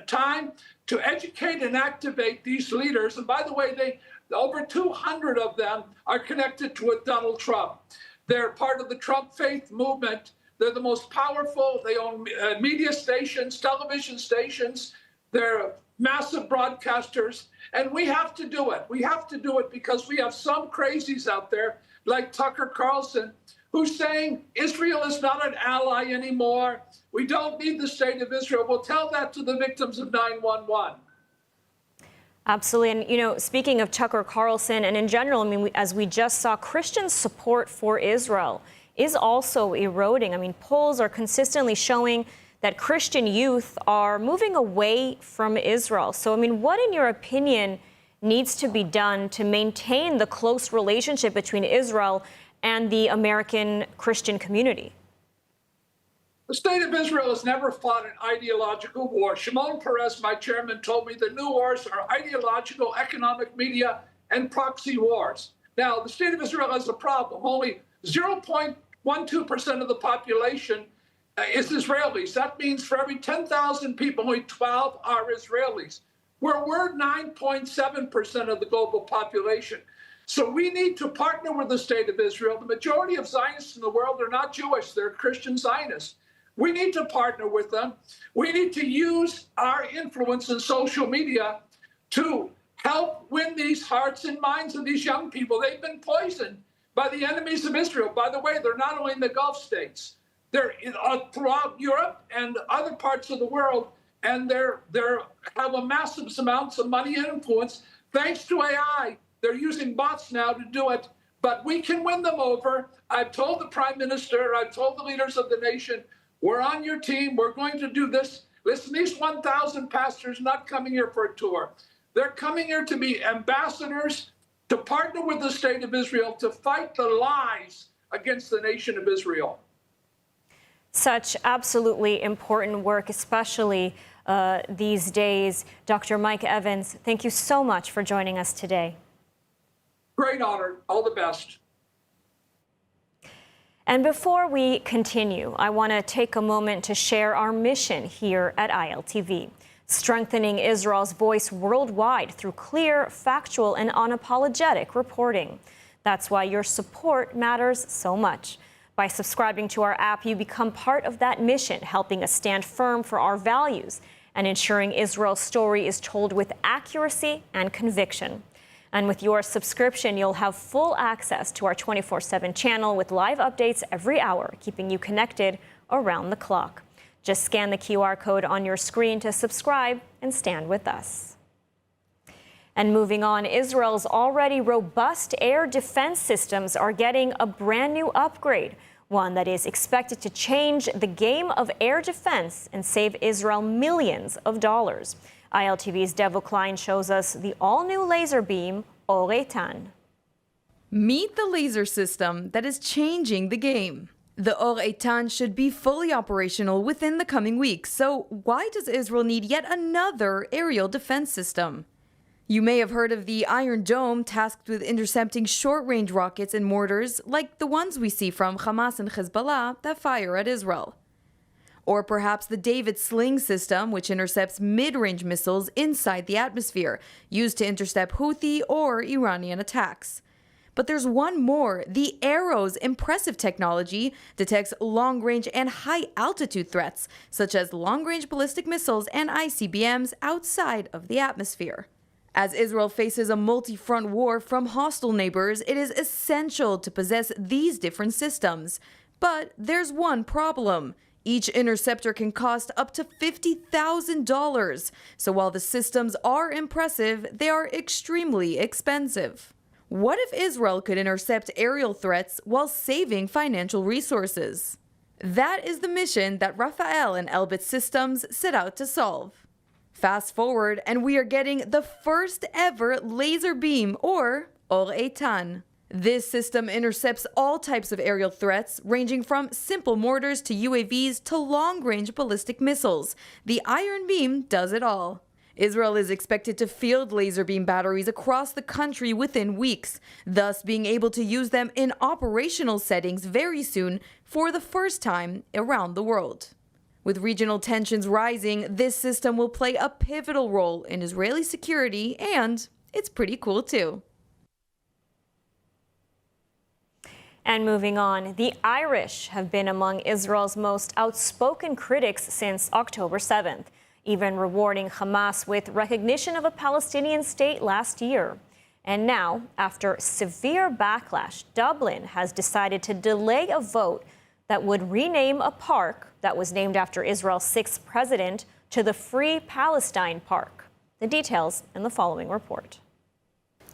time to educate and activate these leaders. And by the way, over 200 of them are connected with Donald Trump. They're part of the Trump faith movement. They're the most powerful. They own media stations, television stations. They're massive broadcasters. And we have to do it. We have to do it because we have some crazies out there like Tucker Carlson who's saying Israel is not an ally anymore. We don't need the state of Israel. We'll tell that to the victims of 9/11. Absolutely. And, you know, speaking of Tucker Carlson and in general, I mean, as we just saw, Christian support for Israel is also eroding. I mean, polls are consistently showing that Christian youth are moving away from Israel. So, I mean, what, in your opinion, needs to be done to maintain the close relationship between Israel and the American Christian community? The state of Israel has never fought an ideological war. Shimon Peres, my chairman, told me the new wars are ideological, economic, media, and proxy wars. Now, the state of Israel has a problem. Only 0.12% of the population is Israelis. That means for every 10,000 people, only 12 are Israelis. We're 9.7% of the global population. So we need to partner with the state of Israel. The majority of Zionists in the world are not Jewish. They're Christian Zionists. We need to partner with them. We need to use our influence in social media to help win these hearts and minds of these young people. They've been poisoned by the enemies of Israel. By the way, they're not only in the Gulf states, they're throughout Europe and other parts of the world, and they have a massive amounts of money and influence. Thanks to AI, they're using bots now to do it, but we can win them over. I've told the prime minister, I've told the leaders of the nation, we're on your team. We're going to do this. Listen, these 1,000 pastors not coming here for a tour. They're coming here to be ambassadors, to partner with the state of Israel, to fight the lies against the nation of Israel. Such absolutely important work, especially these days. Dr. Mike Evans, thank you so much for joining us today. Great honor. All the best. And before we continue, I want to take a moment to share our mission here at ILTV, strengthening Israel's voice worldwide through clear, factual, and unapologetic reporting. That's why your support matters so much. By subscribing to our app, you become part of that mission, helping us stand firm for our values and ensuring Israel's story is told with accuracy and conviction. And with your subscription, you'll have full access to our 24/7 channel with live updates every hour, keeping you connected around the clock. Just scan the QR code on your screen to subscribe and stand with us. And moving on, Israel's already robust air defense systems are getting a brand new upgrade, one that is expected to change the game of air defense and save Israel millions of dollars. ILTV's Devo Klein shows us the all-new laser beam, Or Eitan. Meet the laser system that is changing the game. The Or Eitan should be fully operational within the coming weeks, so why does Israel need yet another aerial defense system? You may have heard of the Iron Dome, tasked with intercepting short-range rockets and mortars like the ones we see from Hamas and Hezbollah that fire at Israel. Or perhaps the David Sling system, which intercepts mid-range missiles inside the atmosphere, used to intercept Houthi or Iranian attacks. But there's one more. The Arrow's impressive technology detects long-range and high-altitude threats, such as long-range ballistic missiles and ICBMs outside of the atmosphere. As Israel faces a multi-front war from hostile neighbors, it is essential to possess these different systems. But there's one problem. Each interceptor can cost up to $50,000. So while the systems are impressive, they are extremely expensive. What if Israel could intercept aerial threats while saving financial resources? That is the mission that Rafael and Elbit Systems set out to solve. Fast forward, and we are getting the first ever laser beam, or Or Eitan. This system intercepts all types of aerial threats, ranging from simple mortars to UAVs to long-range ballistic missiles. The Iron Beam does it all. Israel is expected to field laser beam batteries across the country within weeks, thus being able to use them in operational settings very soon for the first time around the world. With regional tensions rising, this system will play a pivotal role in Israeli security, and it's pretty cool too. And moving on, the Irish have been among Israel's most outspoken critics since October 7th, even rewarding Hamas with recognition of a Palestinian state last year. And now, after severe backlash, Dublin has decided to delay a vote that would rename a park that was named after Israel's sixth president to the Free Palestine Park. The details in the following report.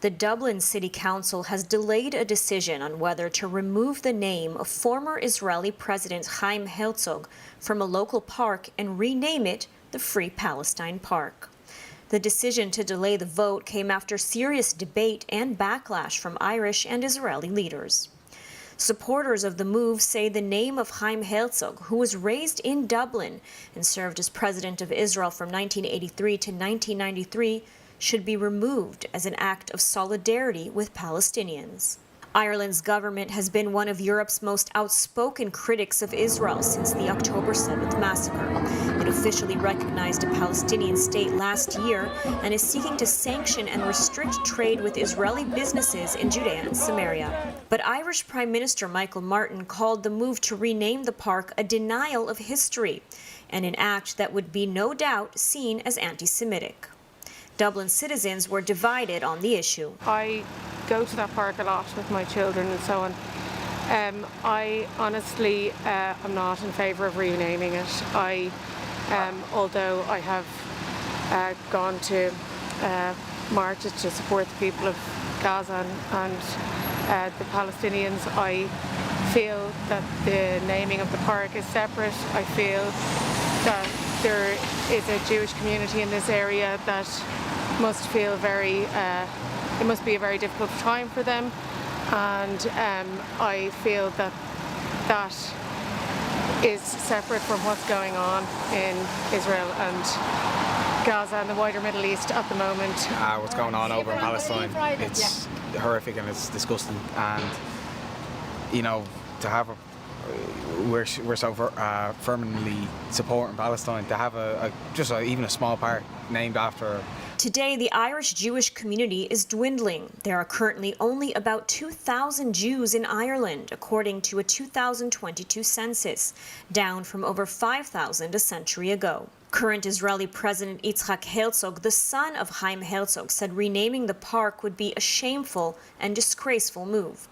The Dublin City Council has delayed a decision on whether to remove the name of former Israeli President Chaim Herzog from a local park and rename it the Free Palestine Park. The decision to delay the vote came after serious debate and backlash from Irish and Israeli leaders. Supporters of the move say the name of Chaim Herzog, who was raised in Dublin and served as president of Israel from 1983 to 1993, should be removed as an act of solidarity with Palestinians. Ireland's government has been one of Europe's most outspoken critics of Israel since the October 7th massacre. It officially recognized a Palestinian state last year and is seeking to sanction and restrict trade with Israeli businesses in Judea and Samaria. But Irish Prime Minister Michael Martin called the move to rename the park a denial of history and an act that would be no doubt seen as anti-Semitic. Dublin citizens were divided on the issue. I go to that park a lot with my children and so on. I honestly am not in favour of renaming it. Although I have gone to marches to support the people of Gaza and the Palestinians, I feel that the naming of the park is separate. I feel that there is a Jewish community in this area that must feel it must be a very difficult time for them, and I feel that that is separate from what's going on in Israel and Gaza and the wider Middle East at the moment. What's going on over in Palestine, it's horrific and it's disgusting, and you know, to have we're so firmly supporting Palestine, to have even a small park named after. Today, the Irish Jewish community is dwindling. There are currently only about 2,000 Jews in Ireland, according to a 2022 census, down from over 5,000 a century ago. Current Israeli President Yitzhak Herzog, the son of Chaim Herzog, said renaming the park would be a shameful and disgraceful move.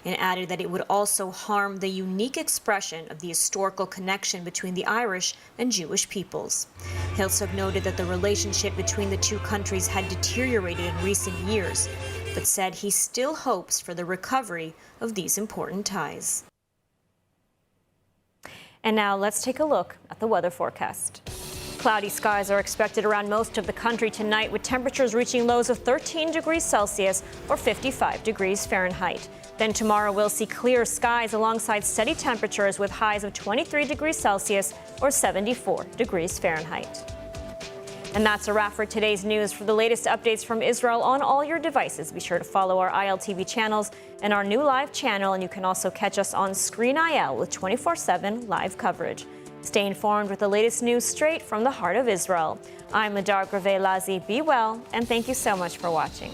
and added that it would also harm the unique expression of the historical connection between the Irish and Jewish peoples. Herzog noted that the relationship between the two countries had deteriorated in recent years, but said he still hopes for the recovery of these important ties. And now let's take a look at the weather forecast. Cloudy skies are expected around most of the country tonight, with temperatures reaching lows of 13 degrees Celsius or 55 degrees Fahrenheit. Then tomorrow we'll see clear skies alongside steady temperatures with highs of 23 degrees Celsius or 74 degrees Fahrenheit. And that's a wrap for today's news. For the latest updates from Israel on all your devices, be sure to follow our ILTV channels and our new live channel. And you can also catch us on Screen IL with 24/7 live coverage. Stay informed with the latest news straight from the heart of Israel. I'm Madar Grave-Lazi. Be well, and thank you so much for watching.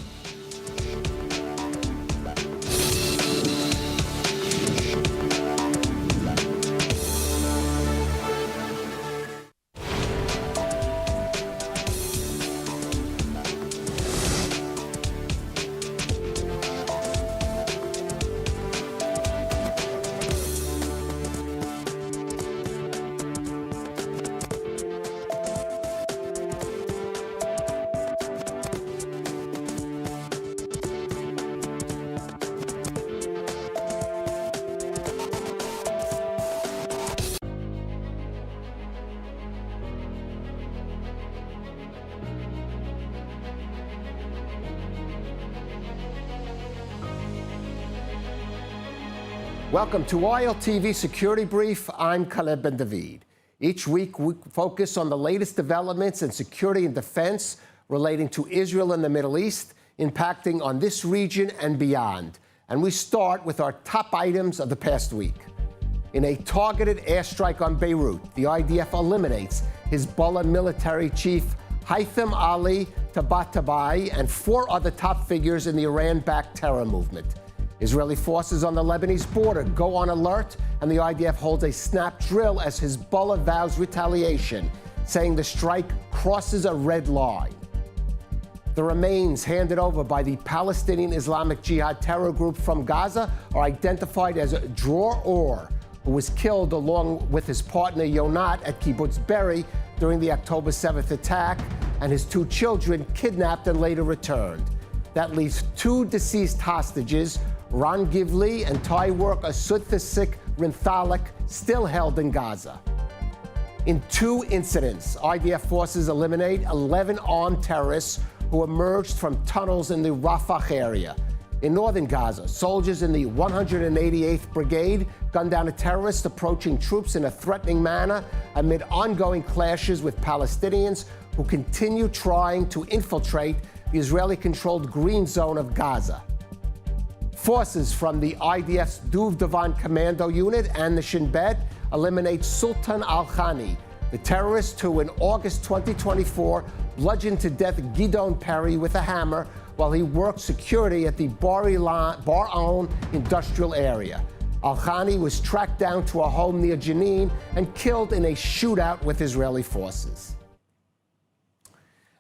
Welcome to ILTV Security Brief. I'm Caleb Ben David. Each week we focus on the latest developments in security and defense relating to Israel and the Middle East, impacting on this region and beyond. And we start with our top items of the past week. In a targeted airstrike on Beirut, the IDF eliminates Hezbollah military chief Haitham Ali Tabatabai and 4 other top figures in the Iran-backed terror movement. Israeli forces on the Lebanese border go on alert, and the IDF holds a snap drill as Hezbollah vows retaliation, saying the strike crosses a red line. The remains handed over by the Palestinian Islamic Jihad terror group from Gaza are identified as Dror Or, who was killed along with his partner Yonat at Kibbutz Be'eri during the October 7th attack, and his 2 children kidnapped and later returned. That leaves 2 deceased hostages, Ron Givli and Thai worker Suthasik Rinthalik, still held in Gaza. In 2 incidents, IDF forces eliminate 11 armed terrorists who emerged from tunnels in the Rafah area. In northern Gaza, soldiers in the 188th Brigade gunned down a terrorist approaching troops in a threatening manner amid ongoing clashes with Palestinians who continue trying to infiltrate the Israeli-controlled Green Zone of Gaza. Forces from the IDF's Duvdevan Commando Unit and the Shin Bet eliminate Sultan al-Khani, the terrorist who in August 2024 bludgeoned to death Gidon Perry with a hammer while he worked security at the Bar On industrial area. Al-Khani was tracked down to a home near Jenin and killed in a shootout with Israeli forces.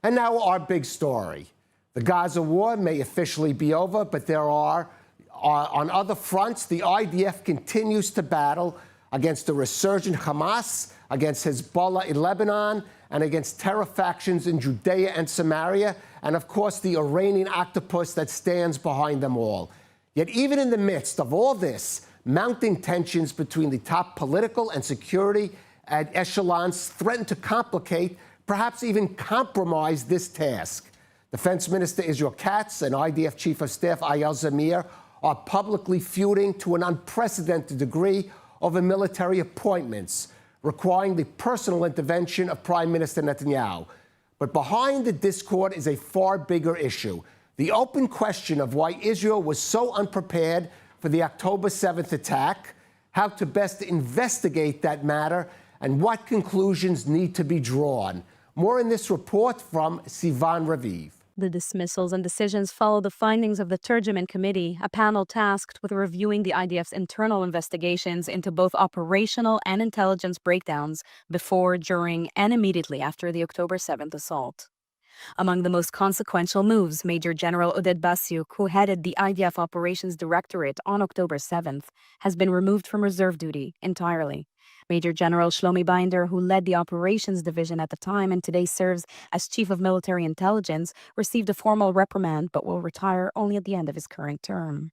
And now our big story. The Gaza war may officially be over, but there are on other fronts, the IDF continues to battle against the resurgent Hamas, against Hezbollah in Lebanon, and against terror factions in Judea and Samaria, and of course the Iranian octopus that stands behind them all. Yet even in the midst of all this, mounting tensions between the top political and security echelons threaten to complicate, perhaps even compromise this task. Defense Minister Israel Katz and IDF Chief of Staff Eyal Zamir are publicly feuding to an unprecedented degree over military appointments, requiring the personal intervention of Prime Minister Netanyahu. But behind the discord is a far bigger issue: the open question of why Israel was so unprepared for the October 7th attack, how to best investigate that matter, and what conclusions need to be drawn. More in this report from Sivan Raviv. The dismissals and decisions follow the findings of the Turjuman Committee, a panel tasked with reviewing the IDF's internal investigations into both operational and intelligence breakdowns before, during, and immediately after the October 7th assault. Among the most consequential moves, Major General Oded Basyuk, who headed the IDF Operations Directorate on October 7th, has been removed from reserve duty entirely. Major General Shlomi Binder, who led the Operations Division at the time and today serves as Chief of Military Intelligence, received a formal reprimand but will retire only at the end of his current term.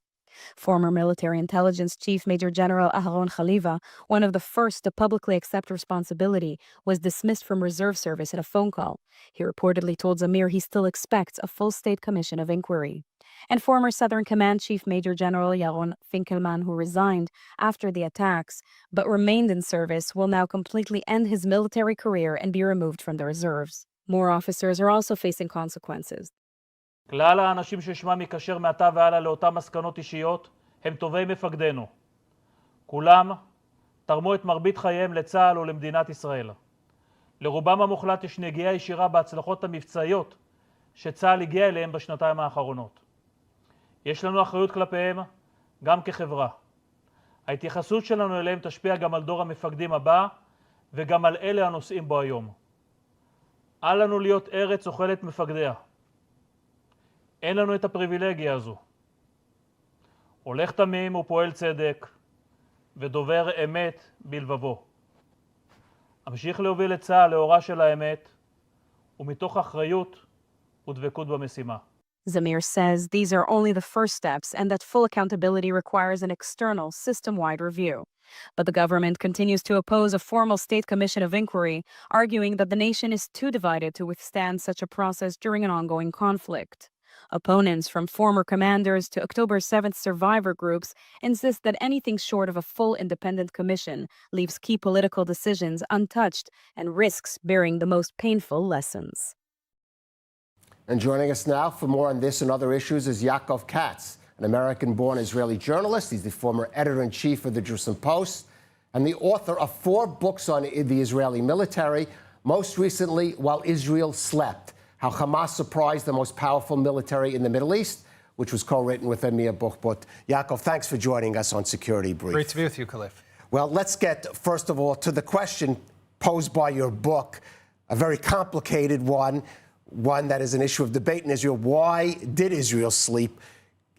Former Military Intelligence Chief Major General Aharon Khaliva, one of the first to publicly accept responsibility, was dismissed from reserve service in a phone call. He reportedly told Zamir he still expects a full state commission of inquiry. And former Southern Command Chief Major General Yaron Finkelman, who resigned after the attacks but remained in service, will now completely end his military career and be removed from the reserves. More officers are also facing consequences. כלל האנשים ששמם יקשר מעתה והלאה לאותן מסקנות אישיות הם טובי מפקדינו. כולם תרמו את מרבית חייהם לצה"ל ולמדינת ישראל. לרובם המוחלט יש נגיעה ישירה בהצלחות המבצעיות שצה"ל הגיע אליהם בשנתיים האחרונות. יש לנו אחריות כלפיהם גם כחברה. ההתייחסות שלנו אליהם תשפיע גם על דור המפקדים הבא וגם על אלה הנושאים בו היום. אל לנו להיות ארץ אוכלת מפקדיה. אין לנו את הפריבילגיה הזו. הולך תמים ופועל צדק ודובר אמת בלבבו. אמשיך להוביל את צה"ל לאורה של האמת ומתוך אחריות ודבקות במשימה. Zamir says these are only the first steps and that full accountability requires an external, system-wide review. But the government continues to oppose a formal state commission of inquiry, arguing that the nation is too divided to withstand such a process during an ongoing conflict. Opponents, from former commanders to October 7th survivor groups, insist that anything short of a full independent commission leaves key political decisions untouched and risks bearing the most painful lessons. And joining us now for more on this and other issues is Yaakov Katz, an American-born Israeli journalist. He's the former editor-in-chief of the Jerusalem Post and the author of 4 books on the Israeli military, most recently, While Israel Slept, How Hamas Surprised the Most Powerful Military in the Middle East, which was co-written with Amir Buchbut. Yaakov, thanks for joining us on Security Brief. Great to be with you, Khalif. Well, let's get, first of all, to the question posed by your book, a very complicated one that is an issue of debate in Israel. Why did Israel sleep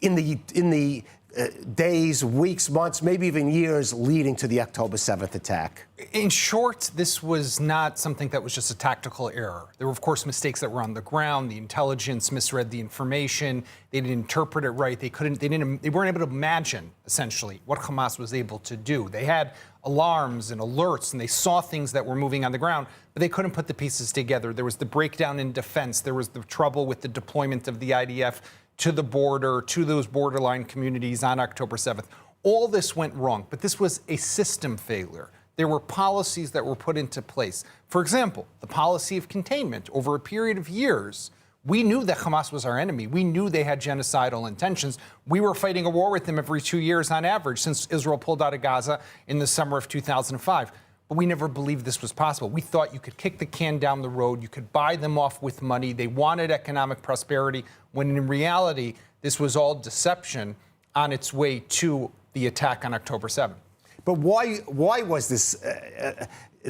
in the days, weeks, months, maybe even years leading to the October 7th attack? In short, this was not something that was just a tactical error. There were, of course, mistakes that were on the ground. The intelligence misread the information. They didn't interpret it right. They weren't able to imagine, essentially, what Hamas was able to do. They had alarms and alerts, and they saw things that were moving on the ground, but they couldn't put the pieces together. There was the breakdown in defense. There was the trouble with the deployment of the IDF to the border, to those borderline communities on October 7th. All this went wrong, but this was a system failure. There were policies that were put into place. For example, the policy of containment. Over a period of years, we knew that Hamas was our enemy. We knew they had genocidal intentions. We were fighting a war with them every 2 years on average since Israel pulled out of Gaza in the summer of 2005. But we never believed this was possible. We thought you could kick the can down the road. You could buy them off with money. They wanted economic prosperity, when in reality, this was all deception on its way to the attack on October 7th. But why was this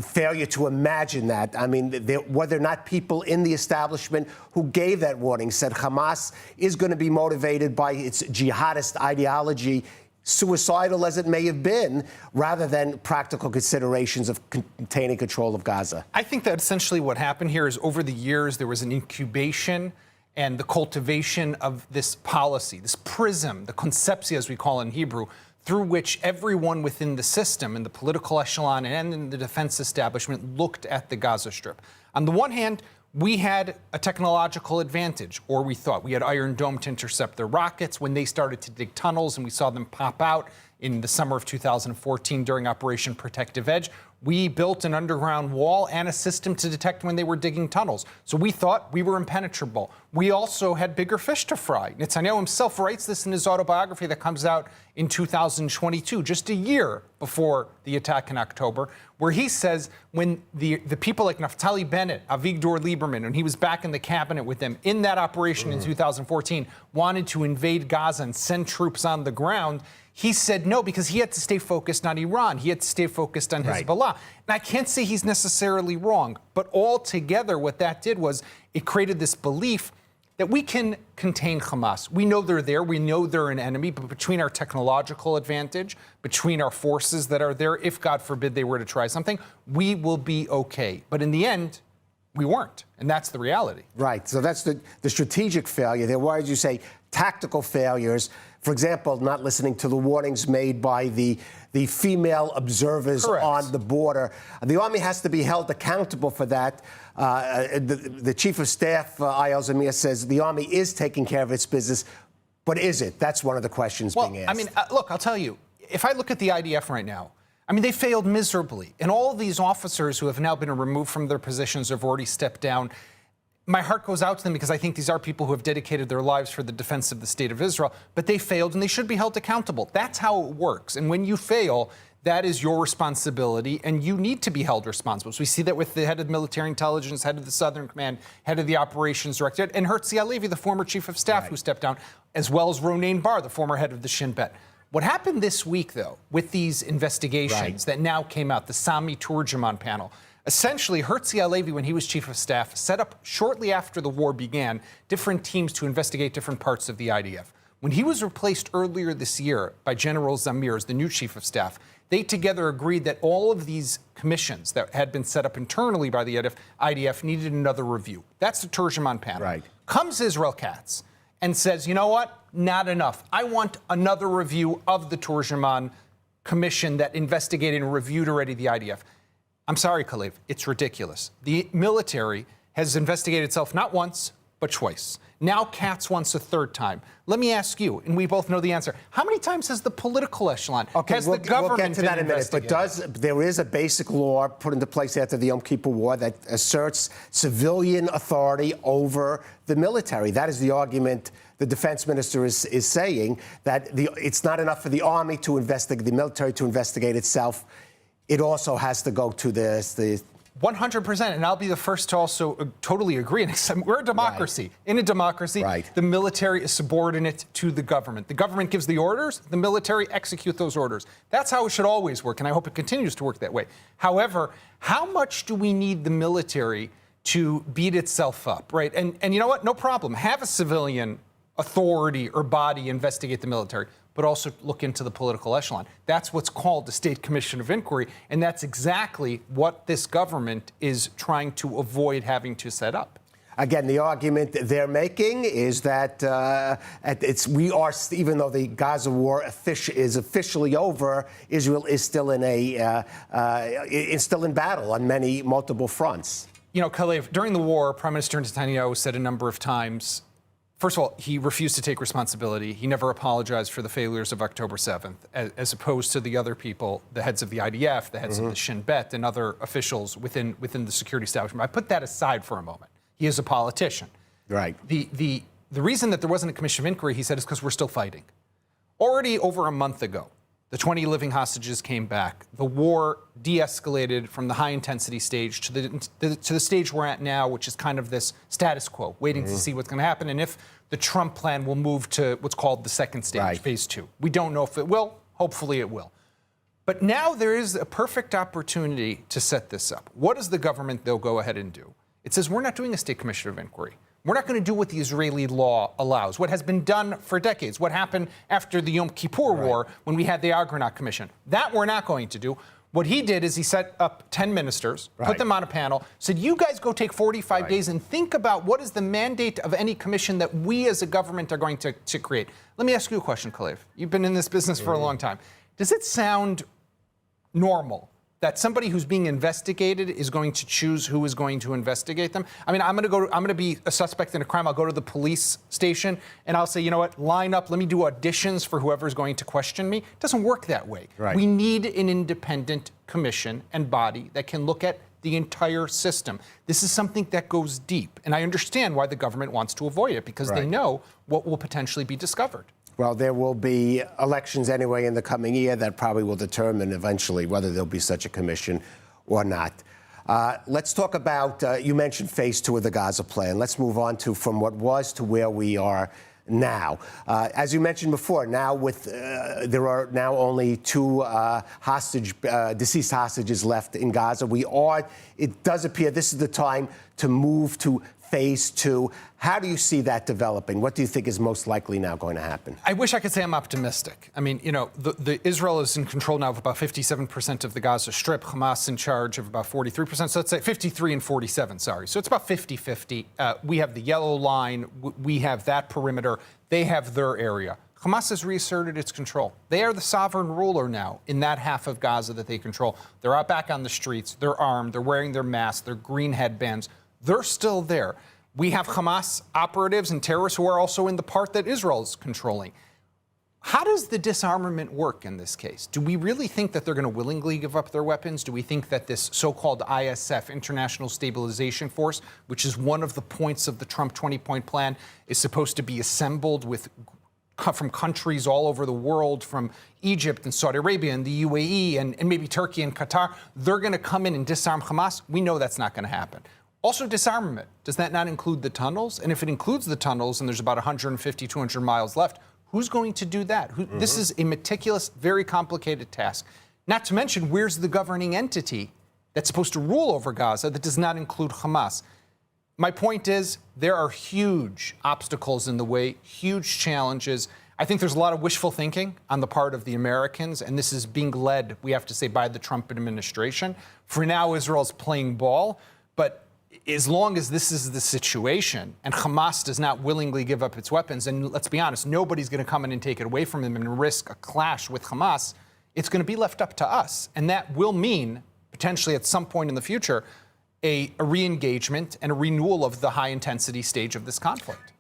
failure to imagine that? I mean, were there not people in the establishment who gave that warning, said Hamas is going to be motivated by its jihadist ideology, suicidal as it may have been, rather than practical considerations of containing control of Gaza? I think that essentially what happened here is over the years there was an incubation and the cultivation of this policy, this prism, the concepция, as we call it in Hebrew, through which everyone within the system, in the political echelon and in the defense establishment, looked at the Gaza Strip. On the one hand, we had a technological advantage, or we thought. We had Iron Dome to intercept their rockets when they started to dig tunnels, and we saw them pop out in the summer of 2014 during Operation Protective Edge. We built an underground wall and a system to detect when they were digging tunnels. So we thought we were impenetrable. We also had bigger fish to fry. Netanyahu himself writes this in his autobiography that comes out in 2022, just a year before the attack in October, where he says when the people like Naftali Bennett, Avigdor Lieberman, and he was back in the cabinet with them in that operation in 2014, wanted to invade Gaza and send troops on the ground, He said no because he had to stay focused on Iran. He had to stay focused on Hezbollah. And I can't say he's necessarily wrong, but altogether what that did was it created this belief that we can contain Hamas. We know they're there. We know they're an enemy, but between our technological advantage, between our forces that are there, if God forbid they were to try something, we will be okay. But in the end, we weren't. And that's the reality. Right. So that's the strategic failure. There were, as you say, tactical failures. For example, not listening to the warnings made by the female observers on the border. The army has to be held accountable for that. The chief of staff, Ayal Zamir, says the army is taking care of its business, but is it? That's one of the questions being asked. I mean, look, I'll tell you, if I look at the IDF right now, I mean, they failed miserably. And all of these officers who have now been removed from their positions have already stepped down. My heart goes out to them because I think these are people who have dedicated their lives for the defense of the state of Israel, but they failed and they should be held accountable. That's how it works. And when you fail, that is your responsibility, and you need to be held responsible. So we see that with the head of military intelligence, head of the Southern Command, head of the operations director, and Herzi Halevi, the former chief of staff who stepped down, as well as Ronain Bar, the former head of the Shin Bet. What happened this week, though, with these investigations that now came out, the Sami Turjaman panel, essentially, Herzi Halevi, when he was chief of staff, set up shortly after the war began different teams to investigate different parts of the IDF. When he was replaced earlier this year by General Zamir as the new chief of staff, they together agreed that all of these commissions that had been set up internally by the IDF needed another review. That's the Turjaman panel. Comes Israel Katz and says, you know what? Not enough. I want another review of the Turjaman commission that investigated and reviewed already the IDF. I'm sorry, Kalev, it's ridiculous. The military has investigated itself not once, but twice. Now Katz wants a third time. Let me ask you, and we both know the answer. How many times has the political echelon, has the government we'll get to that in a minute, but there is a basic law put into place after the Yom Kippur War that asserts civilian authority over the military. That is the argument the defense minister is saying, that it's not enough for the army to investigate, the military to investigate itself. It also has to go to the 100%, and I'll be the first to also totally agree. We're a democracy. In a democracy, the military is subordinate to the government. The government gives the orders, the military execute those orders. That's how it should always work, and I hope it continues to work that way. However, how much do we need the military to beat itself up, right? And you know what? No problem. Have a civilian authority or body investigate the military, but also look into the political echelon. That's what's called the State Commission of Inquiry, and that's exactly what this government is trying to avoid having to set up. Again, the argument they're making is that even though the Gaza war is officially over, Israel is still in battle on multiple fronts. You know, Kalev, during the war, Prime Minister Netanyahu said a number of times, first of all, he refused to take responsibility. He never apologized for the failures of October 7th, as opposed to the other people, the heads of the IDF, the heads of the Shin Bet, and other officials within the security establishment. I put that aside for a moment. He is a politician. Right. The reason that there wasn't a commission of inquiry, he said, is because we're still fighting. Already over a month ago, the 20 living hostages came back. The war de-escalated from the high-intensity stage to the stage we're at now, which is kind of this status quo, waiting to see what's going to happen, and if the Trump plan will move to what's called the second stage, phase 2. We don't know if it will. Hopefully it will. But now there is a perfect opportunity to set this up. What does the government, though, go ahead and do? It says we're not doing a state commission of inquiry. We're not going to do what the Israeli law allows, what has been done for decades, what happened after the Yom Kippur War when we had the Agranat Commission. That we're not going to do. What he did is he set up 10 ministers, put them on a panel, said, you guys go take 45 days and think about what is the mandate of any commission that we as a government are going to create. Let me ask you a question, Kalev. You've been in this business for a long time. Does it sound normal that somebody who's being investigated is going to choose who is going to investigate them? I mean, I'm going to be a suspect in a crime. I'll go to the police station and I'll say, you know what, line up, let me do auditions for whoever's going to question me. It doesn't work that way. We need an independent commission and body that can look at the entire system. This is something that goes deep. And I understand why the government wants to avoid it, because they know what will potentially be discovered. Well, there will be elections anyway in the coming year that probably will determine eventually whether there'll be such a commission or not. Let's talk about, you mentioned phase 2 of the Gaza plan. Let's move on from what was to where we are now. As you mentioned before, now there are now only two deceased hostages left in Gaza. It does appear this is the time to move to phase two. How do you see that developing? What do you think is most likely now going to happen? I wish I could say I'm optimistic. I mean, the Israel is in control now of about 57% of the Gaza Strip. Hamas in charge of about 43%. So let's say 53 and 47, sorry. So it's about 50-50. We have the yellow line. We have that perimeter. They have their area. Hamas has reasserted its control. They are the sovereign ruler now in that half of Gaza that they control. They're out back on the streets. They're armed. They're wearing their masks, their green headbands. They're still there. We have Hamas operatives and terrorists who are also in the part that Israel is controlling. How does the disarmament work in this case? Do we really think that they're going to willingly give up their weapons? Do we think that this so-called ISF, International Stabilization Force, which is one of the points of the Trump 20-point plan, is supposed to be assembled from countries all over the world, from Egypt and Saudi Arabia and the UAE and maybe Turkey and Qatar? They're going to come in and disarm Hamas? We know that's not going to happen. Also, disarmament. Does that not include the tunnels? And if it includes the tunnels and there's about 150, 200 miles left, who's going to do that? This is a meticulous, very complicated task. Not to mention, where's the governing entity that's supposed to rule over Gaza that does not include Hamas? My point is, there are huge obstacles in the way, huge challenges. I think there's a lot of wishful thinking on the part of the Americans, and this is being led, we have to say, by the Trump administration. For now, Israel's playing ball, but as long as this is the situation and Hamas does not willingly give up its weapons, and let's be honest, nobody's going to come in and take it away from them and risk a clash with Hamas, it's going to be left up to us. And that will mean, potentially at some point in the future, a re-engagement and a renewal of the high-intensity stage of this conflict.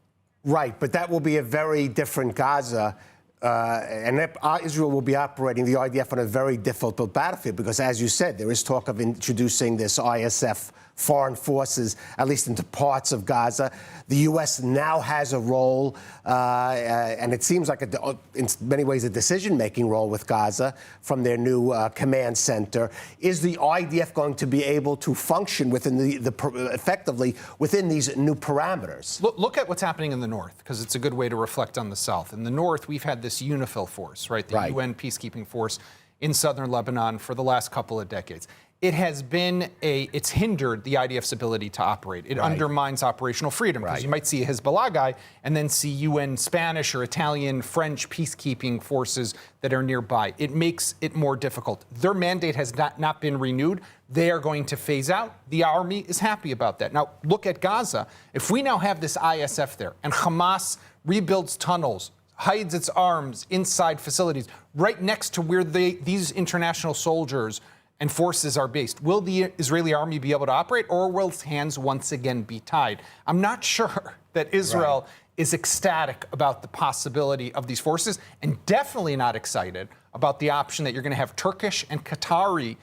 Right, but that will be a very different Gaza. And Israel will be operating the IDF on a very difficult battlefield because, as you said, there is talk of introducing this ISF foreign forces, at least into parts of Gaza. The U.S. now has a role, and it seems like, in many ways, a decision-making role with Gaza from their new command center. Is the IDF going to be able to function within effectively within these new parameters? Look at what's happening in the north, because it's a good way to reflect on the south. In the north, we've had this UNIFIL force, right? The UN peacekeeping force in southern Lebanon for the last couple of decades. It has been it's hindered the IDF's ability to operate. It undermines operational freedom, because you might see a Hezbollah guy and then see UN Spanish or Italian, French peacekeeping forces that are nearby. It makes it more difficult. Their mandate has not been renewed. They are going to phase out. The army is happy about that. Now, look at Gaza. If we now have this ISF there and Hamas rebuilds tunnels, hides its arms inside facilities right next to where these international soldiers and forces are based, will the Israeli army be able to operate, or will its hands once again be tied? I'm not sure that Israel is ecstatic about the possibility of these forces, and definitely not excited about the option that you're going to have Turkish and Qatari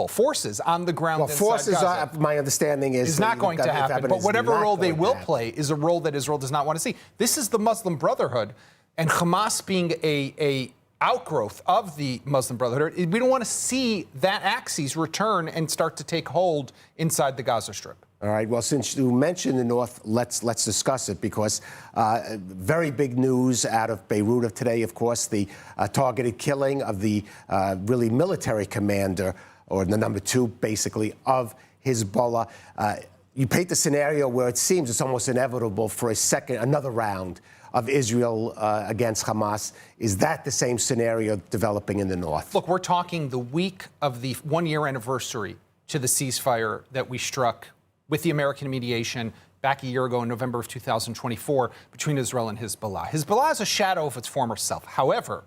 forces on the ground. Well, forces Gaza. My understanding is not going to happen. But whatever role they will play is a role that Israel does not want to see. This is the Muslim Brotherhood, and Hamas being a outgrowth of the Muslim Brotherhood. We don't want to see that axis return and start to take hold inside the Gaza Strip. All right. Well, since you mentioned the North, let's discuss it, because very big news out of Beirut of today, of course, the targeted killing of the really military commander, or the number 2, basically, of Hezbollah. You paint the scenario where it seems it's almost inevitable for another round of Israel against Hamas. Is that the same scenario developing in the north? Look, we're talking the week of the 1-year anniversary to the ceasefire that we struck with the American mediation back a year ago in November of 2024 between Israel and Hezbollah. Hezbollah is a shadow of its former self. However,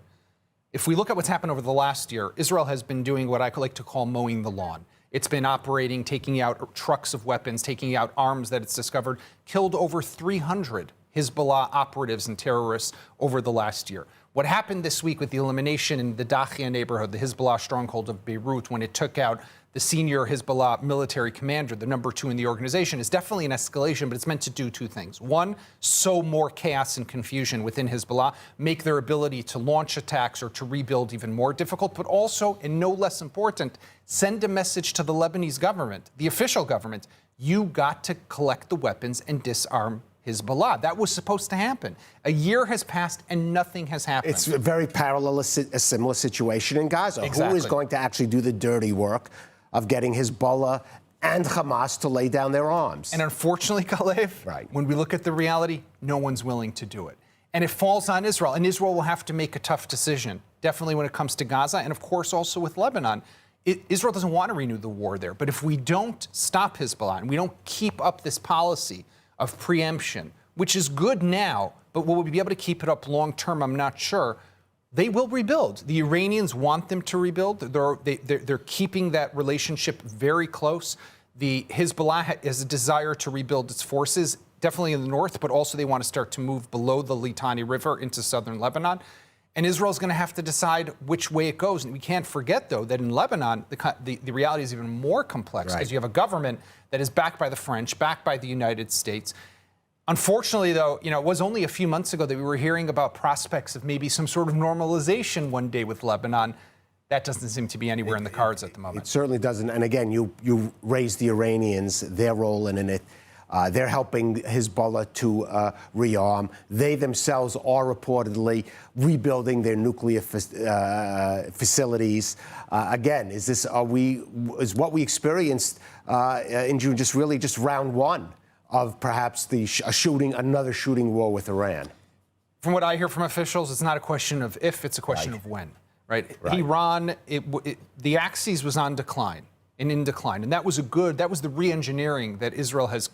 if we look at what's happened over the last year, Israel has been doing what I like to call mowing the lawn. It's been operating, taking out trucks of weapons, taking out arms that it's discovered, killed over 300 Hezbollah operatives and terrorists over the last year. What happened this week with the elimination in the Dahia neighborhood, the Hezbollah stronghold of Beirut, when it took out the senior Hezbollah military commander, the number 2 in the organization, is definitely an escalation, but it's meant to do 2 things. One, sow more chaos and confusion within Hezbollah, make their ability to launch attacks or to rebuild even more difficult, but also, and no less important, send a message to the Lebanese government, the official government: you got to collect the weapons and disarm Hezbollah. That was supposed to happen. A year has passed and nothing has happened. It's very parallel, a similar situation in Gaza. Exactly. Who is going to actually do the dirty work of getting Hezbollah and Hamas to lay down their arms? And unfortunately, Kalev, when we look at the reality, no one's willing to do it. And it falls on Israel, and Israel will have to make a tough decision, definitely when it comes to Gaza, and of course also with Lebanon. Israel doesn't want to renew the war there, but if we don't stop Hezbollah and we don't keep up this policy of preemption, which is good now, but will we be able to keep it up long term? I'm not sure. They will rebuild. The Iranians want them to rebuild. They're keeping that relationship very close. The Hezbollah has a desire to rebuild its forces, definitely in the north, but also they want to start to move below the Litani River into southern Lebanon. And Israel's going to have to decide which way it goes. And we can't forget, though, that in Lebanon, the reality is even more complex because you have a government that is backed by the French, backed by the United States. Unfortunately, though, it was only a few months ago that we were hearing about prospects of maybe some sort of normalization one day with Lebanon. That doesn't seem to be anywhere in the cards at the moment. It certainly doesn't. And again, you raised the Iranians, their role in it. They're helping Hezbollah to rearm. They themselves are reportedly rebuilding their nuclear facilities. Again, is what we experienced in June just round one of perhaps another shooting war with Iran? From what I hear from officials, it's not a question of if, it's a question of when. Right? Iran, the axis was on decline. And in decline. And that was the re-engineering that Israel has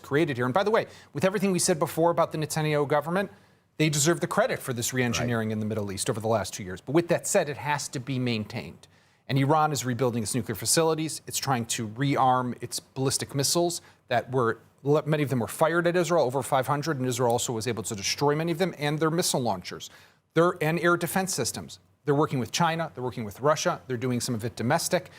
created here. And by the way, with everything we said before about the Netanyahu government, they deserve the credit for this re-engineering in the Middle East over the last 2 years. But with that said, it has to be maintained. And Iran is rebuilding its nuclear facilities. It's trying to rearm its ballistic missiles many of them were fired at Israel, over 500, and Israel also was able to destroy many of them, and their missile launchers, and air defense systems. They're working with China, they're working with Russia, they're doing some of it domestic.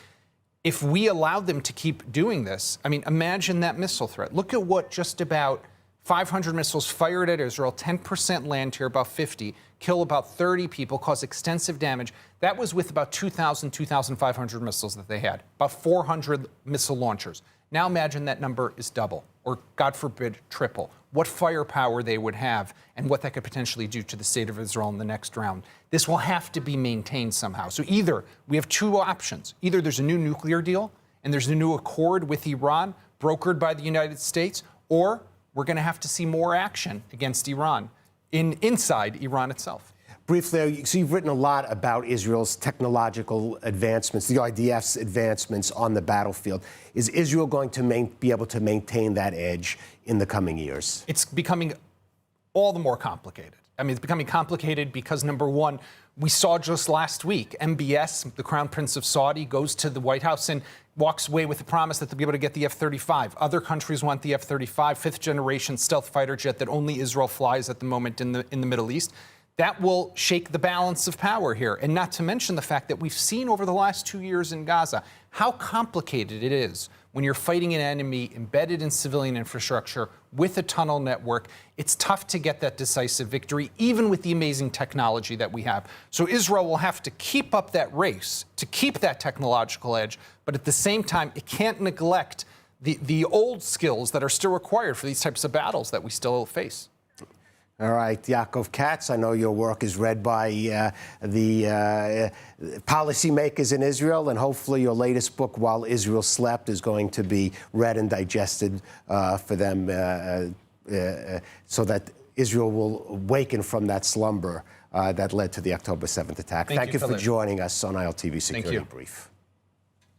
If we allow them to keep doing this, imagine that missile threat. Look at what just about 500 missiles fired at Israel, 10% land here, about 50, kill about 30 people, cause extensive damage. That was with about 2,500 missiles that they had, about 400 missile launchers. Now imagine that number is double, or God forbid, triple. What firepower they would have and what that could potentially do to the state of Israel in the next round. This will have to be maintained somehow. So either we have two options. Either there's a new nuclear deal and there's a new accord with Iran brokered by the United States, or we're going to have to see more action against Iran inside Iran itself. Briefly, so you've written a lot about Israel's technological advancements, the IDF's advancements on the battlefield. Is Israel going to be able to maintain that edge in the coming years? It's becoming all the more complicated. It's becoming complicated because, number one, we saw just last week, MBS, the Crown Prince of Saudi, goes to the White House and walks away with the promise that they'll be able to get the F-35. Other countries want the F-35, fifth-generation stealth fighter jet that only Israel flies at the moment in the Middle East. That will shake the balance of power here. And not to mention the fact that we've seen over the last 2 years in Gaza how complicated it is when you're fighting an enemy embedded in civilian infrastructure with a tunnel network. It's tough to get that decisive victory, even with the amazing technology that we have. So Israel will have to keep up that race to keep that technological edge, but at the same time, it can't neglect the old skills that are still required for these types of battles that we still face. All right, Yaakov Katz, I know your work is read by the policymakers in Israel, and hopefully your latest book, While Israel Slept, is going to be read and digested for them so that Israel will awaken from that slumber that led to the October 7th attack. Thank you for joining us on ILTV Security Brief.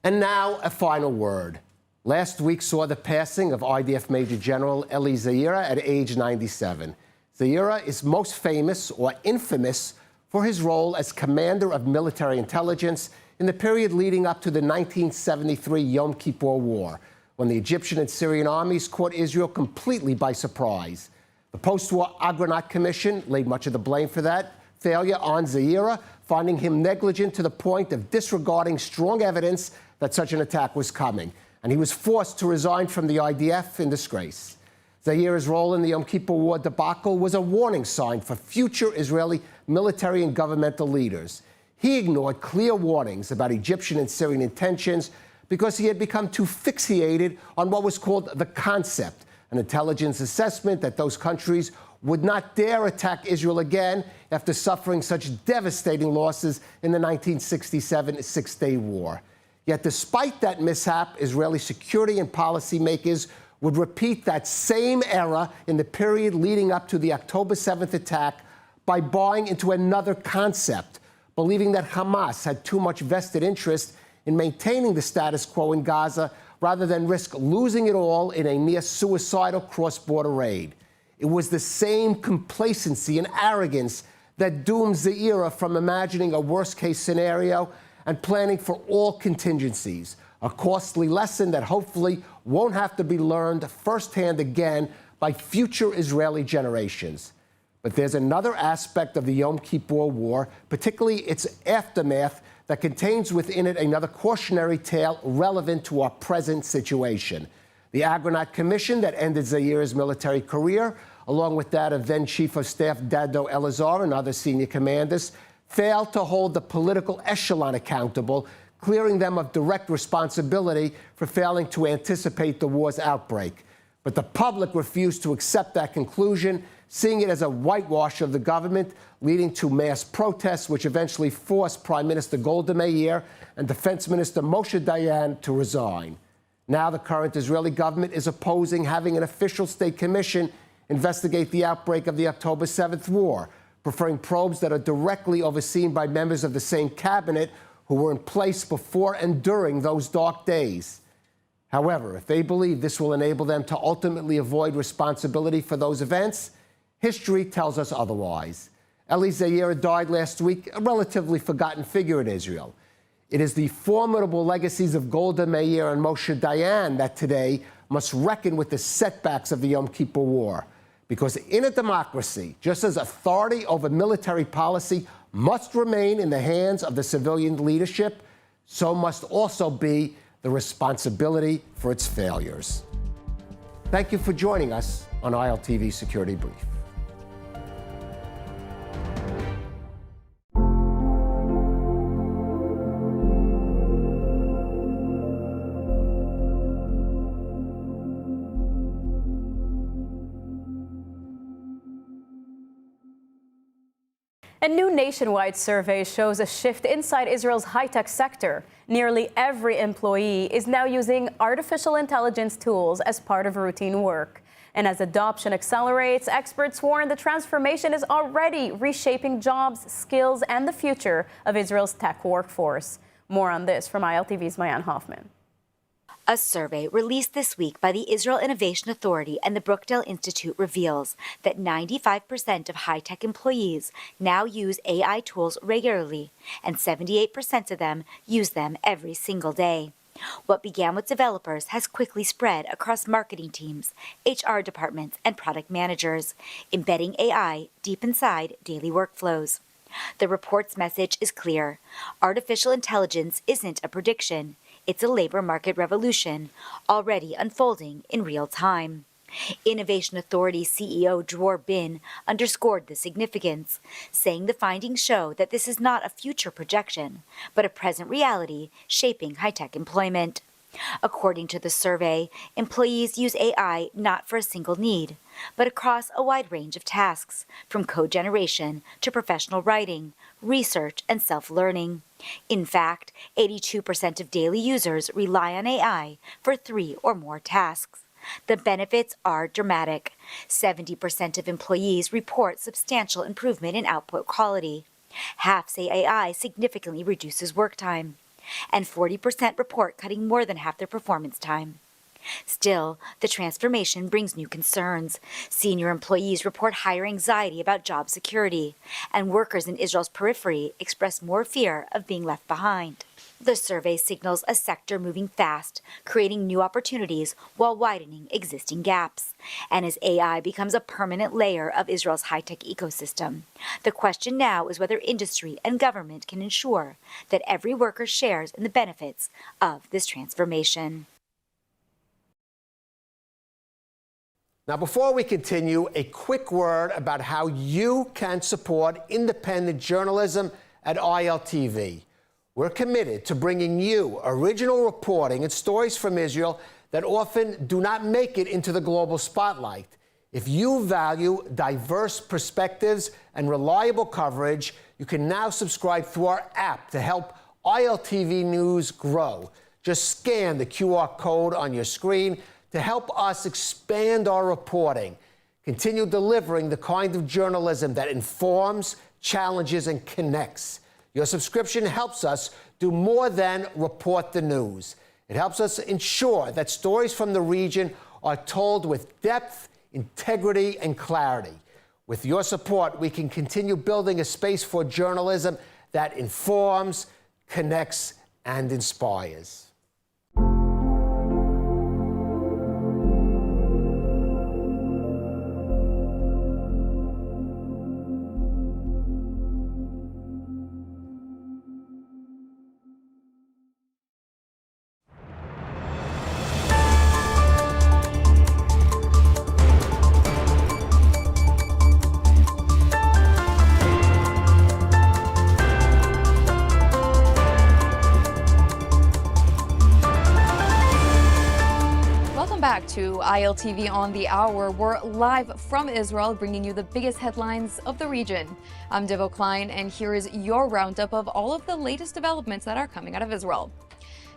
And now, a final word. Last week saw the passing of IDF Major General Eli Zaira at age 97. Zaira is most famous or infamous for his role as commander of military intelligence in the period leading up to the 1973 Yom Kippur War, when the Egyptian and Syrian armies caught Israel completely by surprise. The post-war Agranat Commission laid much of the blame for that failure on Zaira, finding him negligent to the point of disregarding strong evidence that such an attack was coming. And he was forced to resign from the IDF in disgrace. Zaira's role in the Yom Kippur War debacle was a warning sign for future Israeli military and governmental leaders. He ignored clear warnings about Egyptian and Syrian intentions because he had become too fixated on what was called the concept, an intelligence assessment that those countries would not dare attack Israel again after suffering such devastating losses in the 1967 Six-Day War. Yet despite that mishap, Israeli security and policymakers would repeat that same error in the period leading up to the October 7th attack by buying into another concept, believing that Hamas had too much vested interest in maintaining the status quo in Gaza rather than risk losing it all in a near-suicidal cross-border raid. It was the same complacency and arrogance that dooms the era from imagining a worst-case scenario and planning for all contingencies, a costly lesson that hopefully won't have to be learned firsthand again by future Israeli generations. But there's another aspect of the Yom Kippur War, particularly its aftermath, that contains within it another cautionary tale relevant to our present situation. The Agranat Commission that ended Zair's military career, along with that of then Chief of Staff Dado Elazar and other senior commanders, failed to hold the political echelon accountable, clearing them of direct responsibility for failing to anticipate the war's outbreak. But the public refused to accept that conclusion, seeing it as a whitewash of the government, leading to mass protests, which eventually forced Prime Minister Golda Meir and Defense Minister Moshe Dayan to resign. Now the current Israeli government is opposing having an official state commission investigate the outbreak of the October 7th war, preferring probes that are directly overseen by members of the same cabinet who were in place before and during those dark days. However, if they believe this will enable them to ultimately avoid responsibility for those events, history tells us otherwise. Eli Zair died last week, a relatively forgotten figure in Israel. It is the formidable legacies of Golda Meir and Moshe Dayan that today must reckon with the setbacks of the Yom Kippur War. Because in a democracy, just as authority over military policy must remain in the hands of the civilian leadership, so must also be the responsibility for its failures. Thank you for joining us on ILTV Security Brief. A new nationwide survey shows a shift inside Israel's high-tech sector. Nearly every employee is now using artificial intelligence tools as part of routine work. And as adoption accelerates, experts warn the transformation is already reshaping jobs, skills, and the future of Israel's tech workforce. More on this from ILTV's Mayan Hoffman. A survey released this week by the Israel Innovation Authority and the Brookdale Institute reveals that 95% of high-tech employees now use AI tools regularly, and 78% of them use them every single day. What began with developers has quickly spread across marketing teams, HR departments, and product managers, embedding AI deep inside daily workflows. The report's message is clear. Artificial intelligence isn't a prediction. It's a labor market revolution, already unfolding in real time. Innovation Authority CEO Dror Bin underscored the significance, saying the findings show that this is not a future projection, but a present reality shaping high-tech employment. According to the survey, employees use AI not for a single need, but across a wide range of tasks, from code generation to professional writing, research, and self-learning. In fact, 82% of daily users rely on AI for 3 or more tasks. The benefits are dramatic. 70% of employees report substantial improvement in output quality. Half say AI significantly reduces work time. And 40% report cutting more than half their performance time. Still, the transformation brings new concerns. Senior employees report higher anxiety about job security, and workers in Israel's periphery express more fear of being left behind. The survey signals a sector moving fast, creating new opportunities while widening existing gaps. And as AI becomes a permanent layer of Israel's high-tech ecosystem, the question now is whether industry and government can ensure that every worker shares in the benefits of this transformation. Now, before we continue, a quick word about how you can support independent journalism at ILTV. We're committed to bringing you original reporting and stories from Israel that often do not make it into the global spotlight. If you value diverse perspectives and reliable coverage, you can now subscribe through our app to help ILTV News grow. Just scan the QR code on your screen to help us expand our reporting. Continue delivering the kind of journalism that informs, challenges, and connects. Your subscription helps us do more than report the news. It helps us ensure that stories from the region are told with depth, integrity, and clarity. With your support, we can continue building a space for journalism that informs, connects, and inspires. Back to ILTV on the Hour. We're live from Israel, bringing you the biggest headlines of the region. I'm Devo Klein, and here is your roundup of all of the latest developments that are coming out of Israel.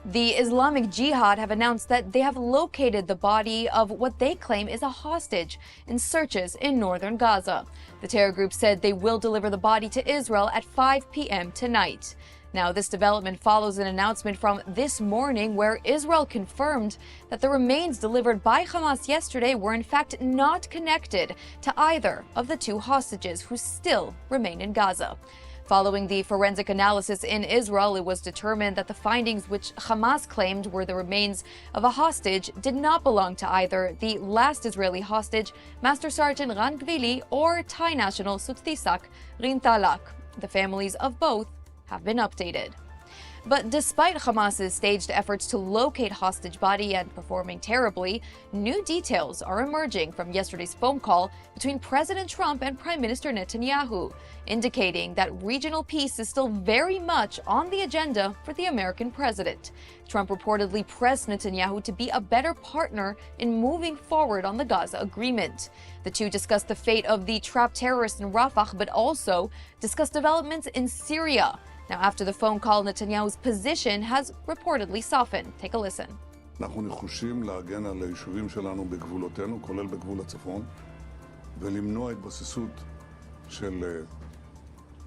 The Islamic Jihad have announced that they have located the body of what they claim is a hostage in searches in northern Gaza. The terror group said they will deliver the body to Israel at 5 p.m. tonight. Now, this development follows an announcement from this morning where Israel confirmed that the remains delivered by Hamas yesterday were in fact not connected to either of the two hostages who still remain in Gaza. Following the forensic analysis in Israel, it was determined that the findings which Hamas claimed were the remains of a hostage did not belong to either the last Israeli hostage, Master Sergeant Ran Gvili, or Thai national Suttisak Rintalak. The families of both have been updated. But despite Hamas's staged efforts to locate hostage body and performing terribly, new details are emerging from yesterday's phone call between President Trump and Prime Minister Netanyahu, indicating that regional peace is still very much on the agenda for the American president. Trump reportedly pressed Netanyahu to be a better partner in moving forward on the Gaza agreement. The two discussed the fate of the trapped terrorists in Rafah, but also discussed developments in Syria. Now, after the phone call, Netanyahu's position has reportedly softened. Take a listen. אנחנו נחושים להגן על היישובים שלנו בגבולותינו, כולל בגבול הצפון, ולמנוע התבססות של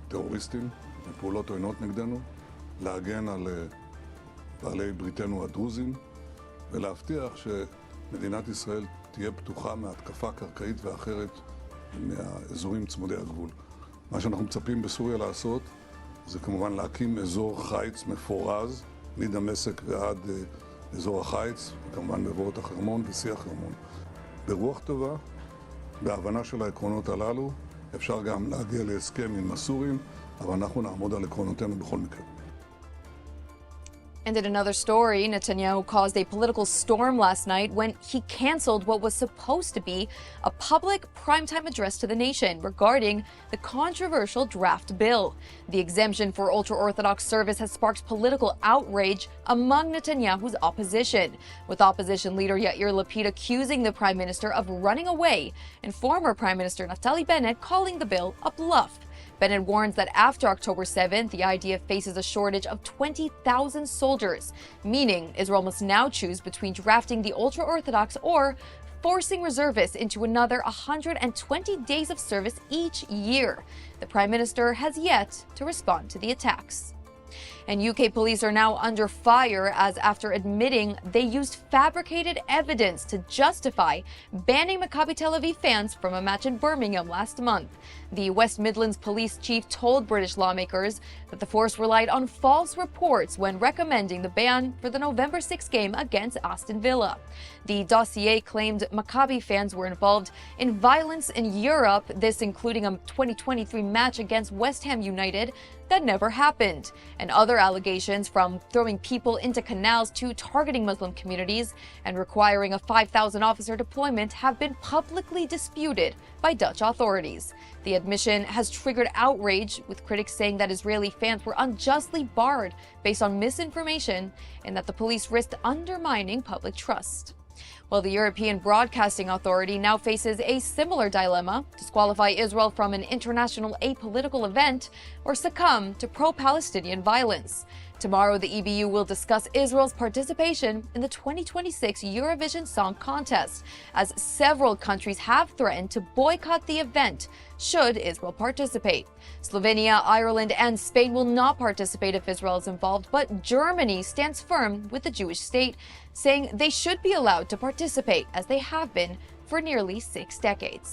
טרוריסטים ופעולות עוינות נגדנו, להגן על בעלי בריתנו הדרוזים, ולהבטיח שמדינת ישראל תהיה פתוחה מהתקפה קרקעית ואחרת מהאזורים צמודי הגבול. מה שאנחנו מצפים בסוריה לעשות זה כמובן להקים אזור חיץ מפורז, מדמשק ועד אזור החיץ, וכמובן מבואות החרמון ושיא החרמון. ברוח טובה, בהבנה של העקרונות הללו, אפשר גם להגיע להסכם עם הסורים, אבל אנחנו נעמוד על עקרונותינו בכל מקרה. And in another story, Netanyahu caused a political storm last night when he canceled what was supposed to be a public primetime address to the nation regarding the controversial draft bill. The exemption for ultra-Orthodox service has sparked political outrage among Netanyahu's opposition, with opposition leader Yair Lapid accusing the prime minister of running away and former Prime Minister Naftali Bennett calling the bill a bluff. Bennett warns that after October 7th, the IDF faces a shortage of 20,000 soldiers, meaning Israel must now choose between drafting the ultra-Orthodox or forcing reservists into another 120 days of service each year. The Prime Minister has yet to respond to the attacks. And UK police are now under fire as after admitting they used fabricated evidence to justify banning Maccabi Tel Aviv fans from a match in Birmingham last month. The West Midlands police chief told British lawmakers that the force relied on false reports when recommending the ban for the November 6 game against Aston Villa. The dossier claimed Maccabi fans were involved in violence in Europe, this including a 2023 match against West Ham United that never happened, and other allegations from throwing people into canals to targeting Muslim communities and requiring a 5,000 officer deployment have been publicly disputed by Dutch authorities. The admission has triggered outrage, with critics saying that Israeli fans were unjustly barred based on misinformation and that the police risked undermining public trust. Well, the European Broadcasting Authority now faces a similar dilemma: disqualify Israel from an international apolitical event or succumb to pro-Palestinian violence. Tomorrow, the EBU will discuss Israel's participation in the 2026 Eurovision Song Contest, as several countries have threatened to boycott the event should Israel participate. Slovenia, Ireland, and Spain will not participate if Israel is involved, but Germany stands firm with the Jewish state, saying they should be allowed to participate, as they have been for nearly 6 decades.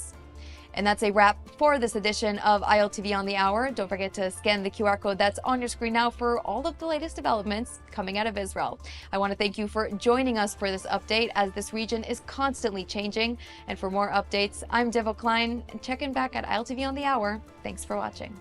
And that's a wrap for this edition of ILTV on the Hour. Don't forget to scan the QR code that's on your screen now for all of the latest developments coming out of Israel. I want to thank you for joining us for this update, as this region is constantly changing. And for more updates, I'm Devo Klein, and check in back at ILTV on the Hour. Thanks for watching.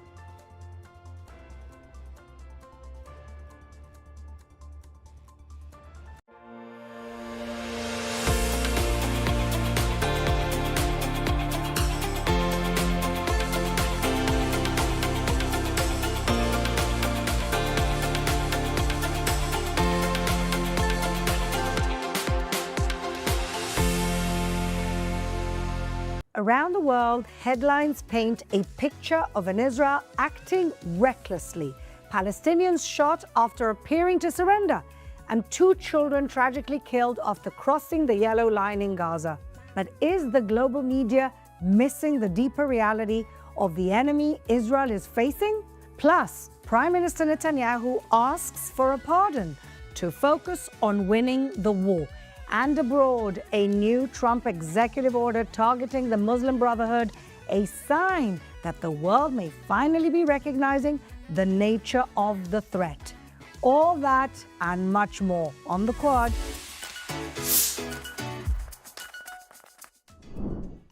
Around the world, headlines paint a picture of an Israel acting recklessly. Palestinians shot after appearing to surrender, and 2 children tragically killed after crossing the yellow line in Gaza. But is the global media missing the deeper reality of the enemy Israel is facing? Plus, Prime Minister Netanyahu asks for a pardon to focus on winning the war. And abroad, a new Trump executive order targeting the Muslim Brotherhood, a sign that the world may finally be recognizing the nature of the threat. All that and much more on the Quad.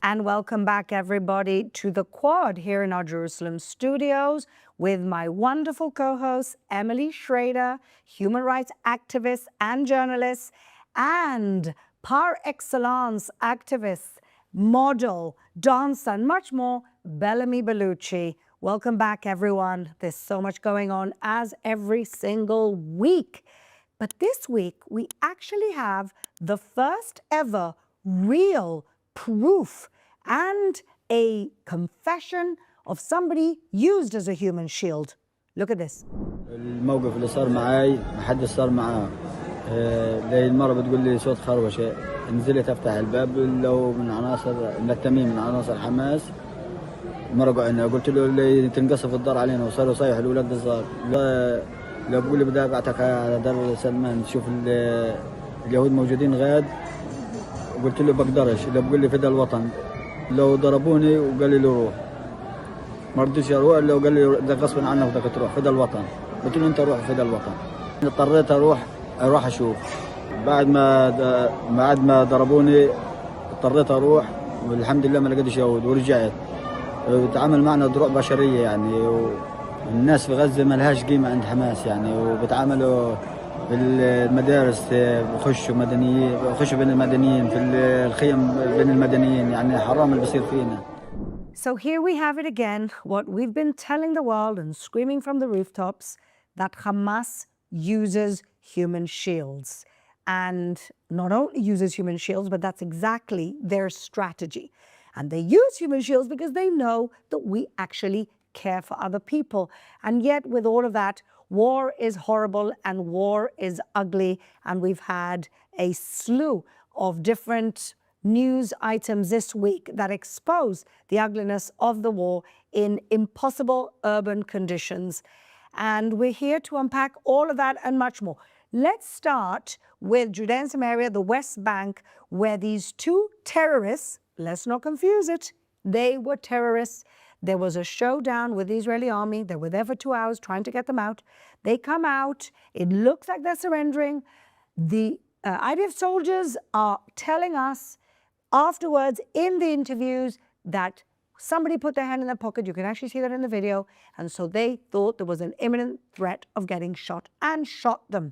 And welcome back, everybody, to the Quad here in our Jerusalem studios with my wonderful co-host, Emily Schrader, human rights activist and journalist, and par excellence activist, model, dancer, and much more, Bellamy Bellucci. Welcome back, everyone. There's so much going on, as every single week. But this week, we actually have the first ever real proof and a confession of somebody used as a human shield. Look at this. الموقف اللي صار معي ما حد صار معاه. لي المرة بتقول لي صوت خروشة، نزلت افتح الباب لو من عناصر ملتمين من عناصر حماس. المرة قعدنا قلت له اللي تنقصف الدار علينا، وصاروا صايح الأولاد الصغار. لو بقول لي بدي ابعتك على دار سلمان تشوف اليهود موجودين غاد، قلت له بقدرش. لو بقول لي فدا الوطن، لو ضربوني وقال لي روح، ما رضيتش اروح. لو قال لي ده غصبا عنك بدك تروح فدا الوطن، قلت له انت روح فدا الوطن. اضطريت اروح اشوف. بعد ما ضربوني اضطريت اروح، والحمد لله ما لقيتش يهود ورجعت. وتعامل معنا دروع بشريه يعني، والناس في غزه ما لهاش قيمه عند حماس يعني، وبتعاملوا بالمدارس بخشوا مدنيين، بخشوا بين المدنيين في الخيم بين المدنيين، يعني حرام اللي بيصير فينا. So here we have it again, what we've been telling the world and screaming from the rooftops, that Hamas uses human shields. And not only uses human shields, but that's exactly their strategy. And they use human shields because they know that we actually care for other people. And yet, with all of that, war is horrible and war is ugly. And we've had a slew of different news items this week that expose the ugliness of the war in impossible urban conditions. And we're here to unpack all of that and much more. Let's start with Judea and Samaria, the West Bank, where these 2 terrorists, let's not confuse it, they were terrorists. There was a showdown with the Israeli army. They were there for 2 hours trying to get them out. They come out. It looks like they're surrendering. The IDF soldiers are telling us afterwards in the interviews that somebody put their hand in their pocket. You can actually see that in the video. And so they thought there was an imminent threat of getting shot and shot them.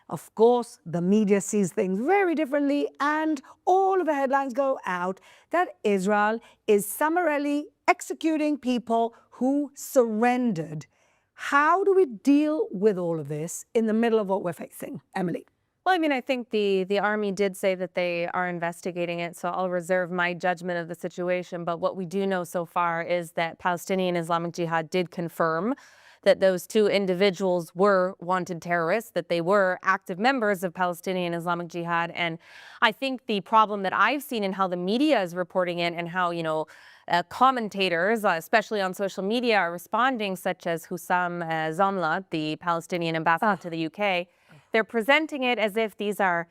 Of course, the media sees things very differently, and all of the headlines go out that Israel is summarily executing people who surrendered. How do we deal with all of this in the middle of what we're facing? Emily? Well, I mean, I think the Army did say that they are investigating it, so I'll reserve my judgment of the situation. But what we do know so far is that Palestinian Islamic Jihad did confirm that those two individuals were wanted terrorists, that they were active members of Palestinian Islamic Jihad. And I think the problem that I've seen in how the media is reporting it and how, commentators, especially on social media, are responding, such as Hussam Zamla, the Palestinian ambassador to the UK, they're presenting it as if these are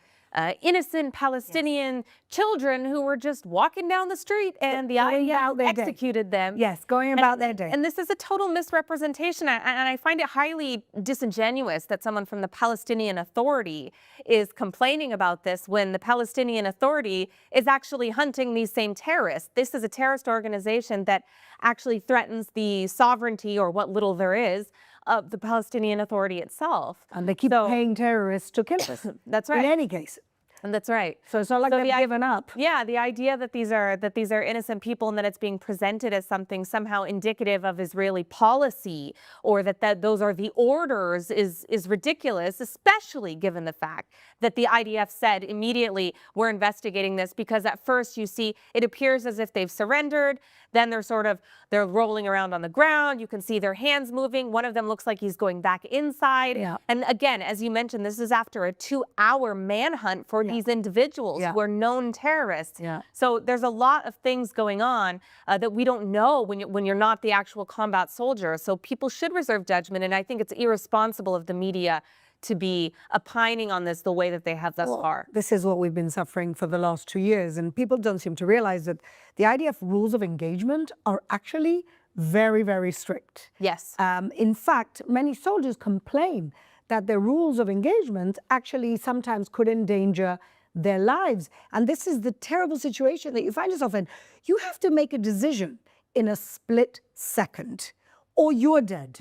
innocent Palestinian children who were just walking down the street and the IDF executed them. Yes, going about their day. And this is a total misrepresentation. And I find it highly disingenuous that someone from the Palestinian Authority is complaining about this when the Palestinian Authority is actually hunting these same terrorists. This is a terrorist organization that actually threatens the sovereignty, or what little there is, of the Palestinian Authority itself. And they keep paying terrorists to kill us. That's right. In any case. And that's right. So it's not like they've given up. Yeah, the idea that these are innocent people and that it's being presented as something somehow indicative of Israeli policy, or that those are the orders is ridiculous, especially given the fact that the IDF said immediately, we're investigating this, because at first you see it appears as if they've surrendered. Then they're rolling around on the ground. You can see their hands moving. One of them looks like he's going back inside. Yeah. And again, as you mentioned, this is after a 2-hour manhunt for these individuals who are known terrorists. Yeah. So there's a lot of things going on that we don't know when you're not the actual combat soldier. So people should reserve judgment. And I think it's irresponsible of the media to be opining on this the way that they have thus far. This is what we've been suffering for the last 2 years, and people don't seem to realize that the IDF rules of engagement are actually very, very strict. Yes. In fact, many soldiers complain that their rules of engagement actually sometimes could endanger their lives. And this is the terrible situation that you find yourself in. You have to make a decision in a split second, or you're dead,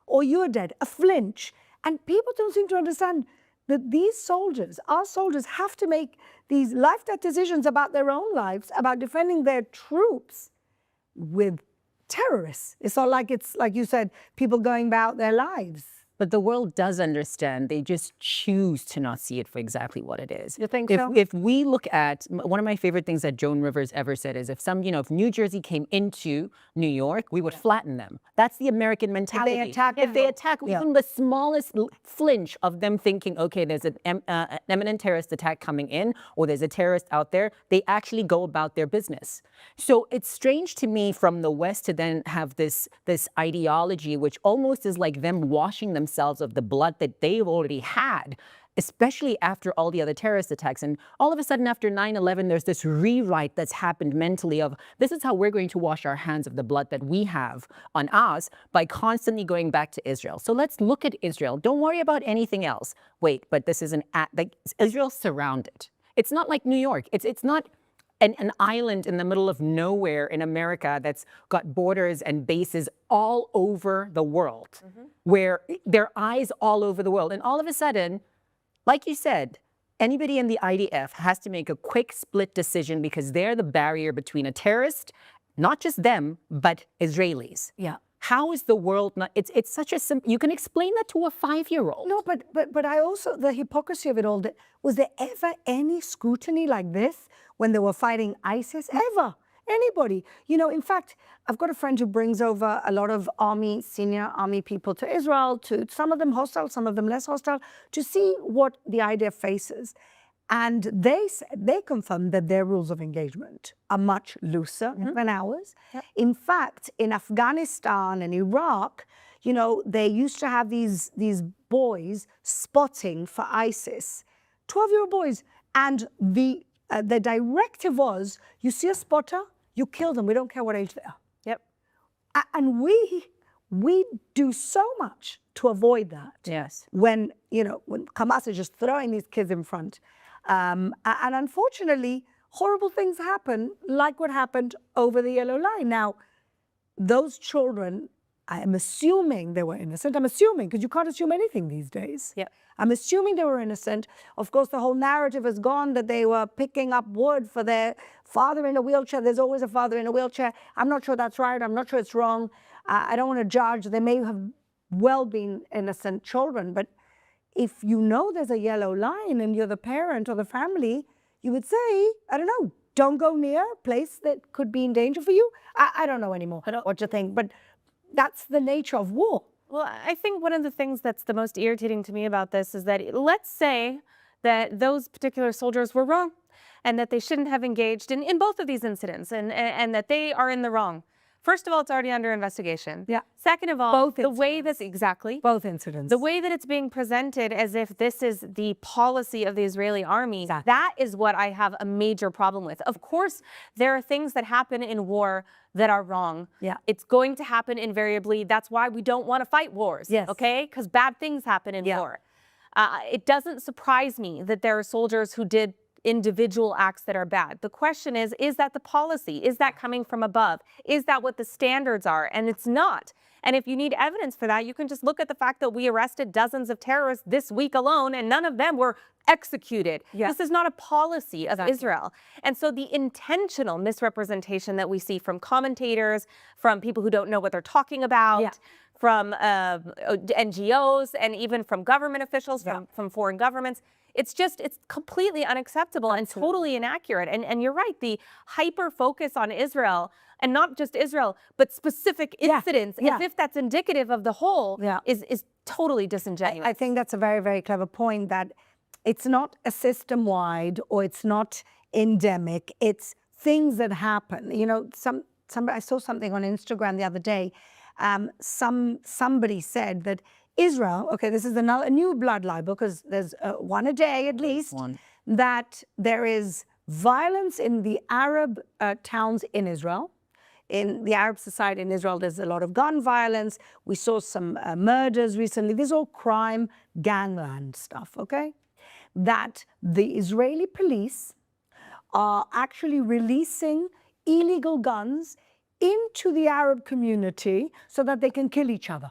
or you're dead, a flinch. And people don't seem to understand that these soldiers, our soldiers, have to make these life-death decisions about their own lives, about defending their troops with terrorists. It's not like it's, like you said, people going about their lives. But the world does understand. They just choose to not see it for exactly what it is. You think so? If we look at, one of my favorite things that Joan Rivers ever said is, if if New Jersey came into New York, we would flatten them. That's the American mentality. If they attack, even the smallest flinch of them thinking, okay, there's an imminent terrorist attack coming in, or there's a terrorist out there, they actually go about their business. So it's strange to me from the West to then have this ideology, which almost is like them washing themselves of the blood that they've already had, especially after all the other terrorist attacks. And all of a sudden, after 9/11, there's this rewrite that's happened mentally of, this is how we're going to wash our hands of the blood that we have on us by constantly going back to Israel. So let's look at Israel. Don't worry about anything else. Wait, but this is Israel's surrounded. It's not like New York. It's not an island in the middle of nowhere in America that's got borders and bases all over the world, where there are eyes all over the world. And all of a sudden, like you said, anybody in the IDF has to make a quick split decision because they're the barrier between a terrorist, not just them, but Israelis. Yeah. How is the world not? It's such a simple. You can explain that to a 5-year-old. No, but I also, the hypocrisy of it all. Was there ever any scrutiny like this when they were fighting ISIS? Ever? Anybody? In fact, I've got a friend who brings over a lot of senior army people to Israel, to some of them hostile, some of them less hostile, to see what the IDF faces. And they confirmed that their rules of engagement are much looser than ours. Yep. In fact, in Afghanistan and Iraq, they used to have these boys spotting for ISIS, 12-year-old boys. And the directive was, you see a spotter, you kill them. We don't care what age they are. Yep. And we do so much to avoid that. Yes. When Hamas is just throwing these kids in front. And unfortunately, horrible things happen, like what happened over the yellow line. Now, those children I'm assuming they were innocent. I'm assuming, because you can't assume anything these days. Yep. I'm assuming they were innocent. Of course, the whole narrative has gone that they were picking up wood for their father in a wheelchair. There's always a father in a wheelchair. I'm not sure that's right. I'm not sure it's wrong. I don't want to judge. They may have well been innocent children, but if you know there's a yellow line and you're the parent or the family, you would say, I don't know, don't go near a place that could be in danger for you. I don't know anymore what you think, but that's the nature of war. Well, I think one of the things that's the most irritating to me about this is that let's say that those particular soldiers were wrong and that they shouldn't have engaged in both of these incidents and that they are in the wrong. First of all, it's already under investigation. Yeah. Second of all, the way that's both incidents. The way that it's being presented as if this is the policy of the Israeli army, that is what I have a major problem with. Of course, there are things that happen in war that are wrong. Yeah. It's going to happen invariably. That's why we don't want to fight wars. Yes. Okay? Because bad things happen in war. It doesn't surprise me that there are soldiers who did individual acts that are bad. The question is that the policy? Is that coming from above? Is that what the standards are? And it's not. And if you need evidence for that, you can just look at the fact that we arrested dozens of terrorists this week alone, and none of them were executed. Yeah. This is not a policy of Israel. And so the intentional misrepresentation that we see from commentators, from people who don't know what they're talking about, from NGOs, and even from government officials, from foreign governments, it's completely unacceptable and totally inaccurate. And you're right, the hyper focus on Israel, and not just Israel, but specific incidents, as if that's indicative of the whole, is totally disingenuous. I think that's a very, very clever point, that it's not a system-wide or it's not endemic. It's things that happen. You know, I saw something on Instagram the other day. Somebody said that Israel, okay, this is a new blood libel, because there's one a day at least, that there is violence in the Arab towns in Israel. In the Arab society in Israel, there's a lot of gun violence. We saw some murders recently. This is all crime, gangland stuff, okay? That the Israeli police are actually releasing illegal guns into the Arab community so that they can kill each other.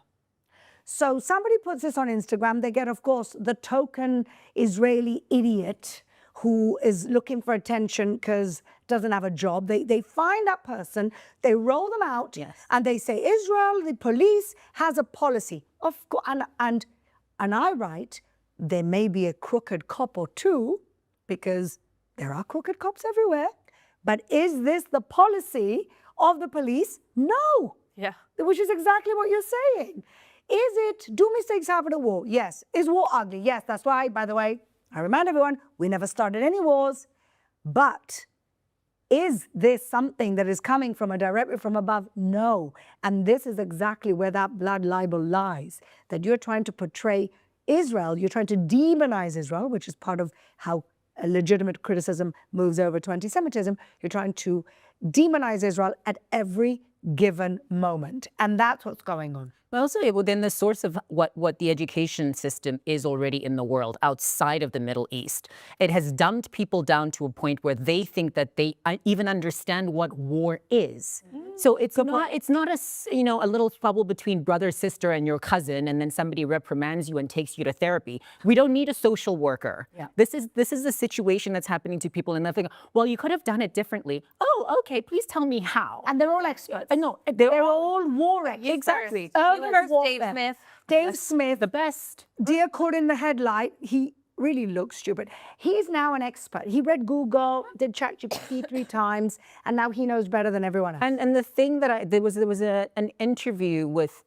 So somebody puts this on Instagram. They get, of course, the token Israeli idiot who is looking for attention because doesn't have a job. They find that person, they roll them out, and they say, Israel, the police has a policy. Of course, and I write, there may be a crooked cop or two, because there are crooked cops everywhere. But is this the policy of the police? No. Yeah. Which is exactly what you're saying. Is it, do mistakes happen in war? Yes. Is war ugly? Yes. That's why, by the way, I remind everyone, we never started any wars. But is this something that is coming from directly from above? No. And this is exactly where that blood libel lies, that you're trying to portray Israel, you're trying to demonize Israel, which is part of how a legitimate criticism moves over to anti-Semitism. You're trying to demonize Israel at every given moment. And that's what's going on. Well, also within the source of what the education system is already in the world outside of the Middle East. It has dumbed people down to a point where they think that they even understand what war is. So it's not a little squabble between brother, sister, and your cousin, and then somebody reprimands you and takes you to therapy. We don't need a social worker. Yeah. This is a situation that's happening to people, and they think, well, you could have done it differently. Oh, okay, please tell me how. And they're all experts. No, they're all war experts. Exactly. Dave Smith. Dave Smith, the best. Dear caught in the headlight. He really looks stupid. He's now an expert. He read Google, did ChatGPT 3 times, and now he knows better than everyone else. And the thing that there was an interview with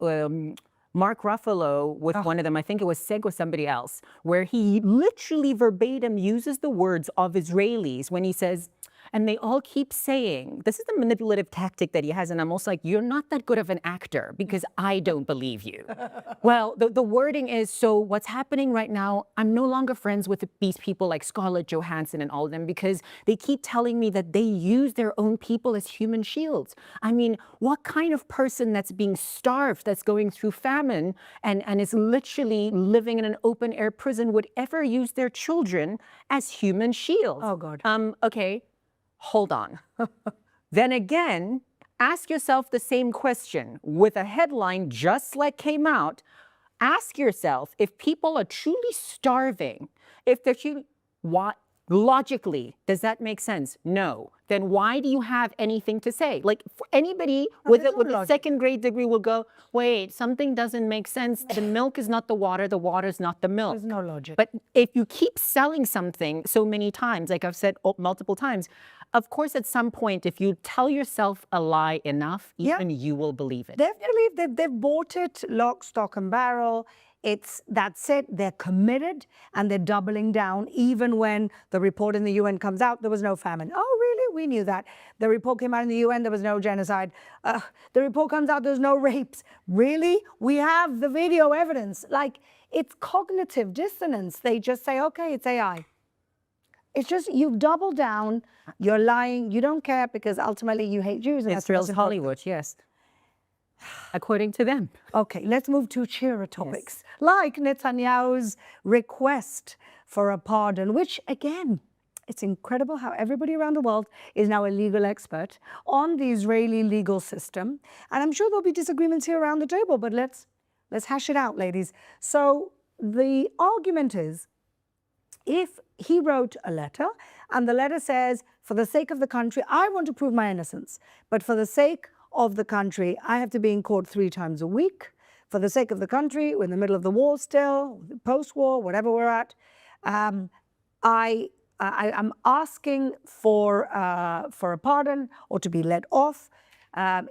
Mark Ruffalo with one of them, I think it was Seg or somebody else, where he literally verbatim uses the words of Israelis when he says, and they all keep saying, this is the manipulative tactic that he has, and I'm almost like, you're not that good of an actor because I don't believe you. Well, the wording is, so what's happening right now, I'm no longer friends with these people like Scarlett Johansson and all of them because they keep telling me that they use their own people as human shields. I mean, what kind of person that's being starved, that's going through famine, and is literally living in an open air prison would ever use their children as human shields? Oh, God. Okay. Hold on. Then again, ask yourself the same question with a headline just like came out. Ask yourself, if people are truly starving, if they're truly, what, logically, does that make sense? No. Then why do you have anything to say? Like, for anybody with a second grade degree will go, wait, something doesn't make sense. The milk is not the water is not the milk. There's no logic. But if you keep selling something so many times, like I've said multiple times, of course, at some point, if you tell yourself a lie enough, even you will believe it. They've bought it lock, stock, and barrel. That's it. They're committed and they're doubling down. Even when the report in the UN comes out, there was no famine. Oh, really? We knew that. The report came out in the UN, there was no genocide. The report comes out, there's no rapes. Really? We have the video evidence. Like, it's cognitive dissonance. They just say, okay, it's AI. It's just, you've doubled down, you're lying, you don't care because ultimately you hate Jews. And Israel's Hollywood, yes. According to them. Okay, let's move to cheerer topics, like Netanyahu's request for a pardon, which again, it's incredible how everybody around the world is now a legal expert on the Israeli legal system. And I'm sure there'll be disagreements here around the table, but let's hash it out, ladies. So the argument is, if he wrote a letter and the letter says, for the sake of the country, I want to prove my innocence, but for the sake of the country, I have to be in court 3 times a week. For the sake of the country, we're in the middle of the war still, post-war, whatever we're at. I'm asking for a pardon or to be let off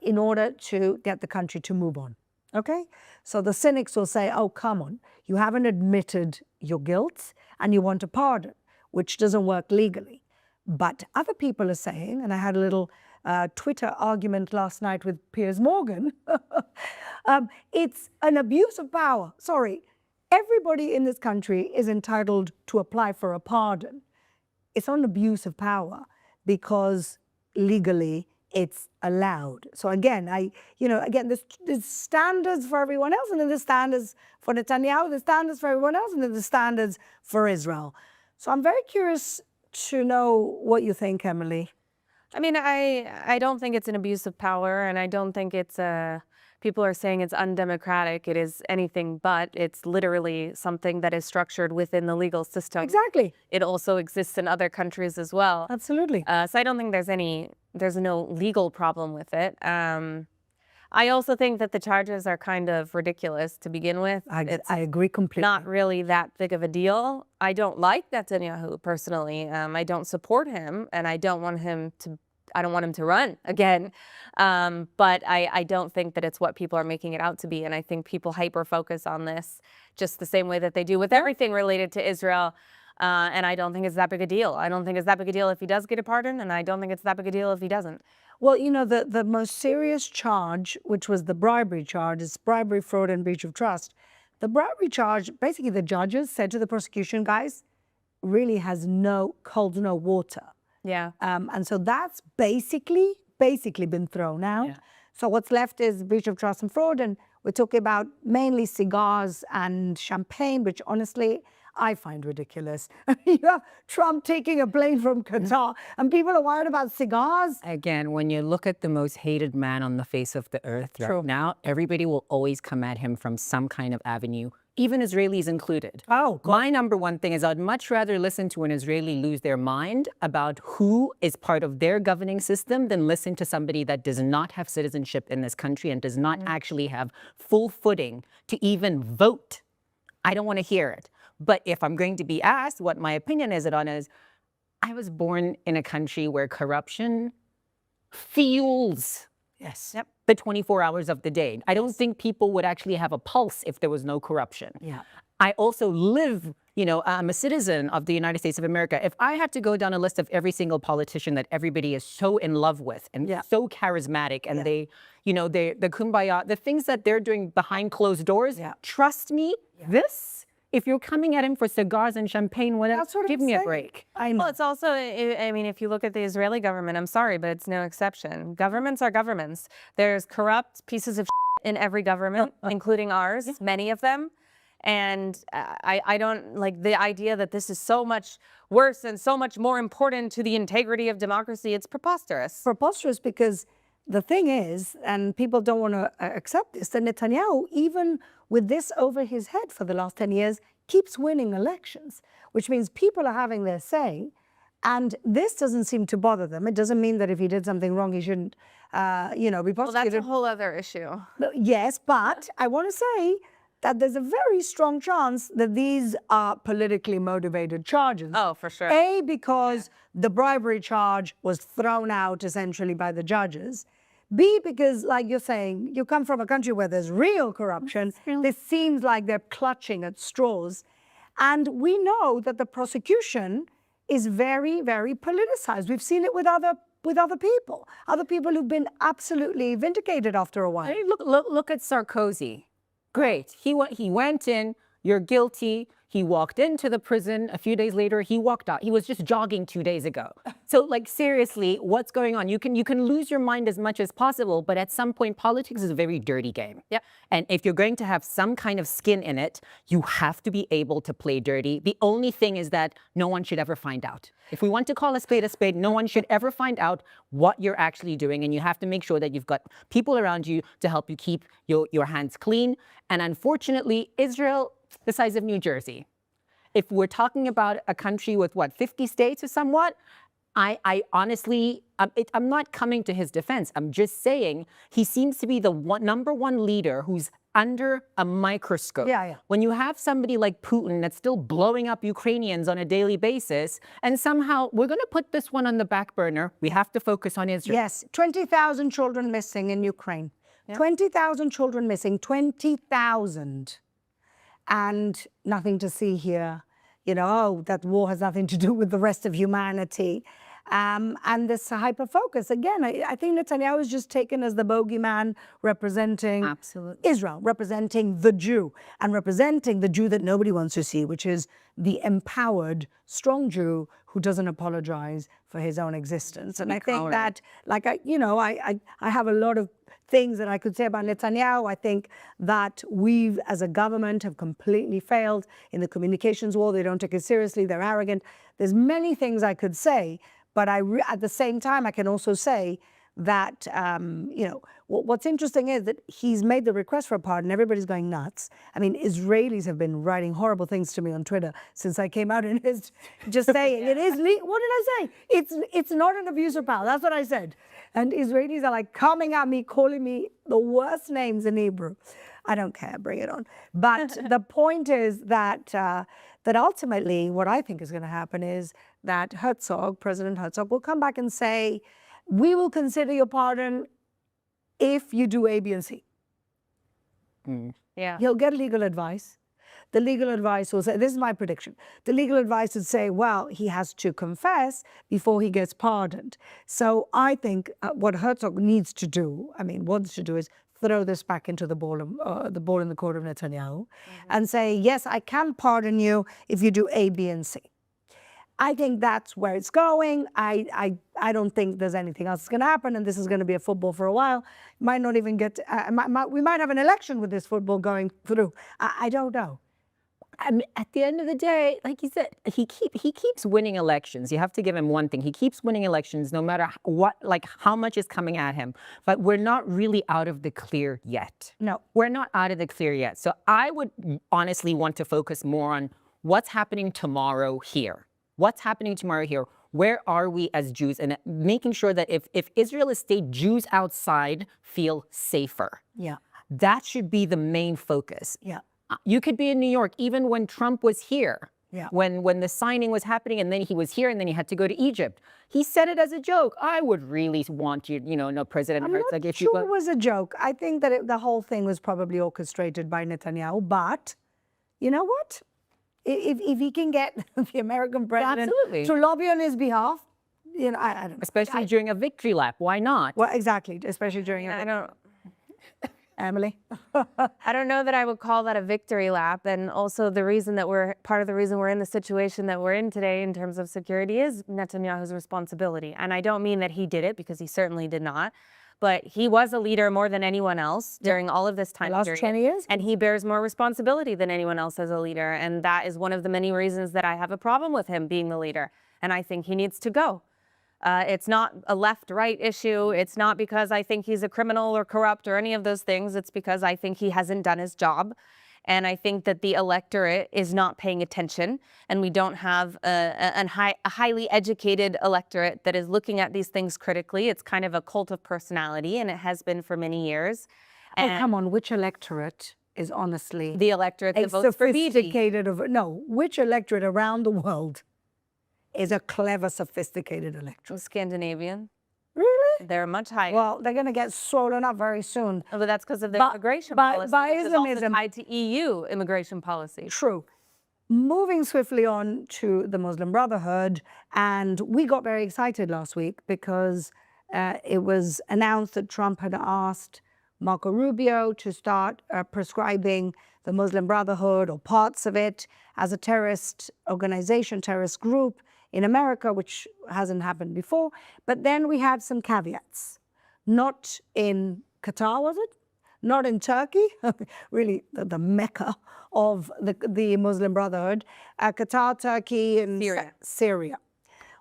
in order to get the country to move on. Okay? So the cynics will say, oh, come on, you haven't admitted your guilt and you want a pardon, which doesn't work legally. But other people are saying, and I had a little Twitter argument last night with Piers Morgan, it's an abuse of power. Sorry, everybody in this country is entitled to apply for a pardon. It's not an abuse of power because legally it's allowed. So again, there's standards for everyone else, and then there's standards for Netanyahu, there's standards for everyone else, and then there's standards for Israel. So I'm very curious to know what you think, Emily. I mean, I don't think it's an abuse of power, and I don't think it's people are saying it's undemocratic. It is anything but. It's literally something that is structured within the legal system. Exactly. It also exists in other countries as well. Absolutely. So I don't think there's no legal problem with it. I also think that the charges are kind of ridiculous to begin with. I agree completely. Not really that big of a deal. I don't like Netanyahu personally. I don't support him, and I don't want him to run again. But I don't think that it's what people are making it out to be. And I think people hyper-focus on this just the same way that they do with everything related to Israel. And I don't think it's that big a deal. I don't think it's that big a deal if he does get a pardon, and I don't think it's that big a deal if he doesn't. Well, you know, the most serious charge, which was the bribery charge, is bribery, fraud, and breach of trust. The bribery charge, basically the judges said to the prosecution, guys, really holds no water. Yeah. And so that's basically been thrown out. Yeah. So what's left is breach of trust and fraud, and we're talking about mainly cigars and champagne, which honestly, I find ridiculous. You have Trump taking a plane from Qatar, and people are worried about cigars. Again, when you look at the most hated man on the face of the earth right now, everybody will always come at him from some kind of avenue, even Israelis included. Oh, God. My number one thing is I'd much rather listen to an Israeli lose their mind about who is part of their governing system than listen to somebody that does not have citizenship in this country and does not actually have full footing to even vote. I don't want to hear it. But if I'm going to be asked what my opinion is on it, is I was born in a country where corruption fuels the 24 hours of the day. I don't think people would actually have a pulse if there was no corruption. Yeah. I also live, I'm a citizen of the United States of America. If I had to go down a list of every single politician that everybody is so in love with and so charismatic and the kumbaya, the things that they're doing behind closed doors, trust me, if you're coming at him for cigars and champagne, give me a break. I know. Well, it's also, I mean, if you look at the Israeli government, I'm sorry, but it's no exception. Governments are governments. There's corrupt pieces of in every government, including ours, many of them. And I don't like the idea that this is so much worse and so much more important to the integrity of democracy. It's preposterous. Preposterous because the thing is, and people don't want to accept this, that Netanyahu, even with this over his head for the last 10 years, keeps winning elections, which means people are having their say. And this doesn't seem to bother them. It doesn't mean that if he did something wrong, he shouldn't, be prosecuted. Well, that's a whole other issue. Yes, but I want to say that there's a very strong chance that these are politically motivated charges. Oh, for sure. A, because the bribery charge was thrown out essentially by the judges. B, because, like you're saying, you come from a country where there's real corruption. This seems like they're clutching at straws. And we know that the prosecution is very, very politicized. We've seen it with other people who've been absolutely vindicated after a while. I mean, look at Sarkozy. Great. He went in, you're guilty. He walked into the prison. A few days later, he walked out. He was just jogging 2 days ago. So, like, seriously, what's going on? You can lose your mind as much as possible, but at some point, politics is a very dirty game. Yep. And if you're going to have some kind of skin in it, you have to be able to play dirty. The only thing is that no one should ever find out. If we want to call a spade, no one should ever find out what you're actually doing. And you have to make sure that you've got people around you to help you keep your hands clean. And unfortunately, Israel, the size of New Jersey. If we're talking about a country with, 50 states or somewhat, I honestly, I'm not coming to his defense. I'm just saying he seems to be the number one leader who's under a microscope. Yeah. When you have somebody like Putin that's still blowing up Ukrainians on a daily basis, and somehow we're going to put this one on the back burner. We have to focus on Israel. Yes, 20,000 children missing in Ukraine. Yeah. 20,000 children missing, 20,000. And nothing to see here. That war has nothing to do with the rest of humanity. And this hyper-focus, again, I think Netanyahu is just taken as the bogeyman representing Israel, representing the Jew, and representing the Jew that nobody wants to see, which is the empowered, strong Jew who doesn't apologize for his own existence. And I think that, I have a lot of things that I could say about Netanyahu. I think that we as a government have completely failed in the communications war. They don't take it seriously. They're arrogant. There's many things I could say, but at the same time, I can also say that, what's interesting is that he's made the request for a pardon. Everybody's going nuts. I mean, Israelis have been writing horrible things to me on Twitter since I came out and just saying it is legal. What did I say? It's not an abuse of power. That's what I said. And Israelis are like coming at me, calling me the worst names in Hebrew. I don't care. Bring it on. But the point is that ultimately what I think is going to happen is that President Herzog, will come back and say, we will consider your pardon if you do A, B, and C. Yeah. He'll get legal advice. The legal advice will say, this is my prediction, the legal advice would say, well, he has to confess before he gets pardoned. So I think what Herzog wants to do is throw this back into the ball in the court of Netanyahu and say, yes, I can pardon you if you do A, B, and C. I think that's where it's going. I don't think there's anything else that's going to happen, and this is going to be a football for a while. Might not even get. We might have an election with this football going through. I don't know. I mean, at the end of the day, like you said, he keeps winning elections. You have to give him one thing. He keeps winning elections no matter how much is coming at him. But we're not really out of the clear yet. No. We're not out of the clear yet. So I would honestly want to focus more on what's happening tomorrow here. What's happening tomorrow here? Where are we as Jews? And making sure that if Israel is state, Jews outside feel safer. Yeah. That should be the main focus. Yeah. You could be in New York, even when Trump was here, yeah. when the signing was happening, and then he was here, and then he had to go to Egypt. He said it as a joke. I would really want you, President Herzog. I'm not sure it was a joke. I think that the whole thing was probably orchestrated by Netanyahu. But you know what? If he can get the American president to lobby on his behalf, I don't know. Especially during a victory lap. Why not? Well, exactly. Especially during Emily? I don't know that I would call that a victory lap. And also part of the reason we're in the situation that we're in today in terms of security is Netanyahu's responsibility. And I don't mean that he did it, because he certainly did not. But he was a leader more than anyone else during all of this time period. The last 10 years? And he bears more responsibility than anyone else as a leader. And that is one of the many reasons that I have a problem with him being the leader. And I think he needs to go. It's not a left-right issue. It's not because I think he's a criminal or corrupt or any of those things. It's because I think he hasn't done his job. And I think that the electorate is not paying attention, and we don't have a highly educated electorate that is looking at these things critically. It's kind of a cult of personality, and it has been for many years. And come on, which electorate is honestly the electorate that votes for sophisticated? Which electorate around the world is a clever, sophisticated electorate? Scandinavian. Really? They're much higher. Well, they're going to get swollen up very soon. But that's because of the immigration policy. By which is also Islamism. tied to EU immigration policy. True. Moving swiftly on to the Muslim Brotherhood, and we got very excited last week because it was announced that Trump had asked Marco Rubio to start prescribing the Muslim Brotherhood or parts of it as a terrorist organization, terrorist group in America, which hasn't happened before. But then we had some caveats. Not in Qatar, was it? Not in Turkey, really the mecca of the Muslim Brotherhood. Qatar, Turkey, and Syria,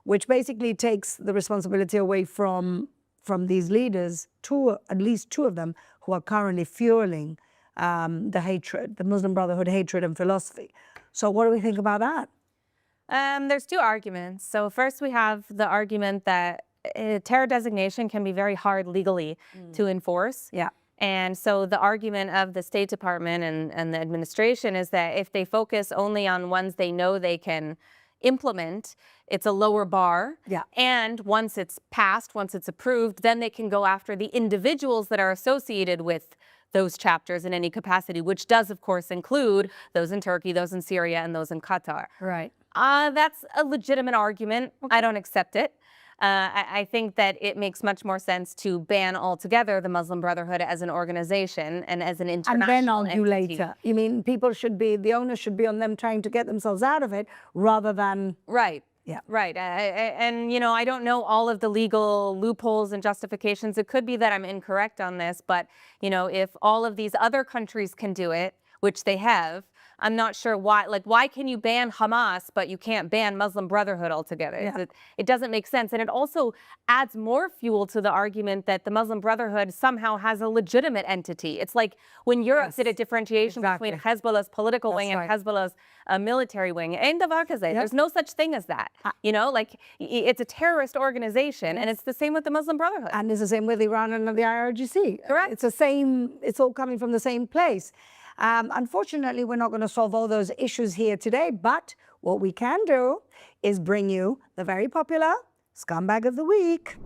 which basically takes the responsibility away from these leaders, at least two of them, who are currently fueling the hatred, the Muslim Brotherhood hatred and philosophy. So what do we think about that? There's two arguments. So first we have the argument that terror designation can be very hard legally to enforce. Yeah. And so the argument of the State Department and the administration is that if they focus only on ones they know they can implement, it's a lower bar. Yeah. And once it's passed, once it's approved, then they can go after the individuals that are associated with those chapters in any capacity, which does, of course, include those in Turkey, those in Syria, and those in Qatar. Right. That's a legitimate argument. Okay. I don't accept it. I think that it makes much more sense to ban altogether the Muslim Brotherhood as an organization and as an international And then argue entity. later. You mean the onus should be on them trying to get themselves out of it rather than... Right. Yeah. Right. And, I don't know all of the legal loopholes and justifications. It could be that I'm incorrect on this, but, if all of these other countries can do it, which they have, I'm not sure why. Like, why can you ban Hamas, but you can't ban Muslim Brotherhood altogether? Yeah. It doesn't make sense. And it also adds more fuel to the argument that the Muslim Brotherhood somehow has a legitimate entity. It's like when Europe did a differentiation between Hezbollah's political wing and Hezbollah's military wing. There's no such thing as that. It's a terrorist organization, and it's the same with the Muslim Brotherhood. And it's the same with Iran and the IRGC. Correct. It's all coming from the same place. Unfortunately, we're not going to solve all those issues here today, but what we can do is bring you the very popular Scumbag of the Week.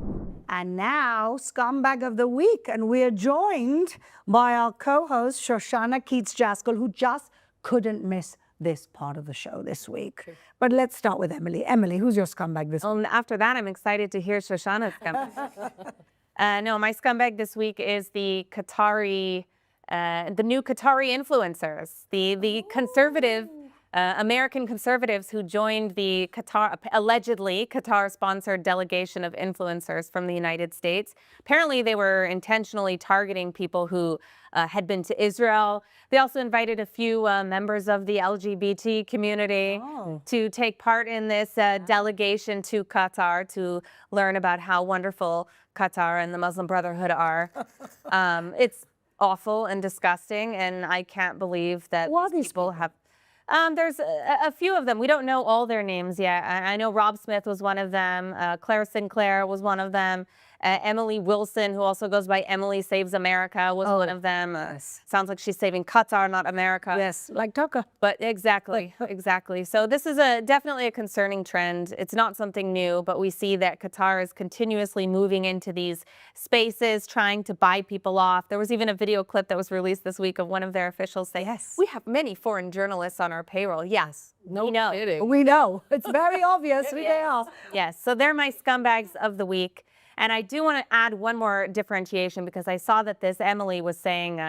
And now, Scumbag of the Week, and we're joined by our co-host, Shoshana Keats-Jaskol, who just couldn't miss this part of the show this week. Sure. But let's start with Emily. Emily, who's your scumbag this week? After that, I'm excited to hear Shoshana's scumbag. No, my scumbag this week is the new Qatari influencers, the conservative, American conservatives who joined the allegedly Qatar-sponsored delegation of influencers from the United States. Apparently, they were intentionally targeting people who had been to Israel. They also invited a few members of the LGBT community to take part in this delegation to Qatar to learn about how wonderful Qatar and the Muslim Brotherhood are. It's awful and disgusting, and I can't believe that these people have... There's a few of them. We don't know all their names yet. I know Rob Smith was one of them. Claire Sinclair was one of them. Emily Wilson, who also goes by Emily Saves America, was one of them. Sounds like she's saving Qatar, not America. Yes, like Tucker. But exactly. So this is definitely a concerning trend. It's not something new, but we see that Qatar is continuously moving into these spaces, trying to buy people off. There was even a video clip that was released this week of one of their officials saying, we have many foreign journalists on our payroll. Yes, no we know. Kidding. We know. It's very obvious who they are. Yes, so they're my scumbags of the week. And I do want to add one more differentiation because I saw that this Emily was saying,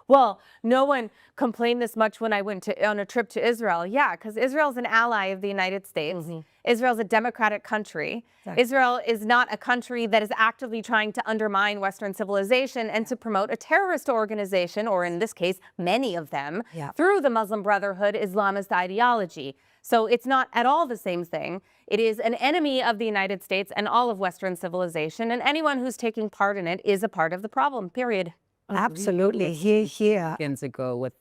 well, no one complained this much when I went on a trip to Israel. Yeah, because Israel's an ally of the United States. Mm-hmm. Israel's a democratic country. Exactly. Israel is not a country that is actively trying to undermine Western civilization and to promote a terrorist organization, or in this case, many of them, through the Muslim Brotherhood Islamist ideology. So it's not at all the same thing. It is an enemy of the United States and all of Western civilization, and anyone who's taking part in it is a part of the problem, period. Absolutely. Here. Weekends ago with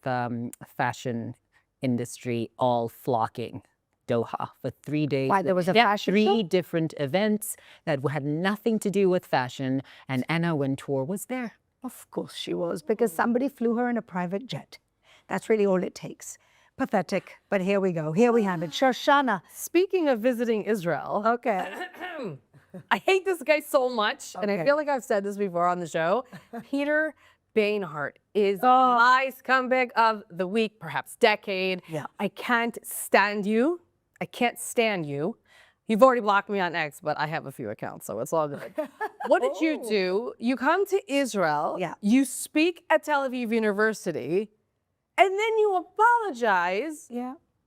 fashion industry all flocking Doha for 3 days. Why, there was a fashion three show? different events that had nothing to do with fashion, and Anna Wintour was there. Of course she was, because somebody flew her in a private jet. That's really all it takes. Pathetic, but here we go. Here we have it. Shoshana. Speaking of visiting Israel, Okay. I hate this guy so much, and I Okay. feel like I've said this before on the show. Peter Bainhart is my scumbag of the week, perhaps decade. Yeah. I can't stand you. I can't stand you. You've already blocked me on X, but I have a few accounts, so it's all good. What did you do? You come to Israel. Yeah. You speak at Tel Aviv University, and then you apologize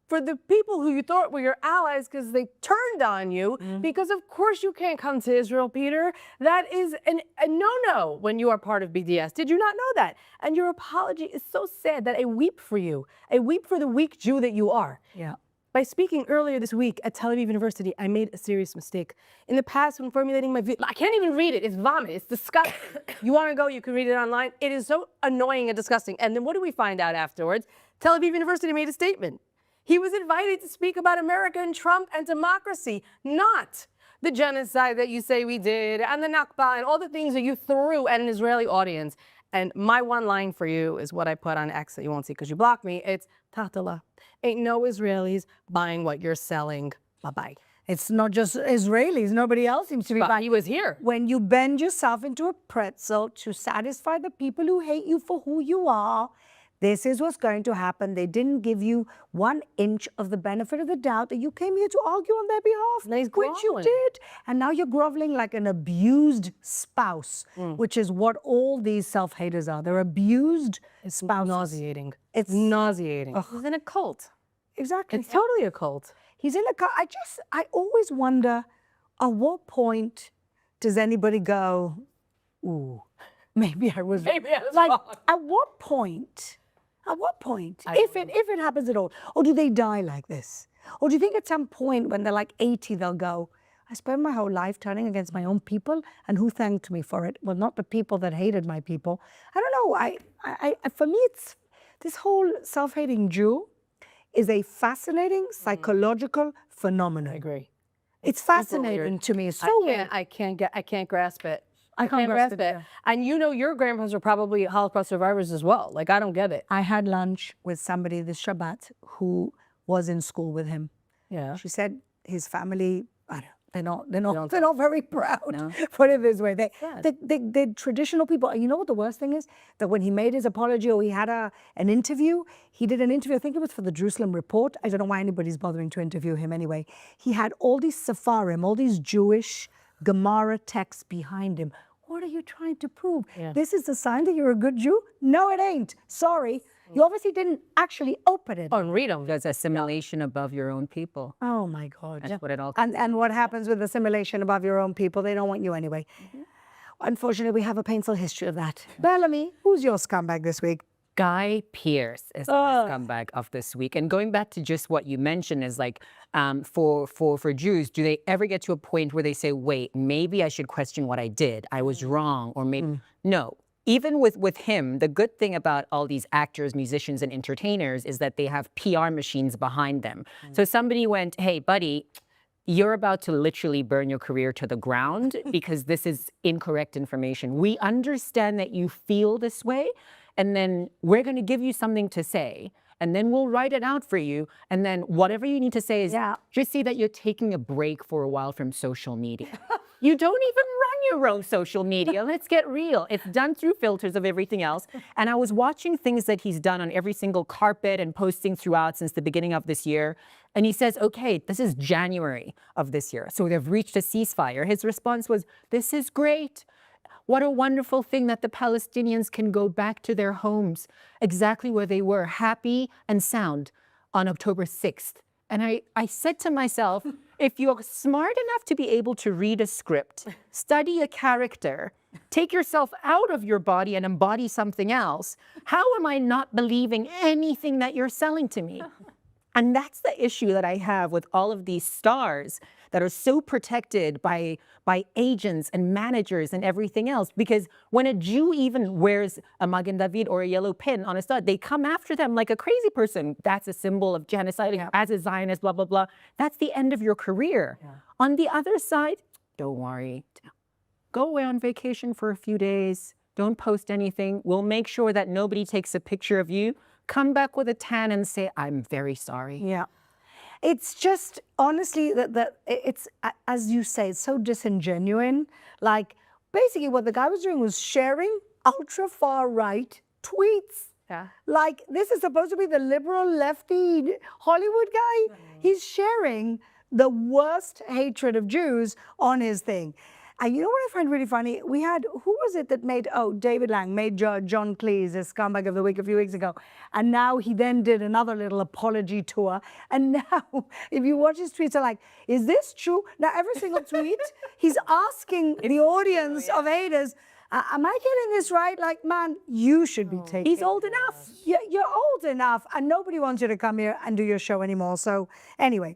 for the people who you thought were your allies because they turned on you, because of course you can't come to Israel, Peter. That is a no-no when you are part of BDS. Did you not know that? And your apology is so sad that I weep for you. I weep for the weak Jew that you are. Yeah. By speaking earlier this week at Tel Aviv University, I made a serious mistake. In the past, when formulating my video, I can't even read it. It's vomit. It's disgusting. You want to go, you can read it online. It is so annoying and disgusting. And then what do we find out afterwards? Tel Aviv University made a statement. He was invited to speak about America and Trump and democracy, not the genocide that you say we did and the Nakba and all the things that you threw at an Israeli audience. And my one line for you is what I put on X that you won't see because you blocked me. It's Tatala. Ain't no Israelis buying what you're selling. Bye-bye. It's not just Israelis. Nobody else seems to be But buying. he was here. When you bend yourself into a pretzel to satisfy the people who hate you for who you are, this is what's going to happen. They didn't give you 1 inch of the benefit of the doubt that you came here to argue on their behalf, which you did. And now you're groveling like an abused spouse, which is what all these self-haters are. They're abused spouses. Nauseating. It's nauseating. He's in a cult. Exactly. It's totally a cult. He's in a cult. I always wonder, at what point does anybody go, ooh, maybe I was Maybe I was like, wrong. at what point? At what point? If it happens at all. Or do they die like this? Or do you think at some point when they're like 80, they'll go, I spent my whole life turning against my own people, and who thanked me for it? Well, not the people that hated my people. I don't know. I for me, it's this whole self-hating Jew is a fascinating psychological phenomenon. I agree. It's fascinating to me. It's so weird. I can't grasp it. I can't grasp it. And you know your grandparents were probably Holocaust survivors as well. Like, I don't get it. I had lunch with somebody this Shabbat who was in school with him. Yeah. She said his family, I don't, they're not very proud. Put it this way, they're traditional people. And you know what the worst thing is? That when he made his apology or he had an interview, he did an interview, I think it was for the Jerusalem Report. I don't know why anybody's bothering to interview him anyway. He had all these Sepharim, all these Jewish Gemara texts behind him. What are you trying to prove? This is a sign that you're a good Jew? No, it ain't. Sorry. You obviously didn't actually open it. Oh, and read them. There's assimilation above your own people. Oh, my God. That's what it all And what happens with assimilation above your own people? They don't want you anyway. Unfortunately, we have a painful history of that. Bellamy, who's your scumbag this week? Guy Pearce is the scumbag of this week. And going back to just what you mentioned is like, for Jews, do they ever get to a point where they say, wait, maybe I should question what I did. I was wrong. Or maybe, no. Even with him, the good thing about all these actors, musicians, and entertainers is that they have PR machines behind them. So somebody went, hey, buddy, you're about to literally burn your career to the ground because this is incorrect information. We understand that you feel this way, and then we're going to give you something to say, and then we'll write it out for you, and then whatever you need to say is just say that you're taking a break for a while from social media. You don't even run your own social media. Let's get real. It's done through filters of everything else. And I was watching things that he's done on every single carpet and posting throughout since the beginning of this year. And he says, okay, this is January of this year. So they've reached a ceasefire. His response was, this is great. What a wonderful thing that the Palestinians can go back to their homes exactly where they were, happy and sound, on October 6th. And I said to myself, if you're smart enough to be able to read a script, study a character, take yourself out of your body and embody something else, how am I not believing anything that you're selling to me? And that's the issue that I have with all of these stars that are so protected by agents and managers and everything else. Because when a Jew even wears a Magen David or a yellow pin on a star, they come after them like a crazy person. That's a symbol of genocide, as a Zionist, blah, blah, blah. That's the end of your career. On the other side, don't worry. Go away on vacation for a few days. Don't post anything. We'll make sure that nobody takes a picture of you. Come back with a tan and say, I'm very sorry. Yeah. It's just, honestly, that it's, as you say, it's so disingenuine. Like, basically what the guy was doing was sharing ultra far right tweets. Yeah. Like, this is supposed to be the liberal lefty Hollywood guy. He's sharing the worst hatred of Jews on his thing. And you know what I find really funny? We had, who was it that made, David Lang made John Cleese a scumbag of the week a few weeks ago. And now he then did another little apology tour. And now, if you watch his tweets, are like, is this true? Now, every single tweet, he's asking the audience of haters, am I getting this right? Like, man, you should be taking. He's old enough. Yeah, you're old enough. And nobody wants you to come here and do your show anymore. So anyway,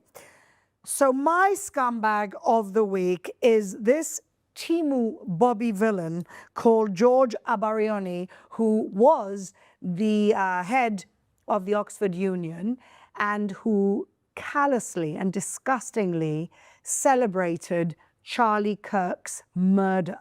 so my scumbag of the week is this Timu Bobby villain called George Abarioni, who was the head of the Oxford Union and who callously and disgustingly celebrated Charlie Kirk's murder.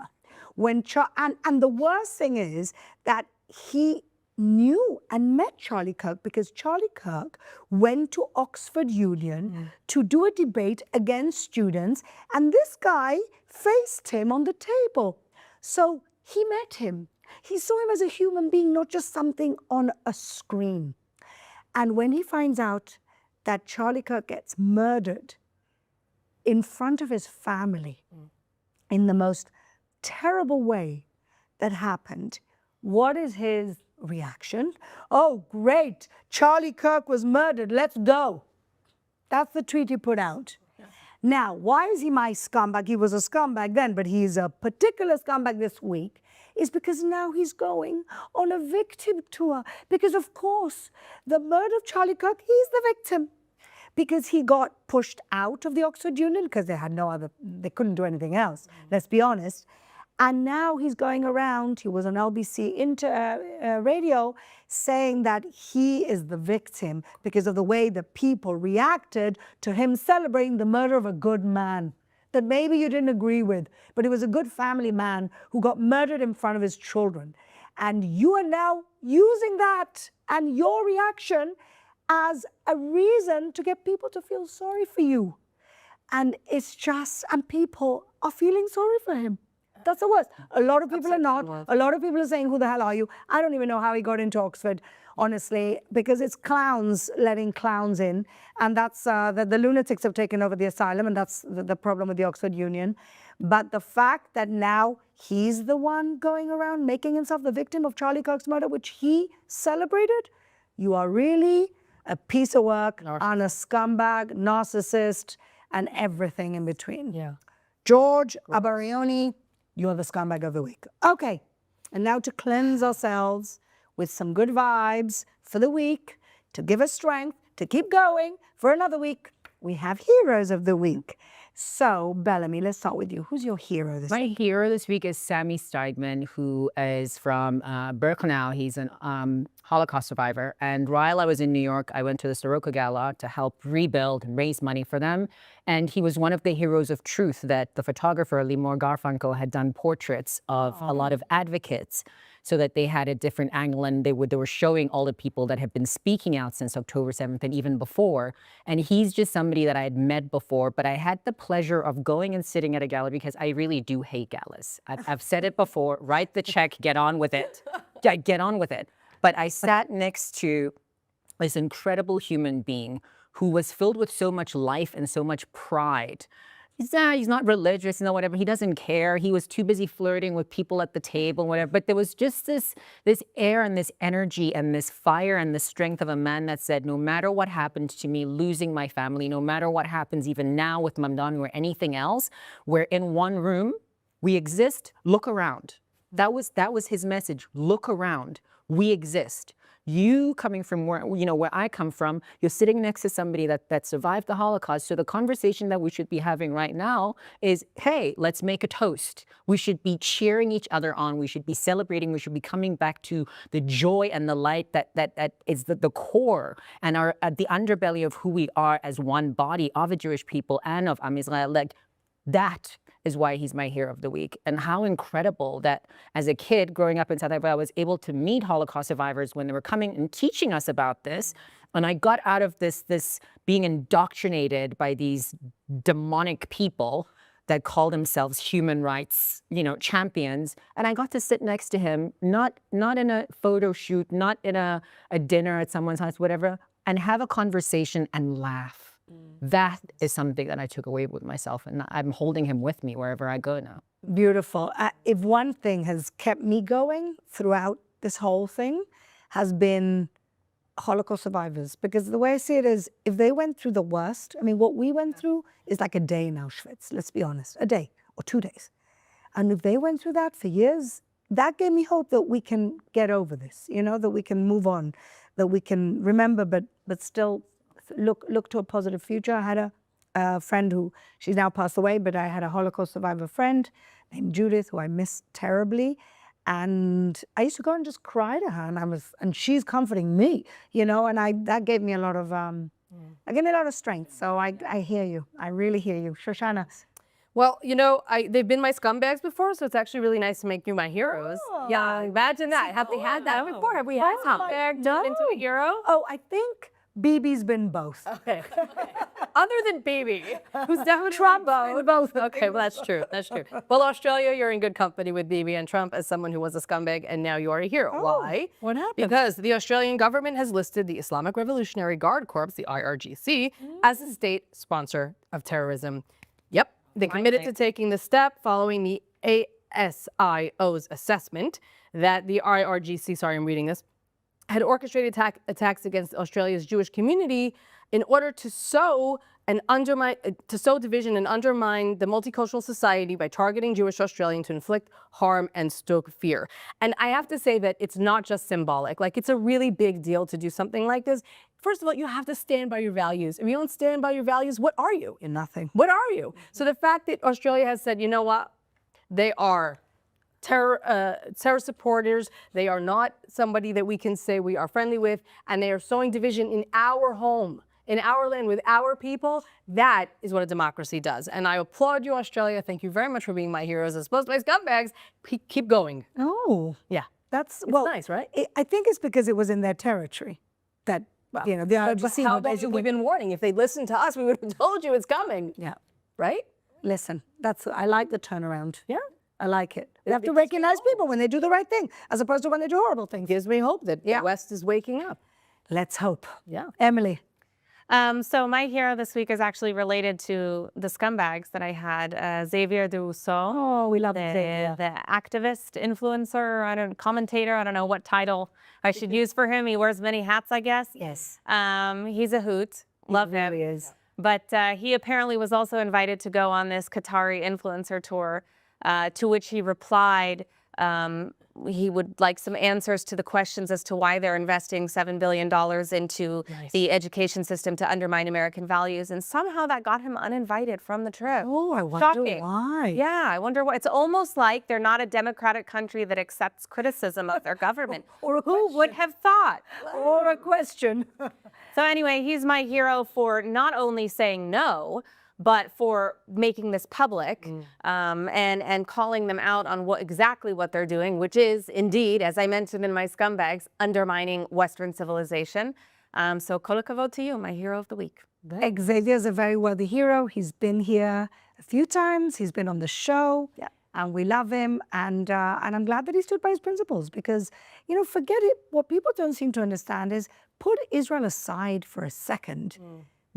And the worst thing is that he knew and met Charlie Kirk because Charlie Kirk went to Oxford Union to do a debate against students, and this guy faced him on the table. So he met him. He saw him as a human being, not just something on a screen. And when he finds out that Charlie Kirk gets murdered in front of his family in the most terrible way that happened, what is his reaction? Oh, great, Charlie Kirk was murdered, let's go. That's the tweet he put out. Now, why is he my scumbag? He was a scumbag then, but he's a particular scumbag this week, is because now he's going on a victim tour. Because, of course, the murder of Charlie Kirk, he's the victim. Because he got pushed out of the Oxford Union because they couldn't do anything else, let's be honest. And now he's going around, he was on LBC radio, saying that he is the victim because of the way the people reacted to him celebrating the murder of a good man that maybe you didn't agree with, but he was a good family man who got murdered in front of his children. And you are now using that and your reaction as a reason to get people to feel sorry for you. And it's just, and people are feeling sorry for him. That's the worst. A lot of people are not. A lot of people are saying, who the hell are you? I don't even know how he got into Oxford, honestly, because it's clowns letting clowns in. And that's, the lunatics have taken over the asylum, and that's the problem with the Oxford Union. But the fact that now he's the one going around making himself the victim of Charlie Kirk's murder, which he celebrated, you are really a piece of work and a scumbag, narcissist, and everything in between. Yeah. George Abarioni, you're the scumbag of the week. Okay, and now to cleanse ourselves with some good vibes for the week, to give us strength, to keep going for another week, we have Heroes of the Week. So, Bellamy, let's start with you. Who's your hero this week? My hero this week is Sammy Steigman, who is from Birkenau. He's an Holocaust survivor. And while I was in New York, I went to the Soroka Gala to help rebuild and raise money for them. And he was one of the heroes of truth that the photographer Limor Garfunkel had done portraits of a lot of advocates, so that they had a different angle, and they were showing all the people that have been speaking out since October 7th and even before. And he's just somebody that I had met before, but I had the pleasure of going and sitting at a gala because I really do hate galas. I've said it before, write the check, get on with it. Yeah, get on with it. But I sat next to this incredible human being who was filled with so much life and so much pride. He's not religious, whatever. He doesn't care. He was too busy flirting with people at the table, whatever. But there was just this air and this energy and this fire and the strength of a man that said, no matter what happens to me, losing my family, no matter what happens even now with Mamdani or anything else, we're in one room, we exist, look around. That was his message, look around, we exist. You coming from where I come from, you're sitting next to somebody that survived the Holocaust. So the conversation that we should be having right now is, hey, let's make a toast. We should be cheering each other on. We should be celebrating. We should be coming back to the joy and the light that is the core and the underbelly of who we are as one body of a Jewish people and of Am Israel. Like, that is why he's my hero of the week. And how incredible that as a kid growing up in South Africa, I was able to meet Holocaust survivors when they were coming and teaching us about this. And I got out of this being indoctrinated by these demonic people that call themselves human rights, champions. And I got to sit next to him, not in a photo shoot, not in a dinner at someone's house, whatever, and have a conversation and laugh. That is something that I took away with myself, and I'm holding him with me wherever I go now. Beautiful. If one thing has kept me going throughout this whole thing has been Holocaust survivors, because the way I see it is, if they went through the worst, I mean, what we went through is like a day in Auschwitz, let's be honest, a day or 2 days. And if they went through that for years, that gave me hope that we can get over this, that we can move on, that we can remember, but still look to a positive future. I had a friend who, she's now passed away, but I had a Holocaust survivor friend named Judith, who I miss terribly. And I used to go and just cry to her, and she's comforting me, and that gave me a lot of, that gave me a lot of strength. So I hear you. I really hear you. Shoshana. Well, they've been my scumbags before, so it's actually really nice to make you my heroes. Oh. Yeah, imagine that. Have they had that before? Have we had scumbag turned into a hero? Oh, I think Bibi's been both. Okay. Other than Bibi, who's definitely Trump both. Okay, well, that's true. That's true. Well, Australia, you're in good company with Bibi and Trump as someone who was a scumbag, and now you are a hero. Why? What happened? Because the Australian government has listed the Islamic Revolutionary Guard Corps, the IRGC, as a state sponsor of terrorism. Yep. They committed to taking the step following the ASIO's assessment that the IRGC, sorry, I'm reading this, had orchestrated attacks against Australia's Jewish community in order to sow division and undermine the multicultural society by targeting Jewish Australians to inflict harm and stoke fear. And I have to say that it's not just symbolic. Like, it's a really big deal to do something like this. First of all, you have to stand by your values. If you don't stand by your values, what are you? You're nothing. What are you? So the fact that Australia has said, you know what, they are terror supporters. They are not somebody that we can say we are friendly with, and they are sowing division in our home, in our land, with our people. That is what a democracy does. And I applaud you, Australia. Thank you very much for being my heroes as opposed to my scumbags. Keep going. Oh. Yeah. That's nice, right? I think it's because it was in their territory that, the IRGC. How about we've been warning? If they'd listened to us, we would have told you it's coming. Yeah. Right? Listen, I like the turnaround. Yeah. I like it. We have to recognize people when they do the right thing, as opposed to when they do horrible things. Gives me hope that the West is waking up. Let's hope. Yeah. Emily. So my hero this week is actually related to the scumbags that I had. Xavier de Rousseau. Oh, we love Xavier. The activist, influencer, commentator. I don't know what title I should use for him. He wears many hats, I guess. Yes. He's a hoot. Love him. He is. But he apparently was also invited to go on this Qatari influencer tour, to which he replied he would like some answers to the questions as to why they're investing $7 billion into the education system to undermine American values. And somehow that got him uninvited from the trip. Oh, I wonder why. Yeah, I wonder why. It's almost like they're not a democratic country that accepts criticism of their government. Or who would have thought? Or a question. So anyway, he's my hero for not only saying no, but for making this public and calling them out on exactly what they're doing, which is indeed, as I mentioned in my scumbags, undermining Western civilization. So kol hakavod to you, my hero of the week. Xavier's a very worthy hero. He's been here a few times. He's been on the show. Yeah. And we love him. And I'm glad that he stood by his principles because, forget it. What people don't seem to understand is put Israel aside for a second.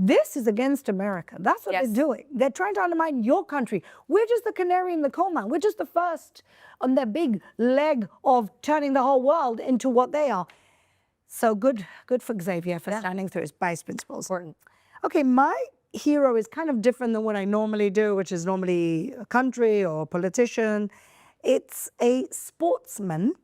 This is against America. That's what they're doing. They're trying to undermine your country. We're just the canary in the coal mine. We're just the first on their big leg of turning the whole world into what they are. So good for Xavier for standing through by his principles. Important. Okay, my hero is kind of different than what I normally do, which is normally a country or a politician. It's a sportsman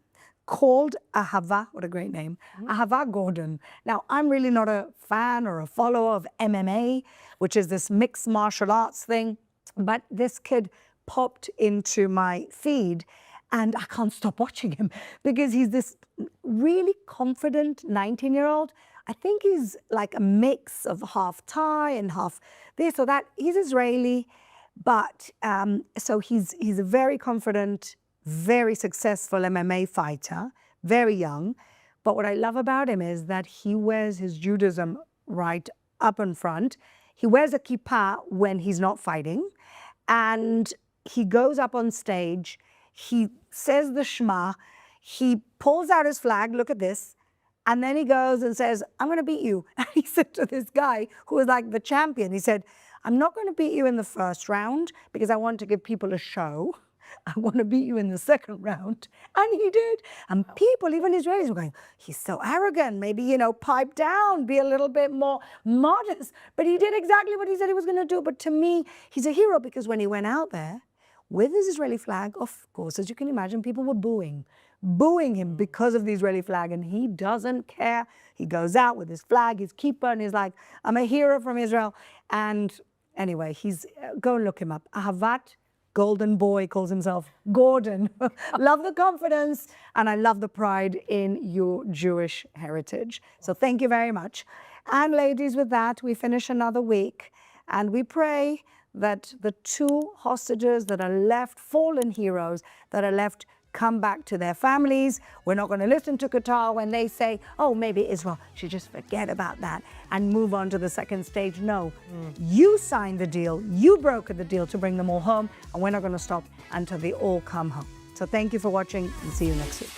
called Ahava, what a great name, Ahava Gordon. Now, I'm really not a fan or a follower of MMA, which is this mixed martial arts thing, but this kid popped into my feed and I can't stop watching him because he's this really confident 19-year-old. I think he's like a mix of half Thai and half this or that. He's Israeli, but so he's a very confident, very successful MMA fighter, very young. But what I love about him is that he wears his Judaism right up in front. He wears a kippah when he's not fighting. And he goes up on stage, he says the Shema, he pulls out his flag, look at this, and then he goes and says, I'm going to beat you. And he said to this guy who was like the champion, he said, I'm not going to beat you in the first round because I want to give people a show. I want to beat you in the second round. And he did. And people, even Israelis, were going, he's so arrogant. Maybe, you know, pipe down, be a little bit more modest. But he did exactly what he said he was going to do. But to me, he's a hero because when he went out there with his Israeli flag, of course, as you can imagine, people were booing him because of the Israeli flag. And he doesn't care. He goes out with his flag, his kippah, and he's like, I'm a hero from Israel. And anyway, go and look him up. Ahavat Golden Boy calls himself Gordon. Love the confidence, and I love the pride in your Jewish heritage. So thank you very much. And ladies, with that, we finish another week, and we pray that the 2 hostages that are left, fallen heroes that are left, come back to their families. We're not going to listen to Qatar when they say, oh, maybe Israel should just forget about that and move on to the second stage. No, you signed the deal. You brokered the deal to bring them all home, and we're not going to stop until they all come home. So thank you for watching, and see you next week.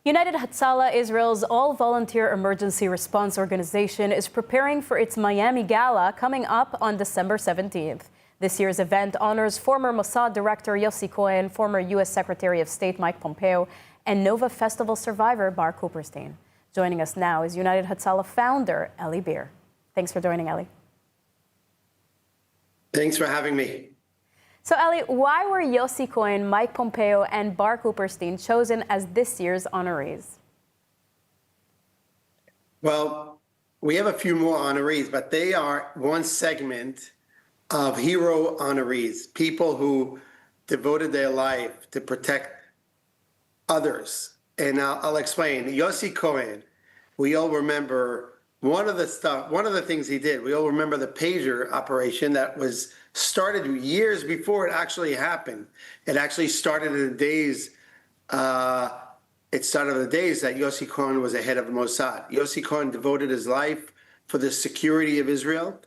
United Hatzalah, Israel's all-volunteer emergency response organization, is preparing for its Miami Gala coming up on December 17th. This year's event honors former Mossad Director Yossi Cohen, former U.S. Secretary of State Mike Pompeo, and Nova Festival survivor Bar Cooperstein. Joining us now is United Hatzalah founder Eli Beer. Thanks for joining, Eli. Thanks for having me. So, Eli, why were Yossi Cohen, Mike Pompeo, and Bar Cooperstein chosen as this year's honorees? Well, we have a few more honorees, but they are one segment of hero honorees, people who devoted their life to protect others. And I'll explain. Yossi Cohen, we all remember one of the things he did. We all remember the pager operation that was started years before it actually happened. It actually started in the days. It started in the days that Yossi Cohen was the head of the Mossad. Yossi Cohen devoted his life for the security of Israel.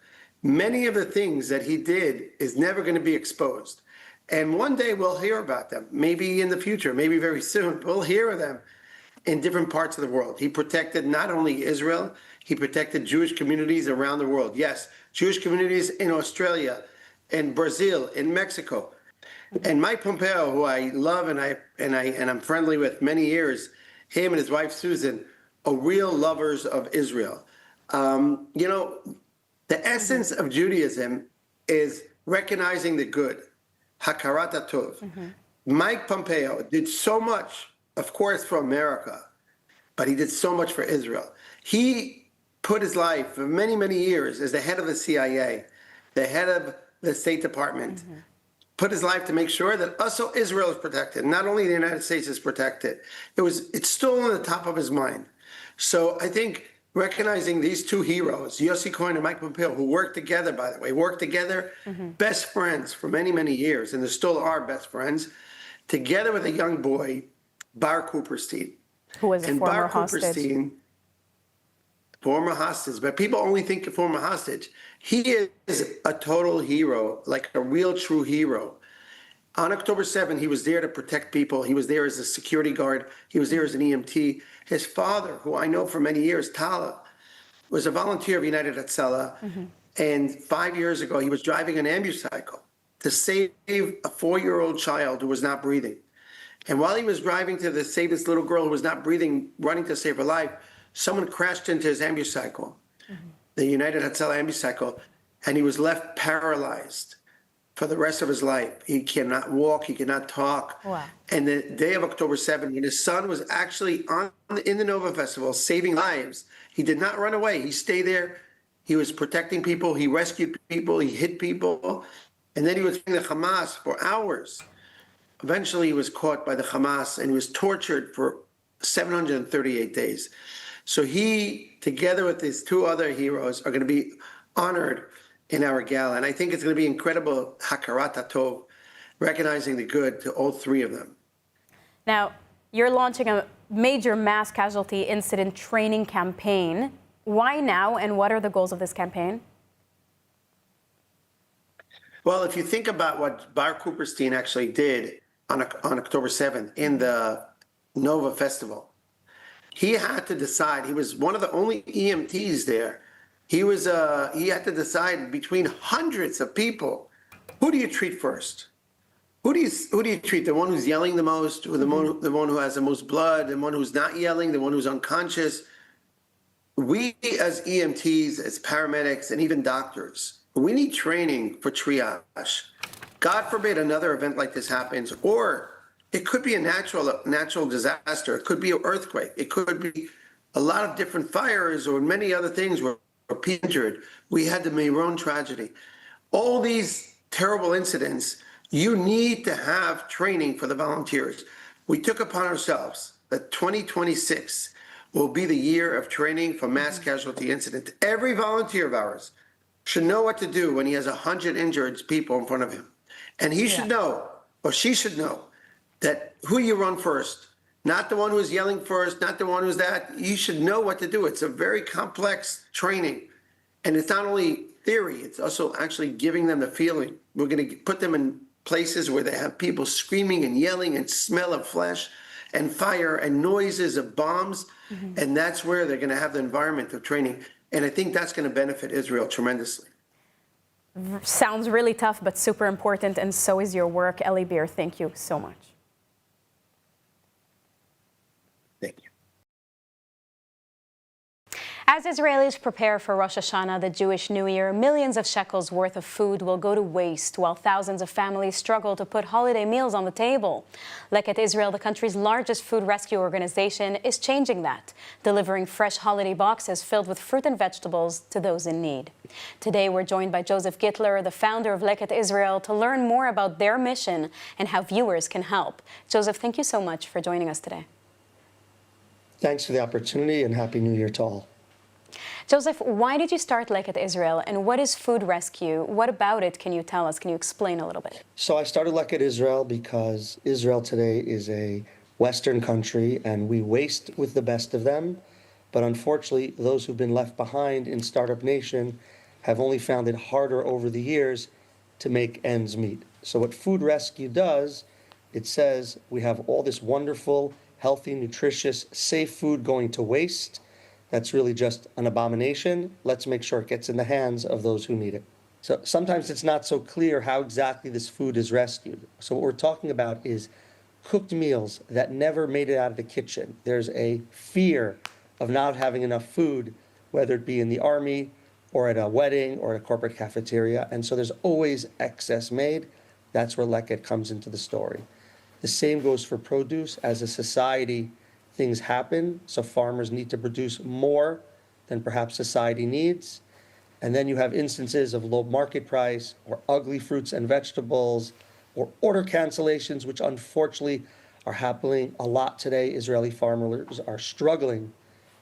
Many of the things that he did is never going to be exposed. And one day we'll hear about them. Maybe in the future, maybe very soon, we'll hear of them in different parts of the world. He protected not only Israel, he protected Jewish communities around the world. Yes, Jewish communities in Australia, in Brazil, in Mexico. And Mike Pompeo, who I love and I'm friendly with many years, him and his wife Susan are real lovers of Israel. You know, the essence of Judaism is recognizing the good, hakarat hatov. Mike Pompeo did so much, of course, for America, but he did so much for Israel. He put his life for many, many years as the head of the CIA, the head of the State Department, put his life to make sure that also Israel is protected. Not only the United States is protected. It's still on the top of his mind. So I think recognizing these 2 heroes, Yossi Cohen and Mike Pompeo, who worked together, by the way, best friends for many, many years, and they still are best friends, together with a young boy, Bar Cooperstein. Who was a former hostage. Former hostage, but people only think of former hostage. He is a total hero, like a real true hero. On October 7th, he was there to protect people. He was there as a security guard. He was there as an EMT. His father, who I know for many years, Tala, was a volunteer of United Hatzalah. And 5 years ago, he was driving an ambucycle to save a 4-year-old child who was not breathing. And while he was driving to save this little girl who was not breathing, running to save her life, someone crashed into his ambucycle, the United Hatzalah ambucycle, and he was left paralyzed for the rest of his life. He cannot walk, he cannot talk. Wow. And the day of October 7th, when his son was actually in the Nova Festival saving lives, he did not run away. He stayed there. He was protecting people. He rescued people. He hit people. And then he was in the Hamas for hours. Eventually, he was caught by the Hamas and he was tortured for 738 days. So he, together with his two other heroes, are going to be honored in our gala. And I think it's going to be incredible, Hakarat HaTov, recognizing the good to all three of them. Now, you're launching a major mass casualty incident training campaign. Why now, and what are the goals of this campaign? Well, if you think about what Bar Cooperstein actually did on October 7th in the Nova Festival, he had to decide. He was one of the only EMTs there. He had to decide between hundreds of people. Who do you treat first? Who do you treat? The one who's yelling the most, or the one who has the most blood, the one who's not yelling, the one who's unconscious? We as EMTs, as paramedics, and even doctors, we need training for triage. God forbid another event like this happens, or it could be a natural disaster. It could be an earthquake. It could be a lot of different fires or many other things where people injured. We had the Meron tragedy. All these terrible incidents, you need to have training for the volunteers. We took upon ourselves that 2026 will be the year of training for mass casualty incidents. Every volunteer of ours should know what to do when he has 100 injured people in front of him. And he should know, or she should know, that who you run first, not the one who's yelling first, not the one who's that. You should know what to do. It's a very complex training. And it's not only theory, it's also actually giving them the feeling. We're going to put them in places where they have people screaming and yelling and smell of flesh and fire and noises of bombs. And that's where they're going to have the environment of training. And I think that's going to benefit Israel tremendously. Sounds really tough, but super important, and so is your work. Eli Beer, thank you so much. Thank you. As Israelis prepare for Rosh Hashanah, the Jewish New Year, millions of shekels worth of food will go to waste, while thousands of families struggle to put holiday meals on the table. Leket Israel, the country's largest food rescue organization, is changing that, delivering fresh holiday boxes filled with fruit and vegetables to those in need. Today, we're joined by Joseph Gittler, the founder of Leket Israel, to learn more about their mission and how viewers can help. Joseph, thank you so much for joining us today. Thanks for the opportunity, and Happy New Year to all. Joseph, why did you start Leket Israel, and what is food rescue? What about it can you tell us? Can you explain a little bit? So I started Leket Israel because Israel today is a Western country, and we waste with the best of them. But unfortunately, those who've been left behind in Startup Nation have only found it harder over the years to make ends meet. So what food rescue does, it says we have all this wonderful, healthy, nutritious, safe food going to waste. That's really just an abomination. Let's make sure it gets in the hands of those who need it. So sometimes it's not so clear how exactly this food is rescued. So what we're talking about is cooked meals that never made it out of the kitchen. There's a fear of not having enough food, whether it be in the army or at a wedding or at a corporate cafeteria. And so there's always excess made. That's where Leket comes into the story. The same goes for produce. As a society, things happen, so farmers need to produce more than perhaps society needs. And then you have instances of low market price or ugly fruits and vegetables or order cancellations, which unfortunately are happening a lot today. Israeli farmers are struggling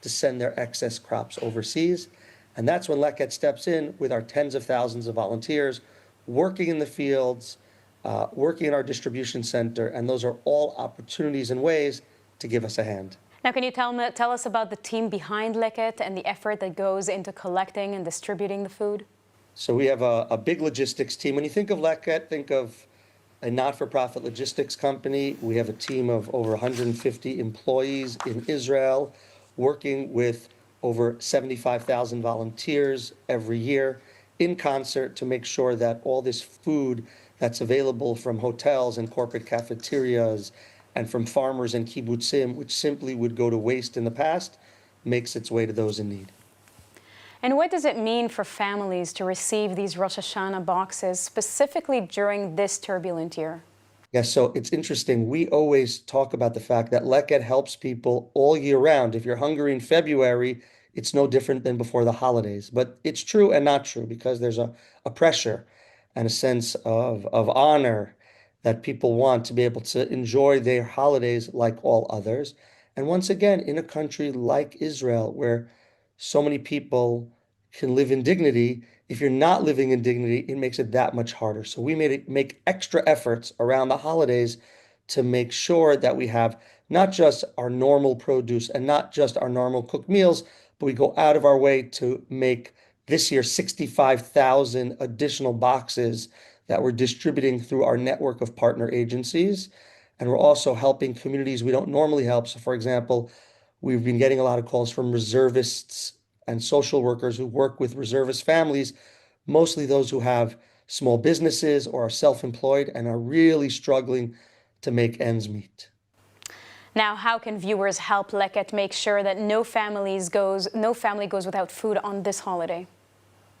to send their excess crops overseas. And that's when Leket steps in with our tens of thousands of volunteers working in the fields, working in our distribution center, and those are all opportunities and ways to give us a hand. Now, can you tell us about the team behind Leket and the effort that goes into collecting and distributing the food? So we have a big logistics team. When you think of Leket, think of a not-for-profit logistics company. We have a team of over 150 employees in Israel, working with over 75,000 volunteers every year in concert to make sure that all this food that's available from hotels and corporate cafeterias and from farmers and kibbutzim, which simply would go to waste in the past, makes its way to those in need. And what does it mean for families to receive these Rosh Hashanah boxes, specifically during this turbulent year? Yes, so it's interesting. We always talk about the fact that Leket helps people all year round. If you're hungry in February, it's no different than before the holidays. But it's true and not true because there's a pressure and a sense of honor that people want to be able to enjoy their holidays like all others. And once again, in a country like Israel, where so many people can live in dignity, if you're not living in dignity, it makes it that much harder. So we make extra efforts around the holidays to make sure that we have not just our normal produce and not just our normal cooked meals, but we go out of our way to make this year 65,000 additional boxes that we're distributing through our network of partner agencies. And we're also helping communities we don't normally help. So for example, we've been getting a lot of calls from reservists and social workers who work with reservist families, mostly those who have small businesses or are self-employed and are really struggling to make ends meet. Now, how can viewers help Leket make sure that no family goes without food on this holiday?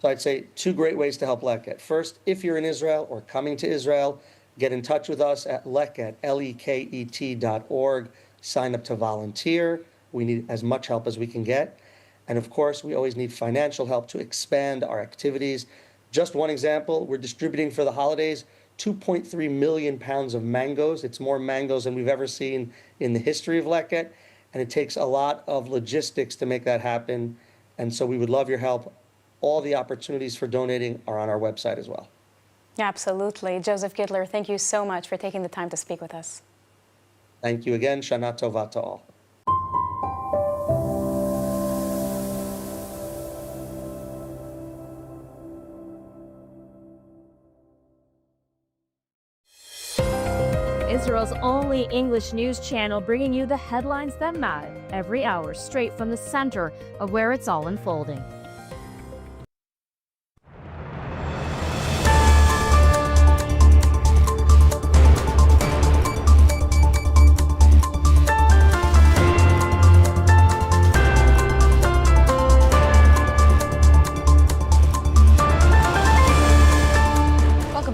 So I'd say two great ways to help Leket. First, if you're in Israel or coming to Israel, get in touch with us at leket, Leket.org. Sign up to volunteer. We need as much help as we can get. And of course, we always need financial help to expand our activities. Just one example, we're distributing for the holidays 2.3 million pounds of mangoes. It's more mangoes than we've ever seen in the history of Leket. And it takes a lot of logistics to make that happen. And so we would love your help. All the opportunities for donating are on our website as well. Absolutely. Joseph Gittler, thank you so much for taking the time to speak with us. Thank you again. Shana Tova to all. Israel's only English news channel, bringing you the headlines that matter every hour, straight from the center of where it's all unfolding.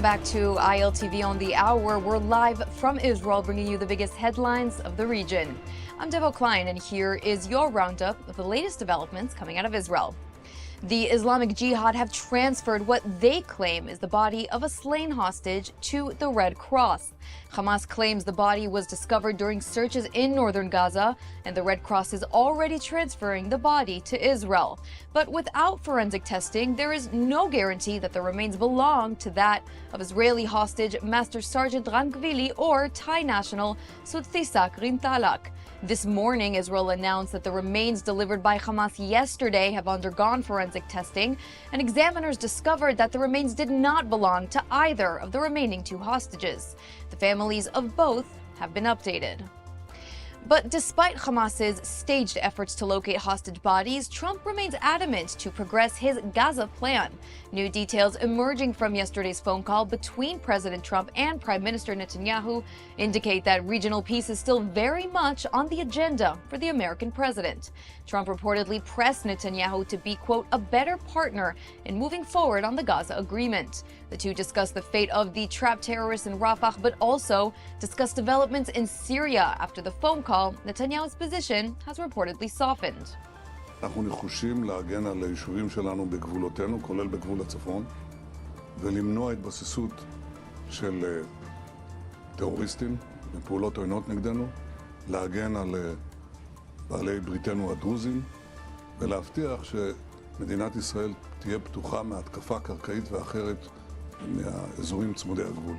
Back to ILTV on the hour. We're live from Israel, bringing you the biggest headlines of the region. I'm Devo Klein, and here is your roundup of the latest developments coming out of Israel. The Islamic Jihad have transferred what they claim is the body of a slain hostage to the Red Cross. Hamas claims the body was discovered during searches in northern Gaza, and the Red Cross is already transferring the body to Israel. But without forensic testing, there is no guarantee that the remains belong to that of Israeli hostage Master Sergeant Rankvili or Thai national Suthisak Rintalak. This morning, Israel announced that the remains delivered by Hamas yesterday have undergone forensic testing, and examiners discovered that the remains did not belong to either of the remaining two hostages. The families of both have been updated. But despite Hamas's staged efforts to locate hostage bodies, Trump remains adamant to progress his Gaza plan. New details emerging from yesterday's phone call between President Trump and Prime Minister Netanyahu indicate that regional peace is still very much on the agenda for the American president. Trump reportedly pressed Netanyahu to be, quote, a better partner in moving forward on the Gaza agreement. The two discussed the fate of the trapped terrorists in Rafah, but also discussed developments in Syria. After the phone call, Netanyahu's position has reportedly softened. אנחנו נחושים להגן על היישובים שלנו בגבולותינו, כולל בגבול הצפון, ולמנוע התבססות של טרוריסטים ופעולות עוינות נגדנו, להגן על בעלי בריתנו הדרוזים, ולהבטיח שמדינת ישראל תהיה פתוחה מהתקפה קרקעית ואחרת מהאזורים צמודי הגבול.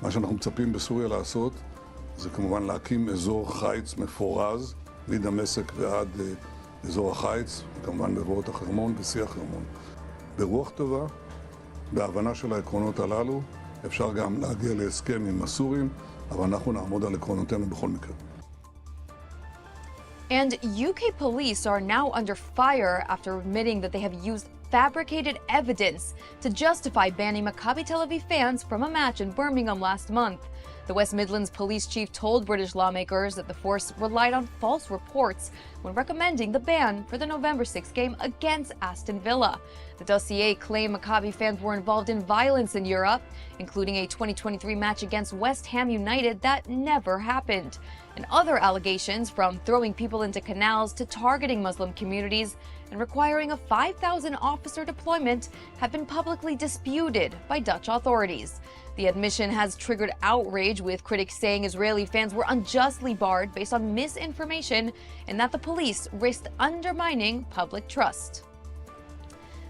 מה שאנחנו מצפים בסוריה לעשות זה כמובן להקים אזור חיץ מפורז מדמשק ועד אזור החיץ, וכמובן מבואות החרמון ושיח חרמון. ברוח טובה, בהבנה של העקרונות הללו, אפשר גם להגיע להסכם עם הסורים, אבל אנחנו נעמוד על עקרונותינו בכל מקרה. And UK police are now under fire after admitting that they have used fabricated evidence to justify banning Maccabi Tel Aviv fans from a match in Birmingham last month. The West Midlands police chief told British lawmakers that the force relied on false reports when recommending the ban for the November 6 game against Aston Villa. The dossier claimed Maccabi fans were involved in violence in Europe, including a 2023 match against West Ham United that never happened. And other allegations, from throwing people into canals to targeting Muslim communities and requiring a 5,000 officer deployment, have been publicly disputed by Dutch authorities. The admission has triggered outrage, with critics saying Israeli fans were unjustly barred based on misinformation and that the police risked undermining public trust.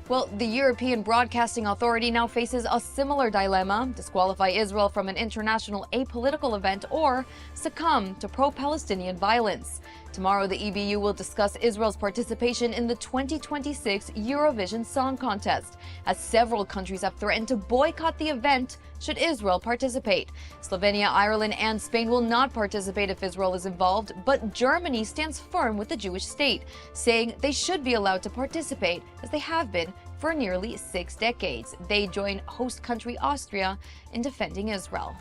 Well, the European Broadcasting Authority now faces a similar dilemma: disqualify Israel from an international apolitical event or succumb to pro-Palestinian violence. Tomorrow, the EBU will discuss Israel's participation in the 2026 Eurovision Song Contest, as several countries have threatened to boycott the event should Israel participate. Slovenia, Ireland, and Spain will not participate if Israel is involved, but Germany stands firm with the Jewish state, saying they should be allowed to participate, as they have been for nearly 6 decades. They join host country Austria in defending Israel.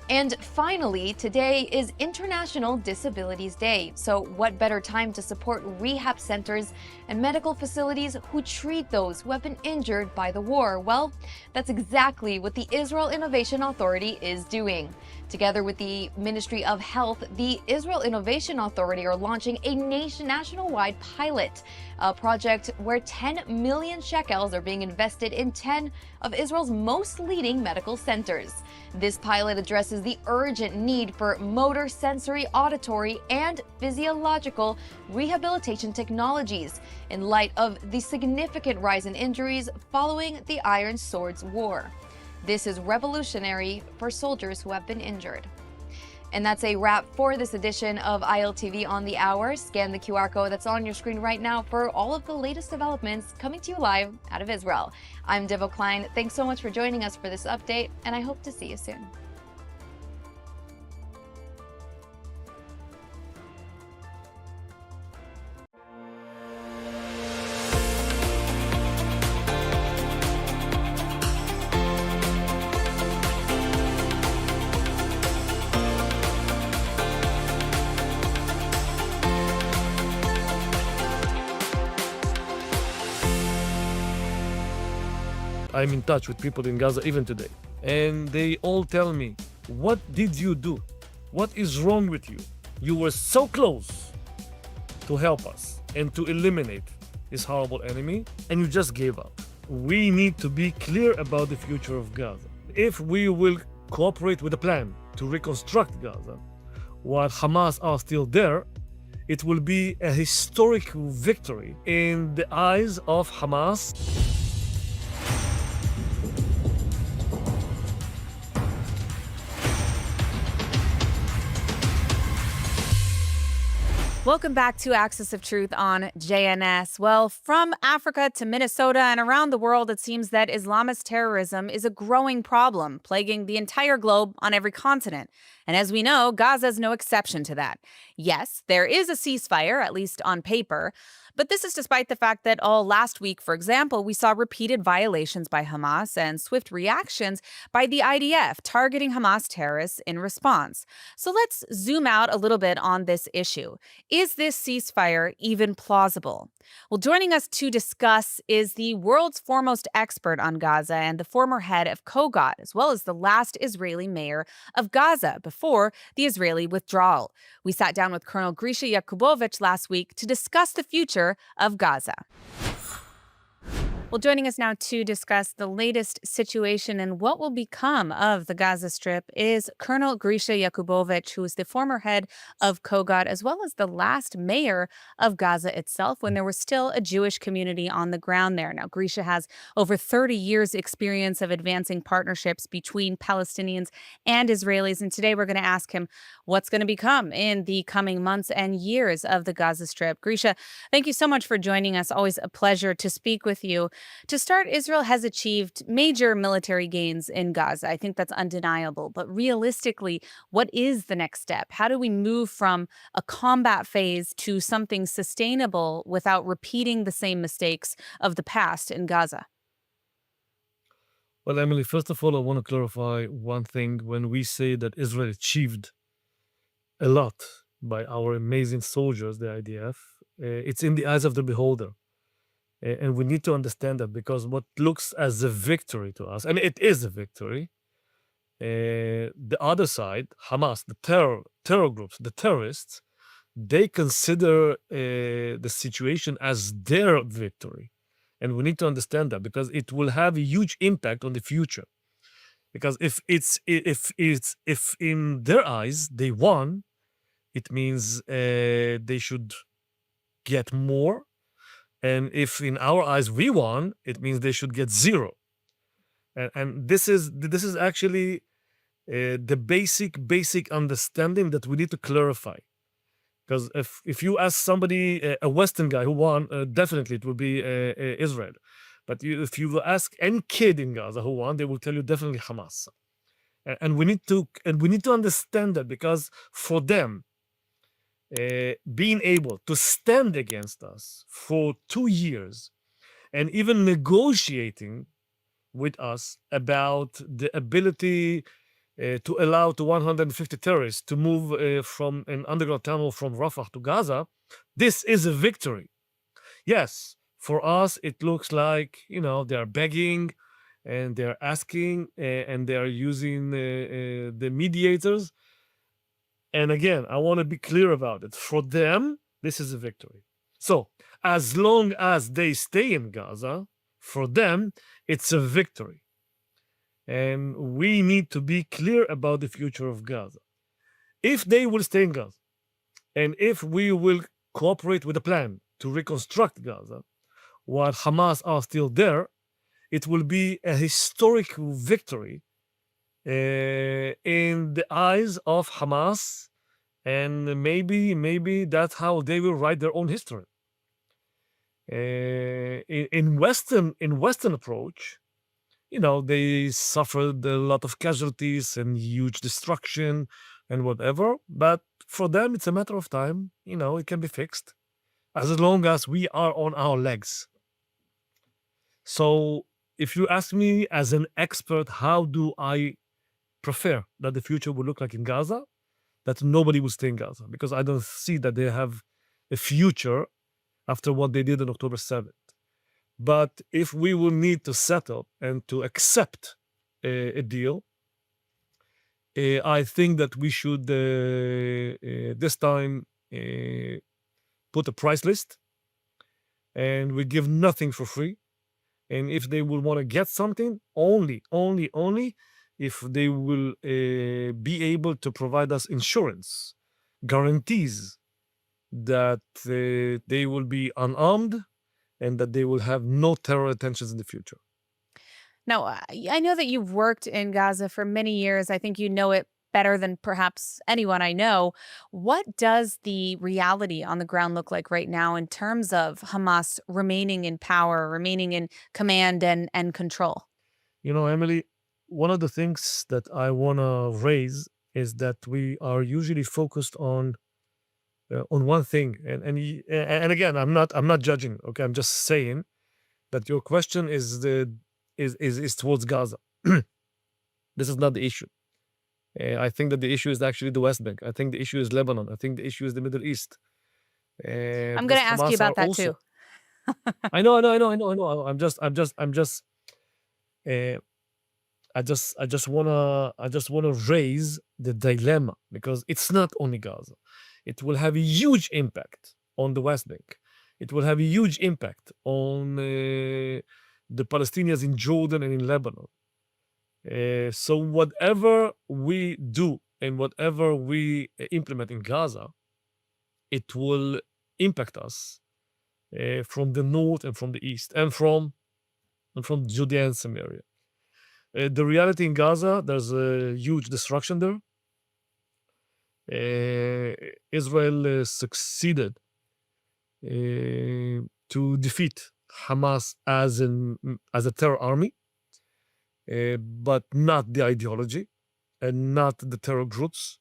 And finally, today is International Disabilities Day. So what better time to support rehab centers and medical facilities who treat those who have been injured by the war? Well, that's exactly what the Israel Innovation Authority is doing. Together with the Ministry of Health, the Israel Innovation Authority are launching a nationwide pilot project where 10 million shekels are being invested in 10 of Israel's most leading medical centers. This pilot addresses the urgent need for motor, sensory, auditory, and physiological rehabilitation technologies in light of the significant rise in injuries following the Iron Swords War. This is revolutionary for soldiers who have been injured. And that's a wrap for this edition of ILTV on the Hour. Scan the QR code that's on your screen right now for all of the latest developments coming to you live out of Israel. I'm Devo Klein. Thanks so much for joining us for this update, and I hope to see you soon. I'm in touch with people in Gaza even today, and they all tell me, what did you do? What is wrong with you? You were so close to help us and to eliminate this horrible enemy, and you just gave up. We need to be clear about the future of Gaza. If we will cooperate with a plan to reconstruct Gaza, while Hamas are still there, it will be a historic victory in the eyes of Hamas. Welcome back to Axis of Truth on JNS. Well, from Africa to Minnesota and around the world, it seems that Islamist terrorism is a growing problem, plaguing the entire globe on every continent. And as we know, Gaza is no exception to that. Yes, there is a ceasefire, at least on paper, but this is despite the fact that all last week, for example, we saw repeated violations by Hamas and swift reactions by the IDF targeting Hamas terrorists in response. So let's zoom out a little bit on this issue. Is this ceasefire even plausible? Well, joining us to discuss is the world's foremost expert on Gaza and the former head of Kogat, as well as the last Israeli mayor of Gaza before the Israeli withdrawal. We sat down with Colonel Grisha Yakubovich last week to discuss the future of Gaza. Well, joining us now to discuss the latest situation and what will become of the Gaza Strip is Colonel Grisha Yakubovich, who is the former head of Kogat, as well as the last mayor of Gaza itself when there was still a Jewish community on the ground there. Now, Grisha has over 30 years' experience of advancing partnerships between Palestinians and Israelis, and today we're going to ask him what's going to become in the coming months and years of the Gaza Strip. Grisha, thank you so much for joining us. Always a pleasure to speak with you. To start, Israel has achieved major military gains in Gaza. I think that's undeniable. But realistically, what is the next step? How do we move from a combat phase to something sustainable without repeating the same mistakes of the past in Gaza? Well, Emily, first of all, I want to clarify one thing. When we say that Israel achieved a lot by our amazing soldiers, the IDF, it's in the eyes of the beholder. And we need to understand that, because what looks as a victory to us, and it is a victory, the other side, Hamas, the terror groups, the terrorists, they consider the situation as their victory. And we need to understand that, because it will have a huge impact on the future. Because if in their eyes they won, it means they should get more. And if in our eyes we won, it means they should get zero. And this is actually the basic understanding that we need to clarify. Because if you ask somebody, a Western guy who won, definitely it will be Israel. But if you ask any kid in Gaza who won, they will tell you definitely Hamas. And we need to understand that, because for them, being able to stand against us for 2 years and even negotiating with us about the ability to allow to 150 terrorists to move from an underground tunnel from Rafah to Gaza, this is a victory. Yes, for us, it looks like, they are begging and they're asking and they are using the mediators. And again, I want to be clear about it. For them, this is a victory. So as long as they stay in Gaza, for them, it's a victory. And we need to be clear about the future of Gaza. If they will stay in Gaza, and if we will cooperate with a plan to reconstruct Gaza, while Hamas are still there, it will be a historic victory in the eyes of Hamas, and maybe that's how they will write their own history. In Western approach, they suffered a lot of casualties and huge destruction and whatever. But for them, it's a matter of time. It can be fixed as long as we are on our legs. So if you ask me as an expert, how do I prefer that the future will look like in Gaza? That nobody will stay in Gaza, because I don't see that they have a future after what they did on October 7th. But if we will need to settle and to accept a deal, I think that we should this time put a price list, and we give nothing for free. And if they will want to get something, only if they will be able to provide us insurance, guarantees that they will be unarmed and that they will have no terror intentions in the future. Now, I know that you've worked in Gaza for many years. I think you know it better than perhaps anyone I know. What does the reality on the ground look like right now in terms of Hamas remaining in power, remaining in command and control? Emily, one of the things that I want to raise is that we are usually focused on one thing, and again, I'm not judging. Okay, I'm just saying that your question is towards Gaza. This is not the issue. I think that the issue is actually the West Bank. I think the issue is Lebanon. I think the issue is the Middle East. I'm going to ask you about that too. I know. I just wanna raise the dilemma, because it's not only Gaza. It will have a huge impact on the West Bank. It will have a huge impact on the Palestinians in Jordan and in Lebanon. So whatever we do and whatever we implement in Gaza, it will impact us from the north and from the east and from Judea and Samaria. The reality in Gaza, there's a huge destruction there. Israel succeeded to defeat Hamas as a terror army, but not the ideology and not the terror groups.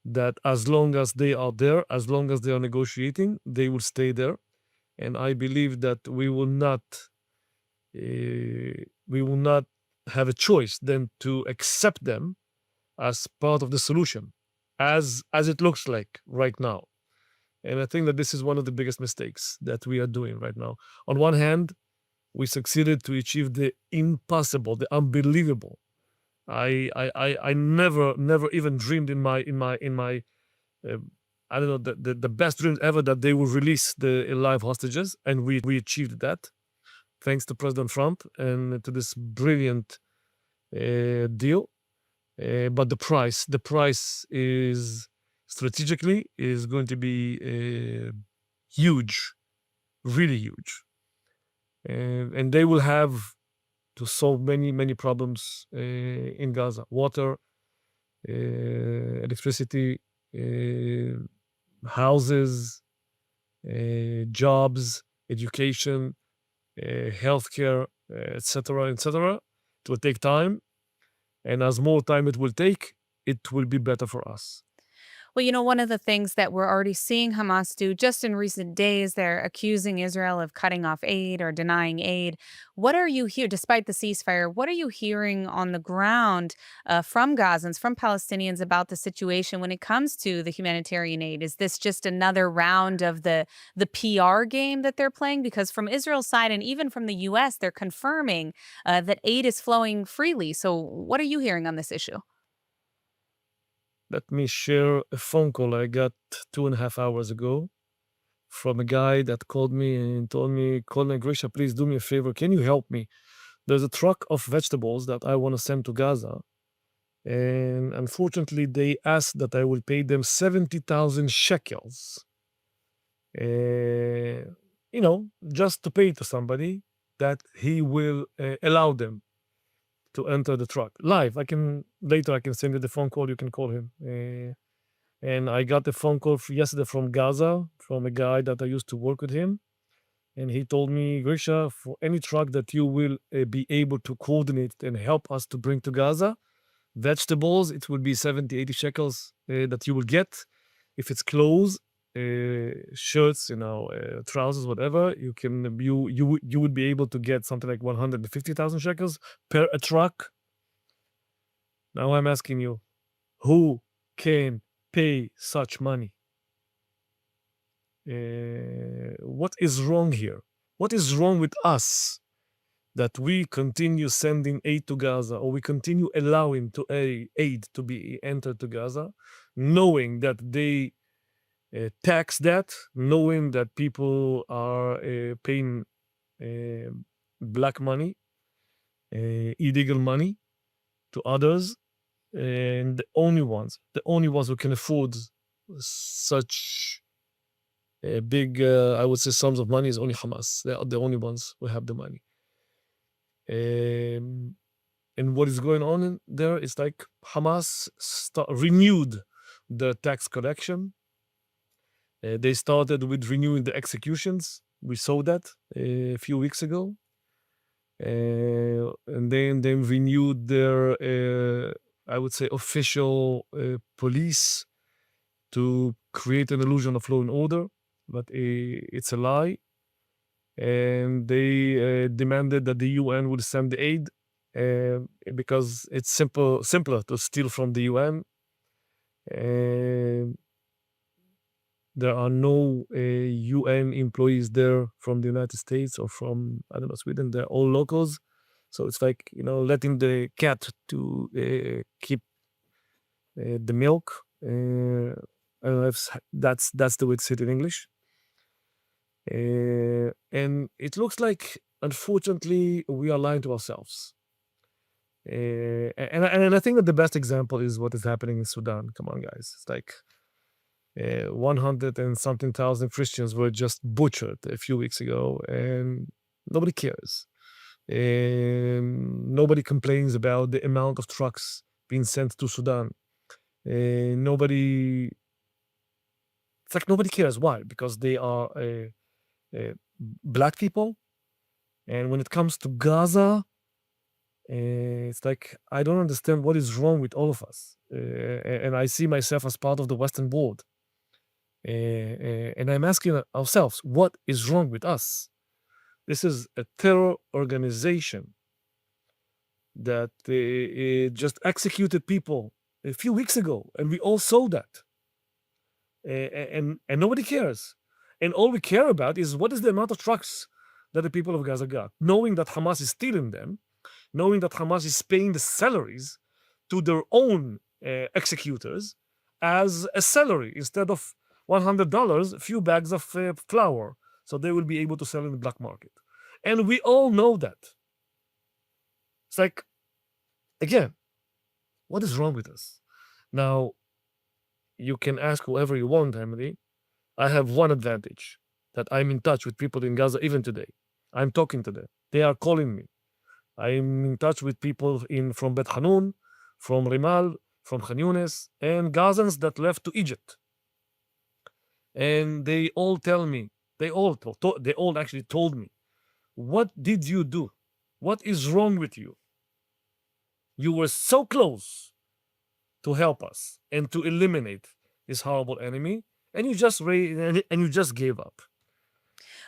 That as long as they are there, as long as they are negotiating, they will stay there. And I believe that we will not have a choice than to accept them as part of the solution, as it looks like right now. And I think that this is one of the biggest mistakes that we are doing right now. On one hand, we succeeded to achieve the impossible, the unbelievable. I never even dreamed in my I don't know, the best dreams ever that they will release the live hostages, and we achieved that thanks to President Trump and to this brilliant deal. But the price is strategically is going to be huge, really huge, and they will have to solve many problems in Gaza: water, electricity, houses, jobs, education, healthcare, etc., etc. It will take time, and as more time it will take, it will be better for us. Well, one of the things that we're already seeing Hamas do just in recent days, they're accusing Israel of cutting off aid or denying aid. What are you here, despite the ceasefire, what are you hearing on the ground from Gazans, from Palestinians about the situation when it comes to the humanitarian aid? Is this just another round of the PR game that they're playing? Because from Israel's side and even from the U.S., they're confirming that aid is flowing freely. So what are you hearing on this issue? Let me share a phone call I got 2.5 hours ago from a guy that called me and told me, Grisha, please do me a favor. Can you help me? There's a truck of vegetables that I want to send to Gaza. And unfortunately, they asked that I will pay them 70,000 shekels. Just to pay to somebody that he will allow them to enter the truck live. Later I can send you the phone call. You can call him. And I got a phone call yesterday from Gaza from a guy that I used to work with him, and he told me, Grisha, for any truck that you will be able to coordinate and help us to bring to Gaza, vegetables, it will be 70-80 shekels that you will get. If it's clothes, shirts, trousers, whatever, you would be able to get something like 150,000 shekels per a truck. Now I'm asking you, who can pay such money? What is wrong here? What is wrong with us that we continue sending aid to Gaza, or we continue allowing aid to be entered to Gaza, knowing that they tax that, knowing that people are paying black money, illegal money to others, and the only ones who can afford such big, I would say, sums of money is only Hamas. They are the only ones who have the money. And what is going on in there is like Hamas renewed the tax collection. They started with renewing the executions. We saw that a few weeks ago. And then they renewed their, I would say, official police to create an illusion of law and order, but it's a lie. And they demanded that the UN would send the aid because it's simpler to steal from the UN. There are no UN employees there from the United States or from, I don't know, Sweden. They're all locals. So it's like, letting the cat to keep the milk. I don't know if that's the way to say it in English. And it looks like, unfortunately, we are lying to ourselves. And I think that the best example is what is happening in Sudan. Come on, guys. It's like 100 and something thousand Christians were just butchered a few weeks ago, and nobody cares. Nobody complains about the amount of trucks being sent to Sudan. It's like nobody cares. Why? Because they are black people, And when it comes to Gaza, it's like I don't understand what is wrong with all of us. And I see myself as part of the Western world. And I'm asking ourselves, what is wrong with us? This is a terror organization that just executed people a few weeks ago, and we all saw that. And nobody cares. And all we care about is what is the amount of trucks that the people of Gaza got, knowing that Hamas is stealing them, knowing that Hamas is paying the salaries to their own executors as a salary instead of $100, a few bags of flour, so they will be able to sell in the black market. And we all know that. It's like, again, what is wrong with us? Now, you can ask whoever you want, Emily. I have one advantage, that I'm in touch with people in Gaza even today. I'm talking to them. They are calling me. I'm in touch with people from Bet Hanun, from Rimal, from Khan Yunis, and Gazans that left to Egypt. And they all tell me, they all actually told me, what did you do? What is wrong with you? You were so close to help us and to eliminate this horrible enemy, and you just gave up.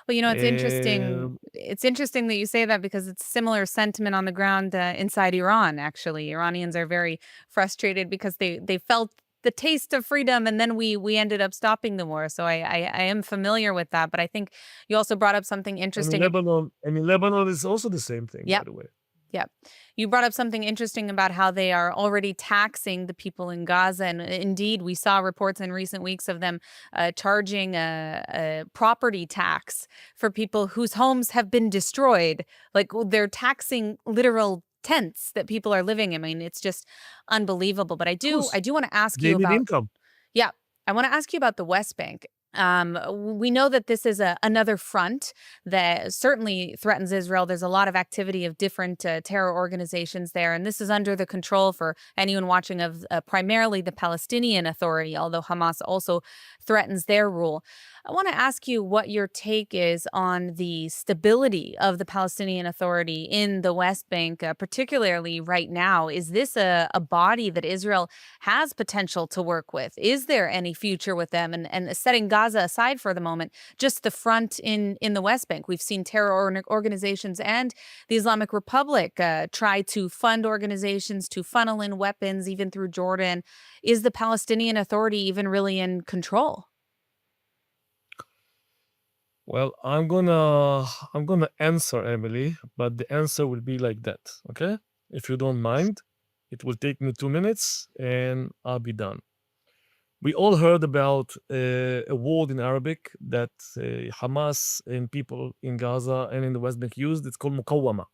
Well, it's interesting. It's interesting that you say that because it's similar sentiment on the ground inside Iran, actually. Iranians are very frustrated because they felt the taste of freedom, and then we ended up stopping the war. So I am familiar with that. But I think you also brought up something interesting. And in Lebanon is also the same thing, by the way. Yeah. You brought up something interesting about how they are already taxing the people in Gaza. And indeed, we saw reports in recent weeks of them charging a property tax for people whose homes have been destroyed. Like they're taxing literal tents that people are living in. I mean, it's just unbelievable. But I do want to ask you about income. Yeah. I want to ask you about the West Bank. We know that this is another front that certainly threatens Israel. There's a lot of activity of different terror organizations there, and this is under the control, for anyone watching, of primarily the Palestinian Authority, although Hamas also threatens their rule. I want to ask you what your take is on the stability of the Palestinian Authority in the West Bank, particularly right now. Is this a body that Israel has potential to work with? Is there any future with them? And setting Gaza aside for the moment, just the front in the West Bank. We've seen terror organizations and the Islamic Republic try to fund organizations to funnel in weapons, even through Jordan. Is the Palestinian Authority even really in control? Well, I'm gonna answer, Emily, but the answer will be like that, okay? If you don't mind, it will take me 2 minutes and I'll be done. We all heard about a word in Arabic that Hamas and people in Gaza and in the West Bank used. It's called muqawwama.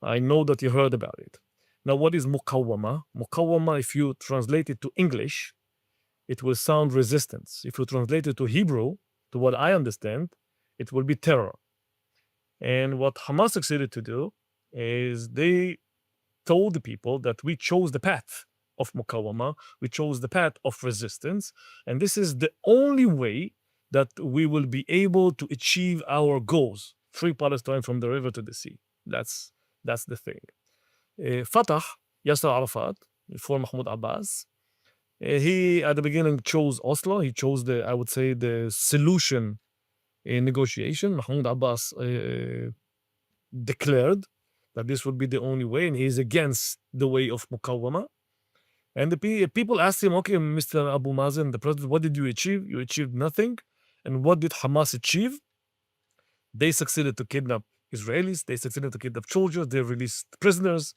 I know that you heard about it. Now, what is muqawwama? Muqawwama, if you translate it to English, it will sound resistance. If you translate it to Hebrew, to what I understand, it will be terror. And what Hamas succeeded to do is they told the people that we chose the path of muqawwama, we chose the path of resistance, and this is the only way that we will be able to achieve our goals, free Palestine from the river to the sea. That's the thing. Fatah, Yasser Arafat, before Mahmoud Abbas, he at the beginning chose Oslo. He chose the solution in negotiation. Mahmoud Abbas declared that this would be the only way, and he's against the way of muqawwama. And the people asked him, okay, Mr. Abu Mazen, the president, what did you achieve? You achieved nothing. And what did Hamas achieve? They succeeded to kidnap Israelis. They succeeded to kidnap soldiers. They released prisoners.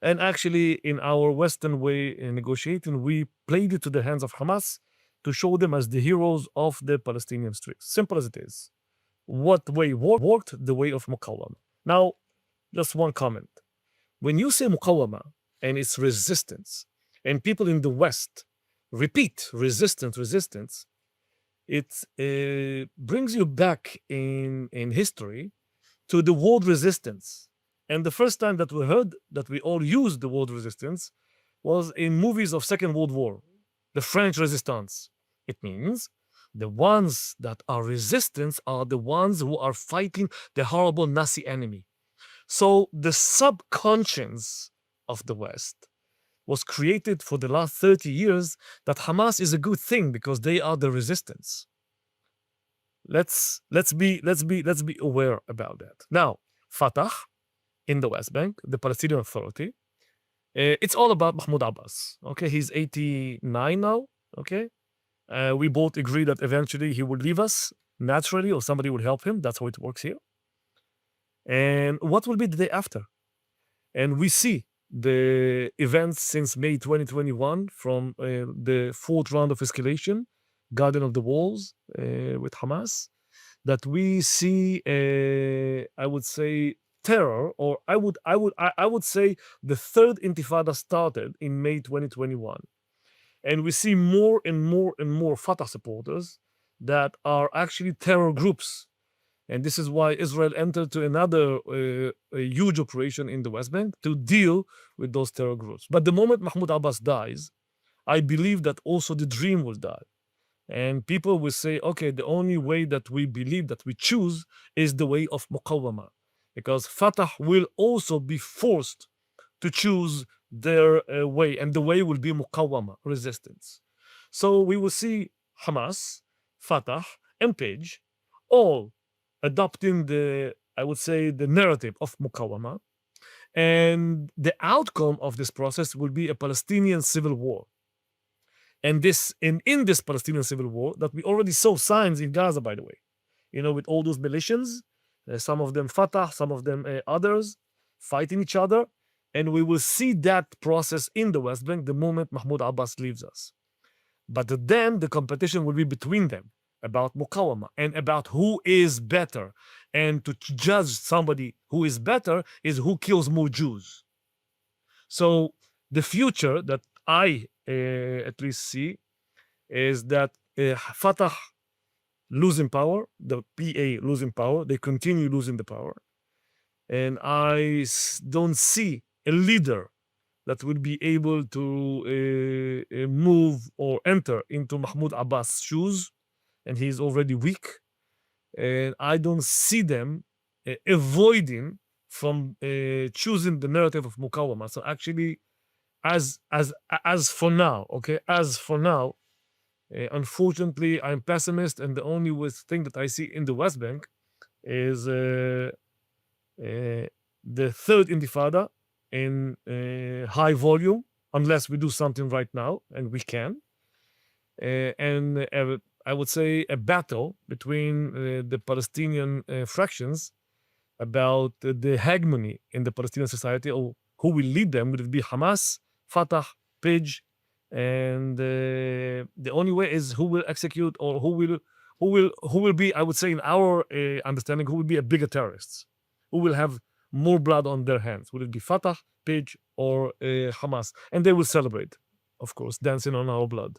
And actually, in our Western way in negotiating, we played it to the hands of Hamas to show them as the heroes of the Palestinian streets. Simple as it is. What way worked? The way of muqawwama. Now, just one comment. When you say muqawwama and its resistance, and people in the West repeat resistance, it brings you back in history to the word resistance. And the first time that we heard that we all used the word resistance was in movies of Second World War, the French resistance. It means The ones that are resistance are the ones who are fighting the horrible Nazi enemy. So the subconscious of the West was created for the last 30 years that Hamas is a good thing because they are the resistance. Let's be aware about that. Now, Fatah in the West Bank, the Palestinian Authority, it's all about Mahmoud Abbas. Okay, he's 89 now. Okay, we both agree that eventually he will leave us naturally, or somebody will help him. That's how it works here. And what will be the day after? And we see the events since May 2021 from the fourth round of escalation, Garden of the Walls with Hamas, that we see, I would say, terror, or I would say the third intifada started in May 2021. And we see more and more and more Fatah supporters that are actually terror groups. And this is why Israel entered to another a huge operation in the West Bank to deal with those terror groups. But the moment Mahmoud Abbas dies, I believe that also the dream will die. And people will say, okay, the only way that we believe, that we choose, is the way of muqawama. Because Fatah will also be forced to choose their way, and the way will be muqawama, resistance. So we will see Hamas, Fatah, and Page all adopting the, I would say, the narrative of muqawama. And the outcome of this process will be a Palestinian civil war. And in this Palestinian civil war that we already saw signs in Gaza, by the way, with all those militias, some of them Fatah, some of them others, fighting each other. And we will see that process in the West Bank the moment Mahmoud Abbas leaves us. But then the competition will be between them about muqawama and about who is better. And to judge somebody who is better is who kills more Jews. So the future that I at least see is that Fatah losing power, the PA losing power, they continue losing the power. And I don't see a leader that will be able to move or enter into Mahmoud Abbas' shoes, and he's already weak. And I don't see them avoiding from choosing the narrative of Muqawama. So actually, as for now, okay, as for now, unfortunately, I'm pessimist, and the only thing that I see in the West Bank is the third intifada in high volume, unless we do something right now, and we can. And I would say a battle between the Palestinian fractions about the hegemony in the Palestinian society, or who will lead them. Will it be Hamas, Fatah, Page? And the only way is who will execute, or who will be, I would say, in our understanding, who will be a bigger terrorists, who will have more blood on their hands. Will it be Fatah, Page, or Hamas? And they will celebrate, of course, dancing on our blood.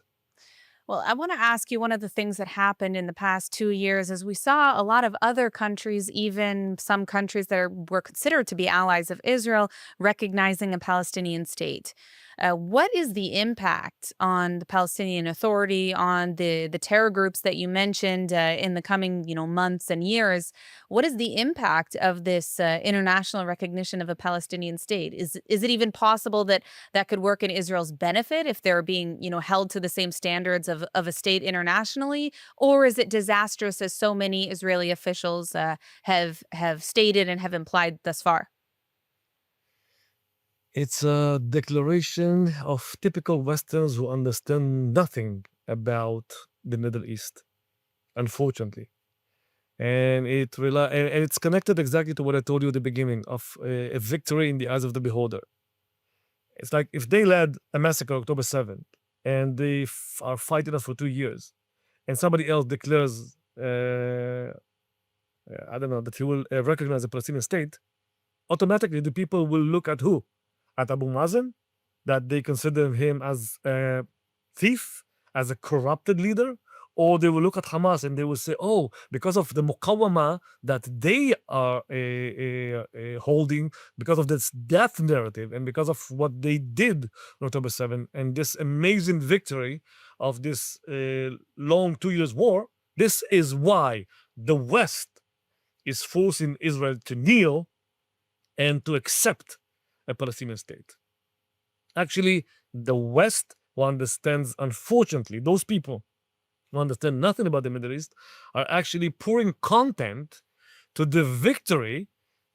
Well, I want to ask you, one of the things that happened in the past 2 years is we saw a lot of other countries, even some countries that were considered to be allies of Israel, recognizing a Palestinian state. What is the impact on the Palestinian Authority, on the terror groups that you mentioned in the coming months and years? What is the impact of this international recognition of a Palestinian state? Is it even possible that could work in Israel's benefit if they're being held to the same standards of a state internationally? Or is it disastrous, as so many Israeli officials have stated and have implied thus far? It's a declaration of typical Westerns who understand nothing about the Middle East, unfortunately. And it's connected exactly to what I told you at the beginning of a victory in the eyes of the beholder. It's like if they led a massacre October 7th and they are fighting us for 2 years, and somebody else declares, I don't know, that he will recognize a Palestinian state, automatically the people will look at who? At Abu Mazen, that they consider him as a thief, as a corrupted leader, or they will look at Hamas and they will say, oh, because of the muqawama that they are holding, because of this death narrative, and because of what they did on October 7th, and this amazing victory of this long 2 years war. This is why the West is forcing Israel to kneel and to accept a Palestinian state. Actually, the West, who understands, unfortunately, those people who understand nothing about the Middle East, are actually pouring content to the victory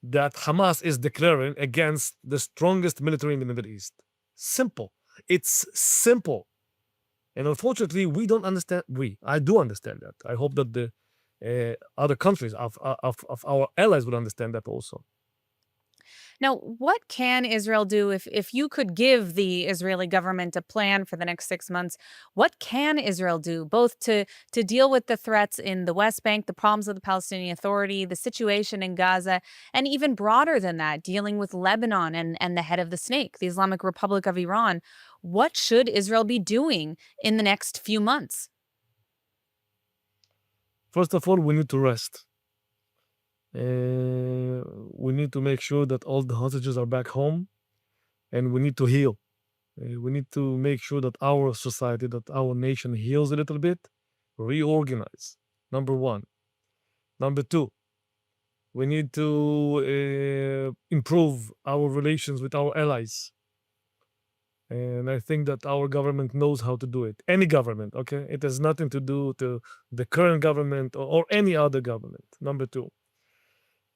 that Hamas is declaring against the strongest military in the Middle East. Simple. It's simple. And unfortunately, we don't understand. I do understand that. I hope that the other countries of our allies will understand that also. Now, what can Israel do if you could give the Israeli government a plan for the next 6 months? What can Israel do both to deal with the threats in the West Bank, the problems of the Palestinian Authority, the situation in Gaza, and even broader than that, dealing with Lebanon and the head of the snake, the Islamic Republic of Iran? What should Israel be doing in the next few months? First of all, we need to rest. We need to make sure that all the hostages are back home, and we need to heal. We need to make sure that our society, that our nation heals a little bit, reorganize. Number one. Number two, we need to improve our relations with our allies. And I think that our government knows how to do it. Any government, okay? It has nothing to do to the current government or any other government. Number two.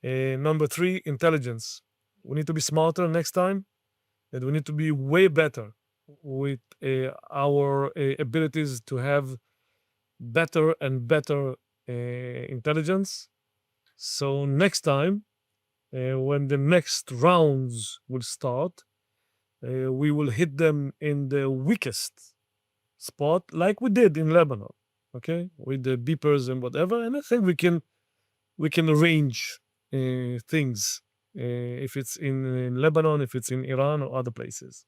Number three, intelligence. We need to be smarter next time, and we need to be way better with our abilities to have better and better intelligence. So next time, when the next rounds will start, we will hit them in the weakest spot, like we did in Lebanon, okay, with the beepers and whatever. And I think we can arrange things if it's in Lebanon, if it's in Iran or other places.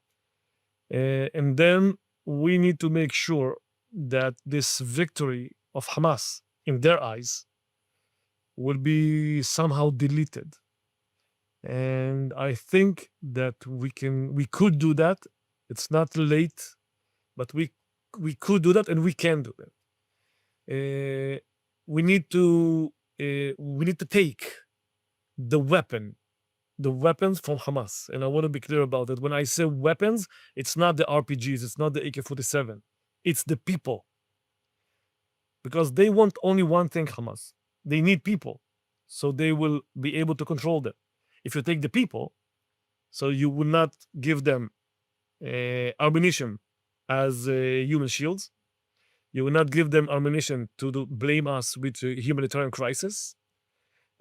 And then we need to make sure that this victory of Hamas, in their eyes, will be somehow deleted. And I think that we could do that. It's not late, but we could do that, and we can do that. We need to take the weapons from Hamas. And I want to be clear about it. When I say weapons, it's not the RPGs, it's not the AK-47. It's the people. Because they want only one thing, Hamas. They need people. So they will be able to control them. If you take the people, so you will not give them ammunition as human shields. You will not give them ammunition to blame us with a humanitarian crisis.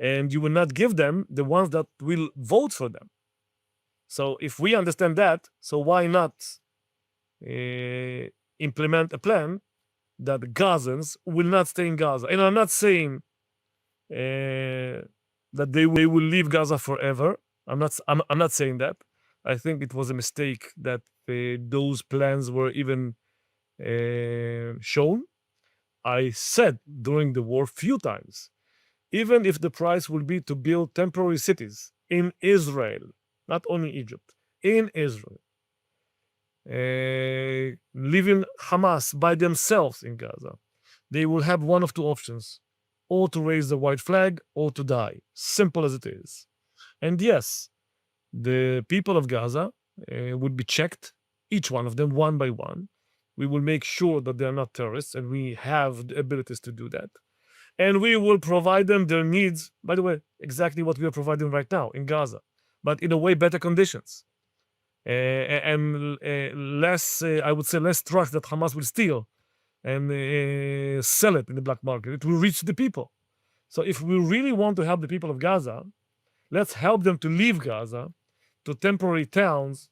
And you will not give them the ones that will vote for them. So if we understand that, so why not implement a plan that Gazans will not stay in Gaza? And I'm not saying that they will leave Gaza forever. I'm not saying that. I think it was a mistake that those plans were even shown. I said during the war few times, even if the price will be to build temporary cities in Israel, not only Egypt, in Israel, leaving Hamas by themselves in Gaza, they will have one of two options: or to raise the white flag or to die. Simple as it is. And yes, the people of Gaza would be checked, each one of them, one by one. We will make sure that they are not terrorists, and we have the abilities to do that. And we will provide them their needs, by the way, exactly what we are providing right now in Gaza, but in a way better conditions. And less, I would say, less trust that Hamas will steal and sell it in the black market. It will reach the people. So if we really want to help the people of Gaza, let's help them to leave Gaza to temporary towns,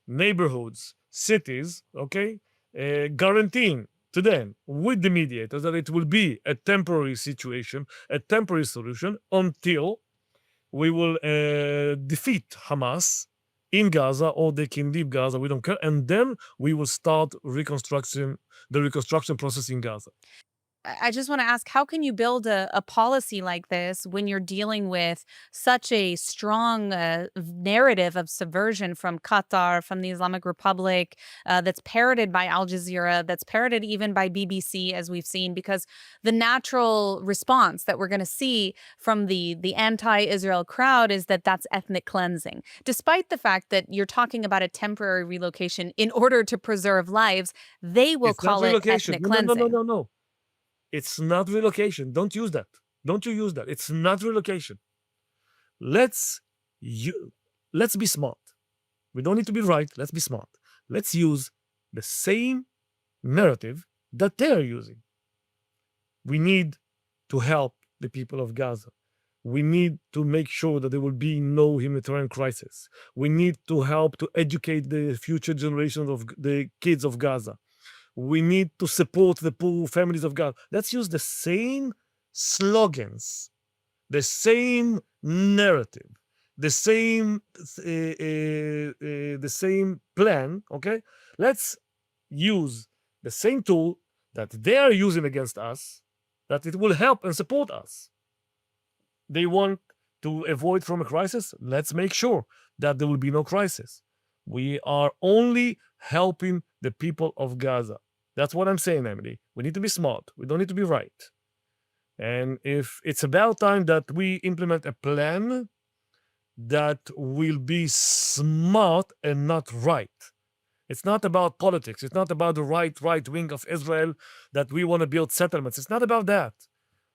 neighborhoods, cities, okay? Guaranteeing to them with the mediators that it will be a temporary situation, a temporary solution until we will defeat Hamas in Gaza, or they can leave Gaza, we don't care. And then we will start the reconstruction process in Gaza. I just want to ask, how can you build a policy like this when you're dealing with such a strong narrative of subversion from Qatar, from the Islamic Republic, that's parroted by Al Jazeera, that's parroted even by BBC, as we've seen? Because the natural response that we're going to see from the anti-Israel crowd is that that's ethnic cleansing. Despite the fact that you're talking about a temporary relocation in order to preserve lives, they will It's not call it relocation. ethnic No, no, no, cleansing. no, no, no. It's not relocation. Don't use that. Don't you use that. It's not relocation. Let's be smart. We don't need to be right. Let's be smart. Let's use the same narrative that they are using. We need to help the people of Gaza. We need to make sure that there will be no humanitarian crisis. We need to help to educate the future generations of the kids of Gaza. We need to support the poor families of Gaza. Let's use the same slogans, the same narrative, the same plan. Okay, let's use the same tool that they are using against us, that it will help and support us. They want to avoid from a crisis. Let's make sure that there will be no crisis. We are only helping the people of Gaza. That's what I'm saying, Emily. We need to be smart. We don't need to be right. And if it's about time that we implement a plan that will be smart and not right. It's not about politics. It's not about the right wing of Israel that we want to build settlements. It's not about that.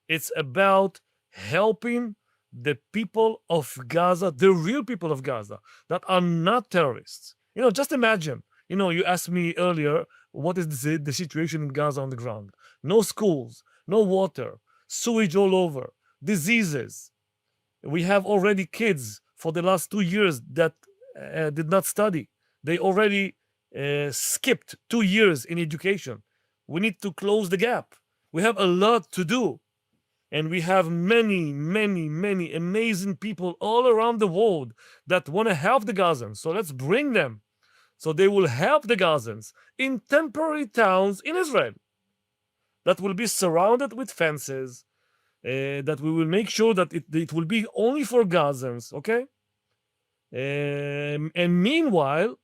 It's about helping the people of Gaza, the real people of Gaza, that are not terrorists. Just imagine, you asked me earlier, what is the situation in Gaza on the ground? No schools, no water, sewage all over, diseases. We have already kids for the last 2 years that did not study. They already skipped 2 years in education. We need to close the gap. We have a lot to do. And we have many, many, many amazing people all around the world that want to help the Gazans. So let's bring them. So they will help the Gazans in temporary towns in Israel that will be surrounded with fences, that we will make sure that it will be only for Gazans, okay? And meanwhile,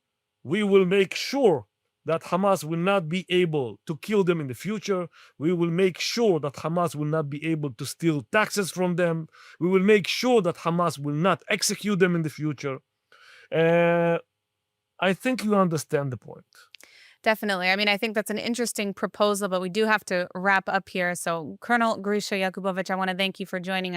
we will make sure that Hamas will not be able to kill them in the future. We will make sure that Hamas will not be able to steal taxes from them. We will make sure that Hamas will not execute them in the future. I think you understand the point. Definitely. I mean, I think that's an interesting proposal, but we do have to wrap up here. So, Colonel Grisha Yakubovich, I want to thank you for joining us.